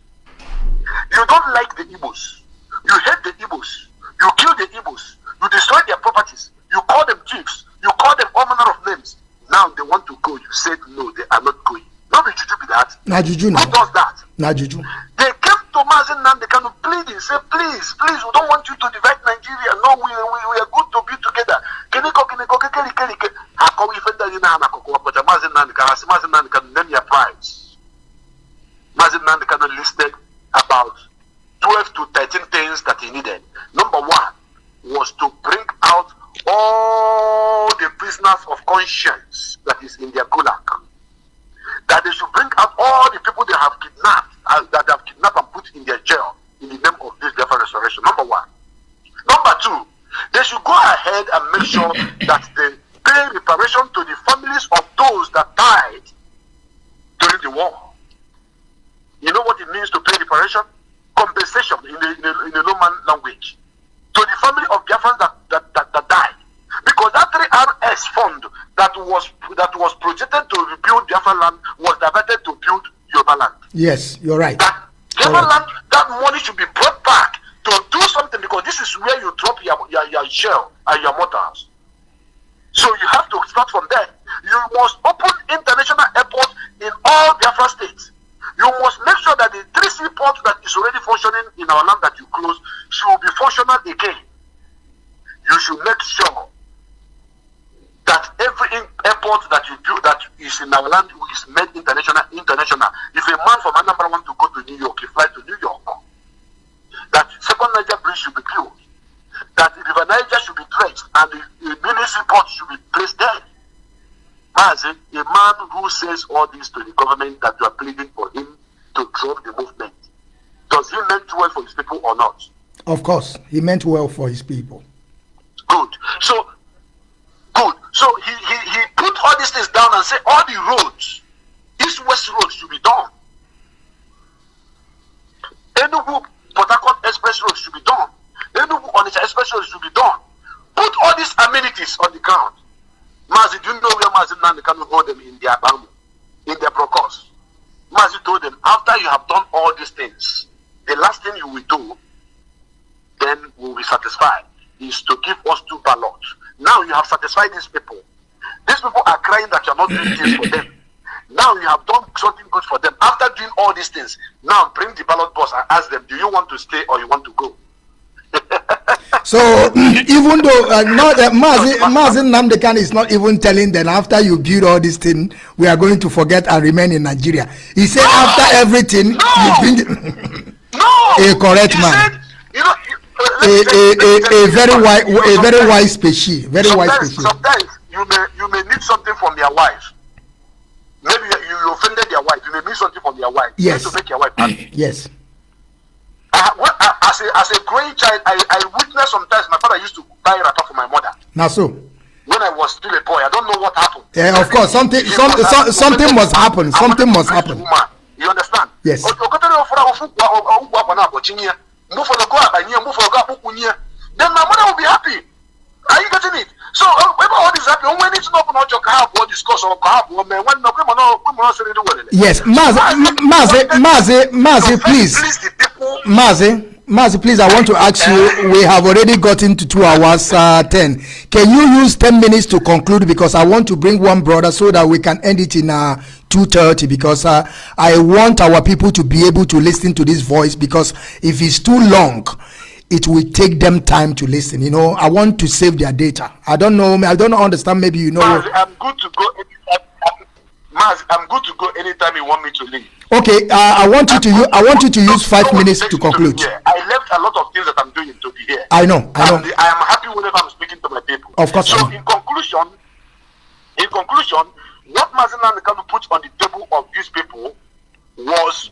S2: You don't like the Igbos. You hate the Igbos. You kill the Igbos. You destroy their properties. You call them chiefs. You call them all manner of names. Now they want to go. You said no, they are not going. Not did you be that?
S1: Na juju now.
S2: Who does that?
S1: Na juju.
S2: They came to Mazi Kanu pleading, say, please, we don't want you to divide Nigeria. No, we are good to be together. How come we find that in Mazi Kanu name your price? Mazi Kanu listed about 12 to 13 things that he needed. Number one was to bring out all the prisoners of conscience that is in their gulag. That they should bring out all the people they have kidnapped, that they have kidnapped and put in their jail in the name of this Biafra restoration. Number one. Number two, they should go ahead and make sure that they pay reparation to the families of those that died during the war. You know what it means to pay reparation? Compensation in the Roman language. To the family of Biafrans that died. Because that 3RS fund that was projected to rebuild Biafra land was diverted to build Yoruba land.
S1: Yes, you're right.
S2: That Biafra land, that money should be brought back to do something, because this is where you drop your shell and your mortars. So you have to start from there. You must open international airports in all Biafra states. You must make sure that the 3 seaports that is already functioning in our land that you close should be functional again. You should make sure that every airport that you build that is in our land is made international. If a man from Anambra wants to go to New York, he flies to New York. That second Niger bridge should be built. That the River Niger should be dredged and the mini seaport should be placed there. Mazi, a man who says all this to the government that you are pleading for him to drop the movement, does he meant well for his people or not?
S1: Of course, he meant well for his people.
S2: Good. So he put all these things down and said all the roads, east-west roads should be done. Enugu Port Harcourt Express Road should be done. Enugu Onitsha Express Road should be done. Put all these amenities on the ground. Mazi, do you know where Mazi Nnamdi Kanu hold them in their bamboo, in their process? Mazi told them, after you have done all these things, the last thing you will do, then we will be satisfied, is to give us 2 ballots. Now you have satisfied these people. These people are crying that you are not doing things for them. Now you have done something good for them. After doing all these things, now bring the ballot box and ask them, do you want to stay or you want to go?
S1: So even though Mazi Nnamdi Kanu is not even telling them after you build all this thing, we are going to forget and remain in Nigeria. He said after everything, you bring a correct man.
S2: Said, you know,
S1: a very wise species.
S2: Sometimes you may need something from your wife. Maybe you offended your wife. You may need something from your wife.
S1: Yes.
S2: To make your wife happy.
S1: Yes.
S2: As a growing child, I witnessed sometimes my father used to buy wrapper for my mother.
S1: Now so.
S2: When I was still a boy, I don't know what happened.
S1: Yeah, of course, something must happen. Something must happen.
S2: You understand?
S1: Yes.
S2: Then my mother will be happy. Are you getting it? So when all this happen, when it's not going to have what discuss or have when
S1: yes, Mazi, please. Mazi, please, I want to ask you, we have already gotten to 2 hours 10. Can you use 10 minutes to conclude, because I want to bring one brother so that we can end it in 2:30, because I want our people to be able to listen to this voice, because if it's too long, it will take them time to listen. You know, I want to save their data. I don't understand. Maybe you know.
S2: Mazi, I'm good to go. I'm good to go anytime you want me to leave.
S1: Okay, I want you to use 5 minutes to conclude.
S2: I left a lot of things that I'm doing to be here.
S1: I know.
S2: I am happy whenever I'm speaking to my people.
S1: Of course.
S2: So in conclusion, what Mazi Nnamdi Kanu put on the table of these people was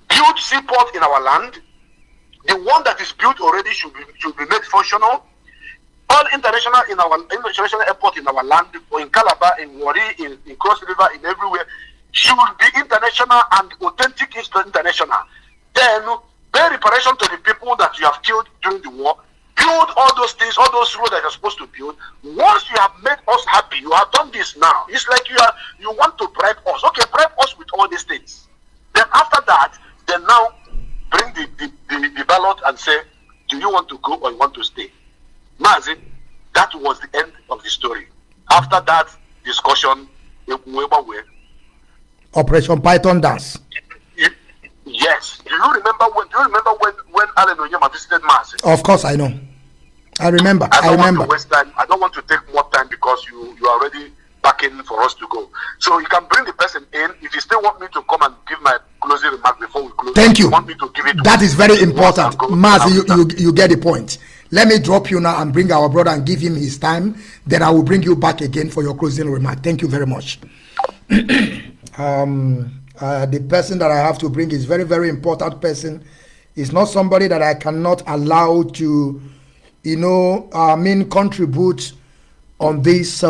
S2: build seaport in our land. The one that is built already should be made functional. All international airport in our land, or in Calabar, in Wari, in Cross River, in everywhere, should be international and authentic international. Then pay reparation to the people that you have killed during the war. Build all those things, all those roads that you're supposed to build. Once you have made us happy, you have done this now. It's like you want to bribe us. Okay, bribe us with all these things. Then after that, then now bring the ballot and say, do you want to go or you want to stay? Mazi, that was the end of the story. After that discussion,
S1: Operation Python dance.
S2: Yes. Do you remember when Alan Onyema visited Mazi?
S1: Of course, I know. I remember.
S2: I don't want to waste time. I don't want to take more time because you are already backing for us to go. So you can bring the person in. If you still want me to come and give my closing remark before we close.
S1: Thank you.
S2: Want me to give it
S1: that is very important. Mazi, you get the point. Let me drop you now and bring our brother and give him his time. Then I will bring you back again for your closing remark. Thank you very much. The person that I have to bring is very, very important person. It's not somebody that I cannot allow to, contribute on this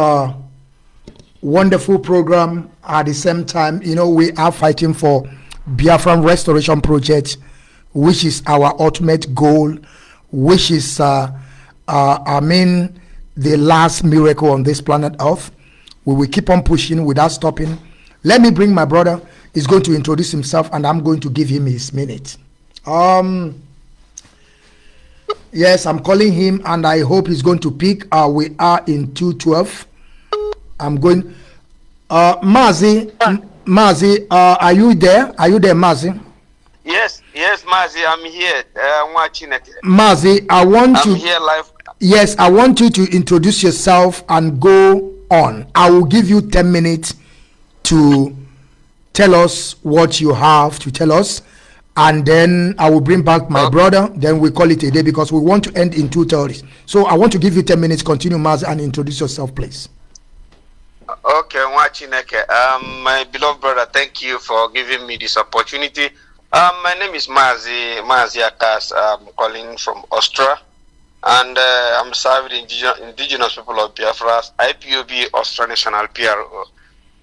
S1: wonderful program. At the same time, we are fighting for Biafran Restoration Project, which is our ultimate goal, which is, the last miracle on this planet Earth. We will keep on pushing without stopping. Let me bring my brother. He's going to introduce himself, and I'm going to give him his minute. Yes, I'm calling him, and I hope he's going to pick. We are in 212. I'm going. Mazi, Mazi, are you there? Are you there, Mazi?
S5: Yes, Mazi, I'm here. Watching it.
S1: Mazi, I'm
S5: here live.
S1: Yes, I want you to introduce yourself and go on. I will give you 10 minutes to tell us what you have to tell us, and then I will bring back my brother. Then we call it a day because we want to end in 2:30. So I want to give you 10 minutes. Continue, Mazi, and introduce yourself, please.
S5: Okay, my beloved brother, thank you for giving me this opportunity. My name is Mazi Akas. I'm calling from Austria, and I'm serving indigenous people of Biafra, IPOB, Austria National PRO.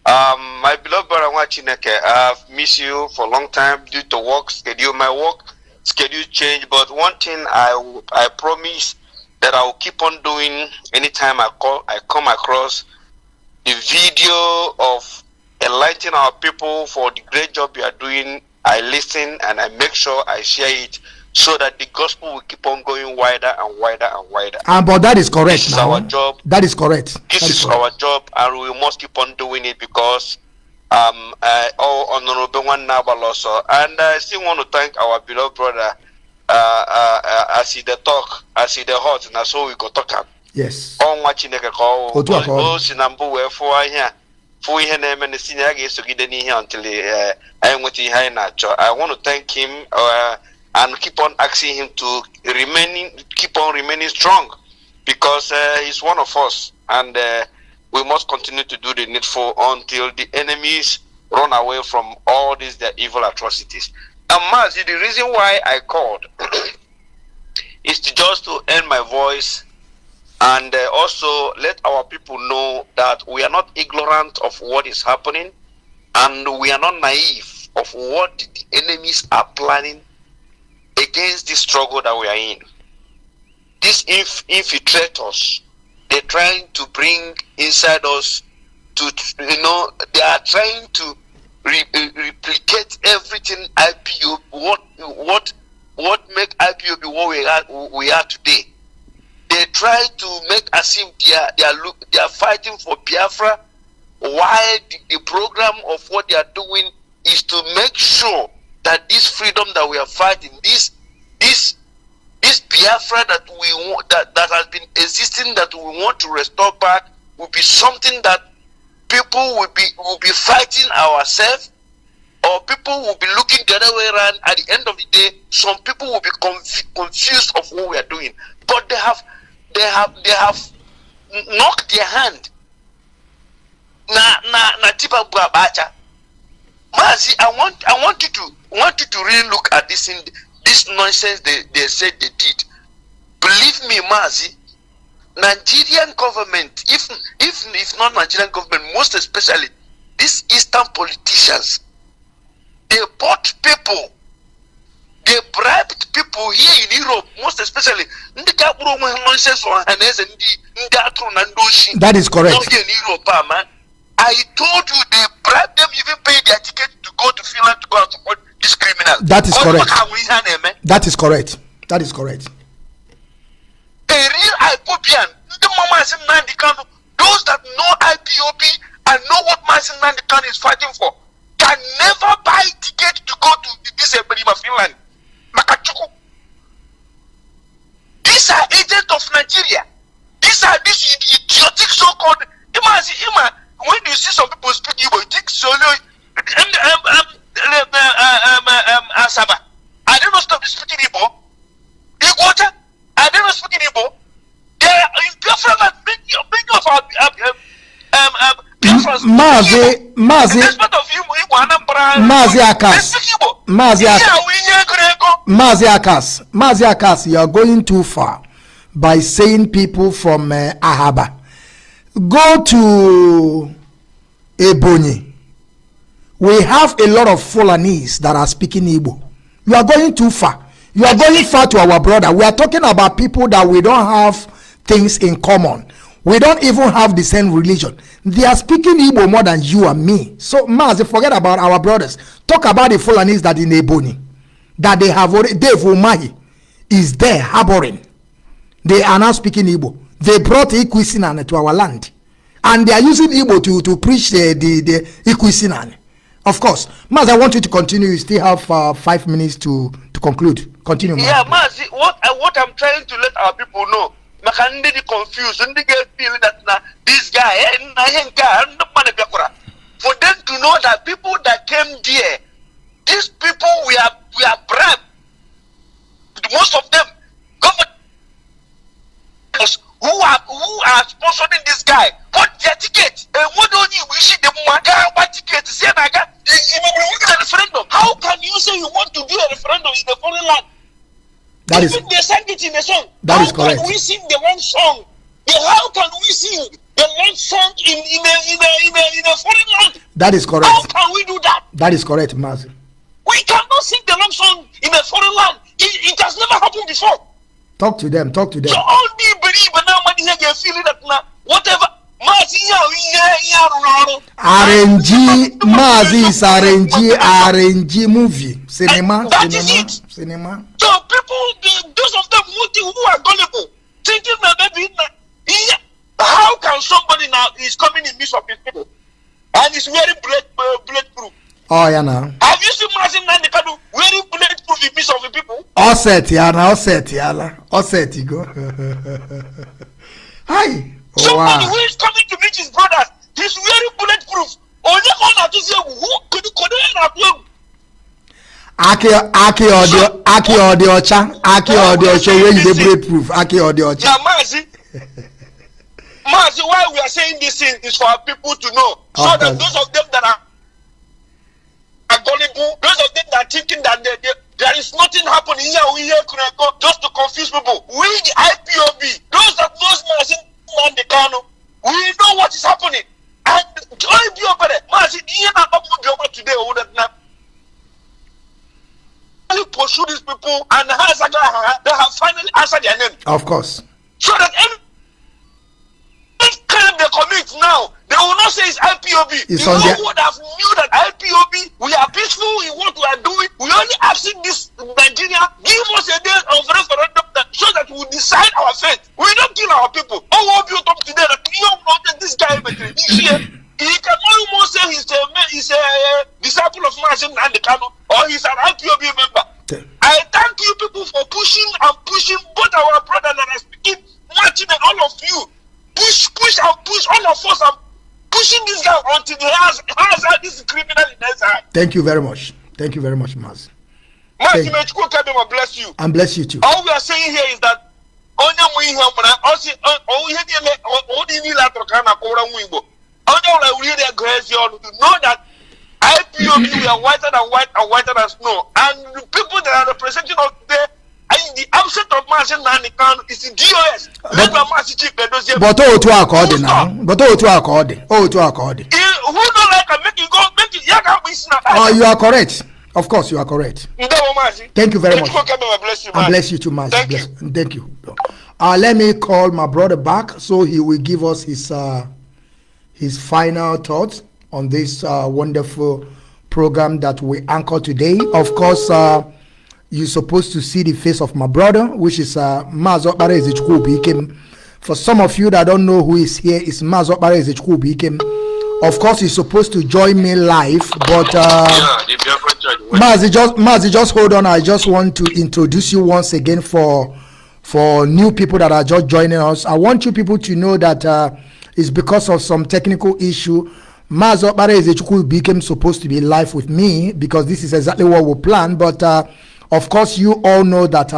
S5: My beloved brother, I've missed you for a long time due to work schedule. My work schedule changed, but one thing I promise that I will keep on doing anytime I come across the video of enlightening our people for the great job you are doing. I listen and I make sure I share it so that the gospel will keep on going wider and wider and wider.
S1: But that is correct.
S5: This is our job.
S1: That is correct.
S5: This is our job, and we must keep on doing it because honorable one also. And I still want to thank our beloved brother. As he the talk, as he the hot, and so we go talk.
S1: Yes.
S5: On watching the call. Sinambu where for here. For him and the senior gets to get here until I am with him. I want to thank him and keep on asking him to keep on remaining strong because he's one of us, and we must continue to do the needful until the enemies run away from all these their evil atrocities. And Mazi, the reason why I called is just to end my voice and also let our people know that we are not ignorant of what is happening, and we are not naive of what the enemies are planning against this struggle that we are in. These infiltrators, they're trying to bring inside us to, they are trying to replicate everything IPOB, what make IPOB what we are today. They try to make us seem they are fighting for Biafra, while the program of what they are doing is to make sure that this freedom that we are fighting, this Biafra that we want, that has been existing, that we want to restore back, will be something that people will be fighting ourselves, or people will be looking the other way around. At the end of the day, some people will be confused of what we are doing, but they have knocked their hand. Na tipa bacha. Mazi, I want you to really look at this nonsense they said they did. Believe me, Mazi, Nigerian government, if not Nigerian government, most especially these Eastern politicians, they bought people, they bribed people here in Europe, most especially.
S1: That is correct.
S5: Not here in Europe, man. I told you they bribed them, even pay their ticket to go to Finland to go and support this criminal.
S1: That is correct. That is correct. That is correct.
S5: A real Ipobian, the Mazi Nnamdi Kanu, those that know IPOB and know what Mazi Nnamdi Kanu is fighting for, can never buy ticket to go to this Ekperima, Finland. Makachuku. These are agents of Nigeria. These are these idiotic so-called. When you see some people speaking Igbo, you think solo. Asaba. I don't know stop speaking Igbo. Igbo. I don't know speaking Igbo. There are in Biafra many of our Biafrans.
S1: Mazi Akas, you are going too far by saying people from Ahaba. Go to Ebonyi. We have a lot of Fulanese that are speaking Igbo. You are going too far. You are going far to our brother. We are talking about people that we don't have things in common. We don't even have the same religion. They are speaking Igbo more than you and me. So, Mazi, forget about our brothers. Talk about the Fulanese that in Ebonyi, that they have already. Dave Umahi is there harboring They are now speaking Igbo. They brought Ikwisinan to our land. And they are using Igbo to preach the Ikwisinan. Of course. Maz, I want you to continue. You still have 5 minutes to conclude. Continue, Maz.
S5: Yeah, Mazi, what I'm trying to let our people know, Makandi the confused, and they get feeling that this guy, for them to know that people that came there, these people we are bribed. Most of them, government who are sponsoring this guy, what their ticket? What don't you wish them what ticket? Say a referendum. How can you say you want to do a referendum in the foreign land?
S1: That is,
S5: they sang it in a song.
S1: That is correct.
S5: How can we sing the wrong song? How can we sing the wrong song in a foreign land?
S1: That is correct.
S5: How can we do that?
S1: That is correct, Maz.
S5: We cannot sing the wrong song in a foreign land. It has never happened before.
S1: Talk to them. So all the
S5: believe now money here feeling that now whatever Mazi
S1: RNG Mazi is RNG movie cinema.
S5: So people, those of them who are gullible, thinking that maybe how can somebody now is coming in midst of his people and is wearing bulletproof?
S1: Oh yeah, now.
S5: Have you seen Mazi Nnamdi wearing bulletproof in midst of the people?
S1: All set, go. Hi.
S5: Somebody who is coming to meet his brothers, he's wearing bulletproof. Only one to say who could
S1: Aki audio show where you bulletproof. Aki audio.
S5: Yeah, Mazi, why we are saying this thing is for our people to know, so that those of them that are gullible, those of them that are thinking that there is nothing happening here, just to confuse people. We, the IPOB, those that knows Mazi Nnamdi Kanu, we know what is happening. And Mazi, today, pursue these people and they have finally answered their name.
S1: Of course.
S5: So that any crime they commit now, they will not say it's IPOB.
S1: It's
S5: you would have knew that IPOB, we are peaceful in what we are doing. We only asking this Nigeria, give us a day of referendum so that we decide our fate. We don't kill our people. Oh, you talk today that you know this guy he can almost say he's a disciple of Mazi Nnamdi Kanu or he's an IPOB member. I thank you people for pushing both our brothers that are speaking, Martin and all of you. Push all of us and pushing this guy until he has this criminal in his eye.
S1: Thank you very much, Maz.
S5: Mazi, may God bless you.
S1: And bless you too.
S5: All we are saying here is that know that IPOB we are whiter than snow, and the people that are representing us there, and the absence of Mazi Nnamdi Kanu is the DOS.
S1: But to accord now. Who
S5: don't like make it
S1: Oh, you are correct. Of course, you are correct. Thank you very much. And bless you too, Mazi. Thank you. Let me call my brother back so he will give us his final thoughts on this wonderful program that we anchor today. Of course, you're supposed to see the face of my brother, which is Mazi Ekperima Ezichukwu. For some of you that don't know who is here, is Mazi Ekperima Ezichukwu. Of course, he's supposed to join me live, but Mazi, just hold on. I just want to introduce you once again for new people that are just joining us. I want you people to know that it's because of some technical issue. Mazi Ekperima Ezichukwu became supposed to be live with me because this is exactly what we planned. But of course, you all know that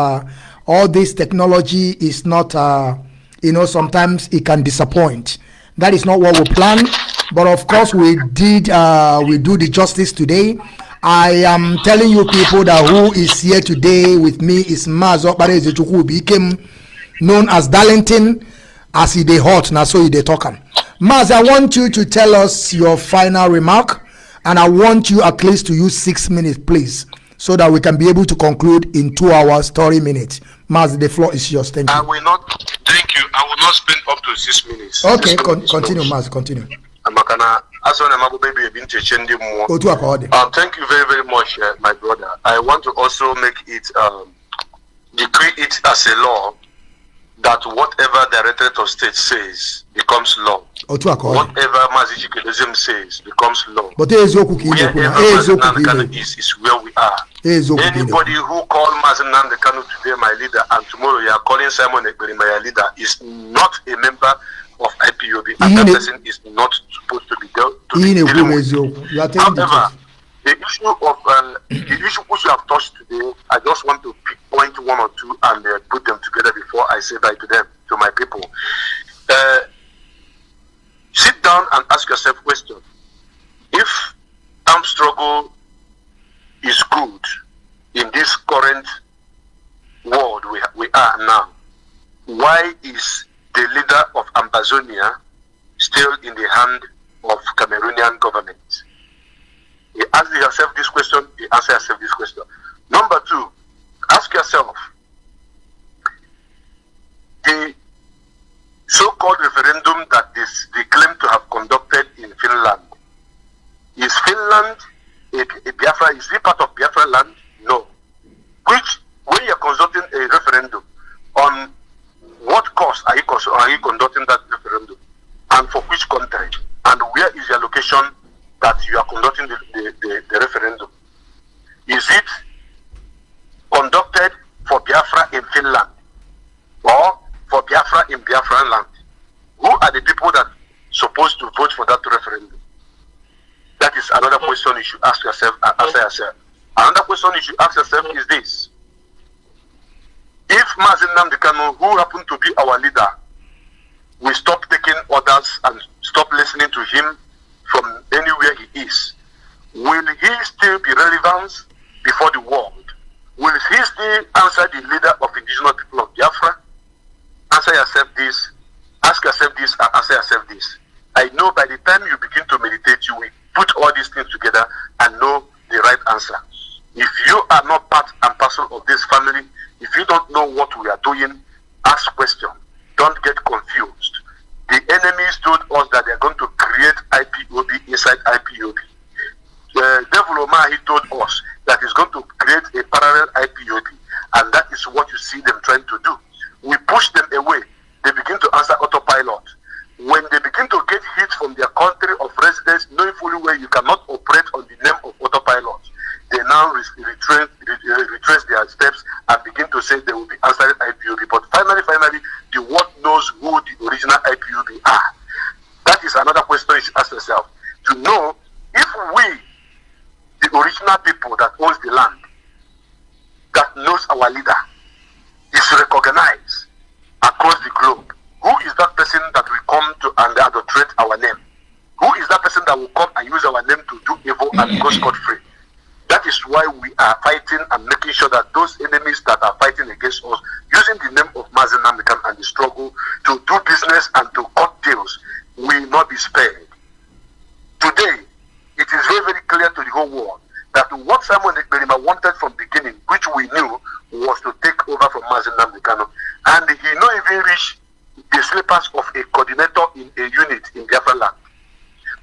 S1: all this technology is not, sometimes it can disappoint. That is not what we planned. But of course, we do the justice today. I am telling you people that who is here today with me is Mazi Ekperima Ezichukwu, became known as Darlington, as he dey hot now, so he dey talking. Mazi, I want you to tell us your final remark, and I want you at least to use 6 minutes, please, so that we can be able to conclude in 2 hours, 30 minutes. Mazi, the floor is yours. Thank you.
S2: I will not spend up to 6 minutes.
S1: Okay, continue, Mazi, continue.
S2: Thank you very, very much, my brother. I want to also make it, decree it as a law that whatever Directorate of State says becomes law. Whatever Mazi says becomes law. But wherever Nnamdi Kanu is where we are. Anybody who called Mazi Nnamdi Kanu today my leader, and tomorrow you are calling Simon Ekperima my leader, is not a member of IPOB, and that person is not supposed to be dealt with. However, the issue of the issue which you have touched today, I just want to pick point one or two and put them together before I say bye to them, to my people. Sit down and ask yourself a question. If armed struggle is good in this current world we are now, why is the leader of Amazonia still in the hand of Cameroonian government? You ask yourself this question, you answer yourself this question. Number two, ask yourself, the so-called referendum that they claim to have conducted in Finland, is Finland a Biafra, is it part of Biafra land? No. Which, when you're conducting a referendum, on what cost are you conducting that referendum? And for which country? And where is your location that you are conducting the referendum? Is it conducted for Biafra in Finland or for Biafra in Biafran land? Who are the people that are supposed to vote for that referendum? That is another question you should ask yourself and answer yourself. Another question you should ask yourself is this. If Mazi Nnamdi Kanu, who happened to be our leader, we stop taking orders and stop listening to him from anywhere he is, will he still be relevant before the world? Will he still answer the leader of indigenous people of Biafra? Answer yourself this, ask yourself this, and answer yourself this. I know by the time you begin to meditate, you will put all these things together and know the right answer. If you are not part and parcel of this family, if you don't know what we are doing, ask questions. Don't get confused. The enemies told us that they are going to create IPOB inside IPOB. The devil Omahi told us that he's going to create a parallel IPOB, and that is what you see them trying to do. We push them away. They begin to answer autopilot. When they begin to get hit from their country of residence, knowing fully well you cannot operate on the name of autopilot, they now retrace their steps and begin to say they will be answering IPOB. But finally, the world knows who the original IPOB are. That is another question you should ask yourself. To know if we, the original people that owns the land, that knows our leader, is recognized across the globe, who is that person that will come to and adulterate our name? Who is that person that will come and use our name to do evil and go scot-free? That is why we are fighting and making sure that those enemies that are fighting against us, using the name of Mazi Nnamdi Kanu and the struggle to do business and to cut deals, will not be spared. Today, it is very, very clear to the whole world that what Simon Ekperima wanted from the beginning, which we knew, was to take over from Mazi Nnamdi Kanu, and he not even reached the slippers of a coordinator in a unit in Biafra land.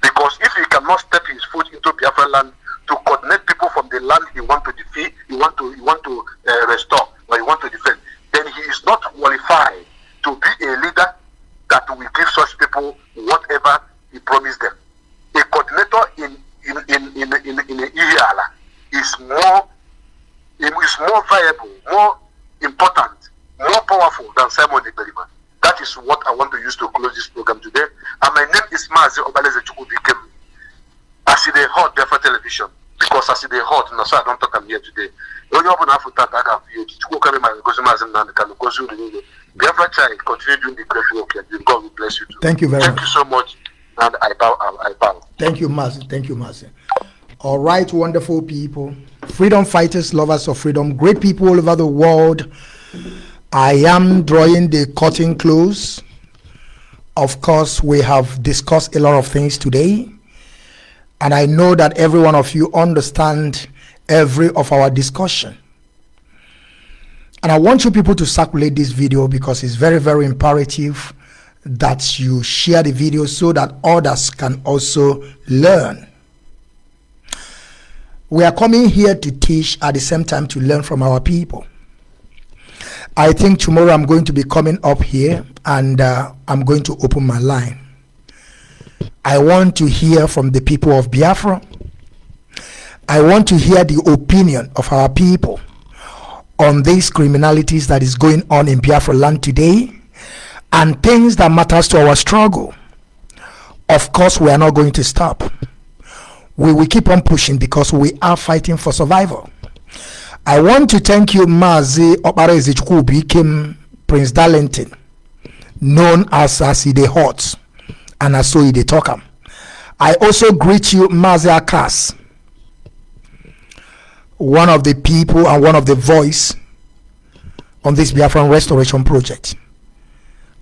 S2: Because if he cannot step his foot into Biafra land to coordinate people from the land he want to defeat, he want to restore, or he want to defend, then he is not qualified to be a leader that will give such people whatever he promised them. A coordinator in Ihiala is more viable, more important, more powerful than Simon Ekperima. That is what I want to use to close this program today. And my name is Mazi Obaleze Chukwubikem. As in the hot Biafra television, because as in the hot, no, so I don't talk I'm here today. Biafra child, continue doing the great work. God will bless you too.
S1: Thank you very much.
S2: Thank you so much. And I bow.
S1: Thank you, Mazi. Thank you, Mazi. All right, wonderful people, freedom fighters, lovers of freedom, great people all over the world. I am drawing the curtain close. Of course, we have discussed a lot of things today, and I know that every one of you understand every of our discussion. And I want you people to circulate this video because it's very, very imperative that you share the video so that others can also learn. We are coming here to teach, at the same time to learn from our people. I think tomorrow I'm going to be coming up here and I'm going to open my line. I want to hear from the people of Biafra. I want to hear the opinion of our people on these criminalities that is going on in Biafra land today and things that matters to our struggle. Of course, we are not going to stop. We will keep on pushing because we are fighting for survival. I want to thank you, Mazi Oparezechku became Prince Darlington, known as Ide Hot and as so Ide Tokam. I also greet you, Mazi Akas, one of the people and one of the voice on this Biafran restoration project.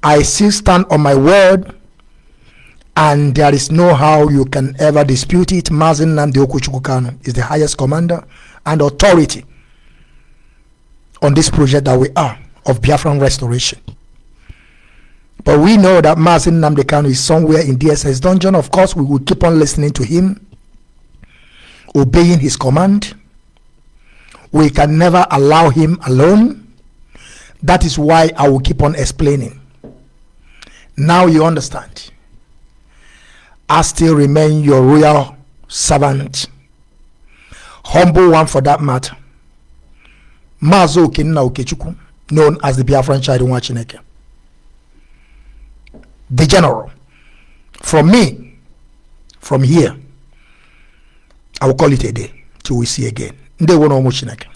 S1: I still stand on my word, and there is no how you can ever dispute it. Mazi Nnamdi Kanu is the highest commander and authority on this project that we are of Biafran restoration. But we know that Mazi Nnamdi Kanu is somewhere in DSS dungeon. Of course, we will keep on listening to him, obeying his command. We can never allow him alone. That is why I will keep on explaining. Now you understand. I still remain your royal servant, humble one for that matter, Mazo Okenna Okechukwu, known as the Biafran Child Nwachineke, the general. From me, from here, I will call it a day till we see again. Ndewo no Chineke.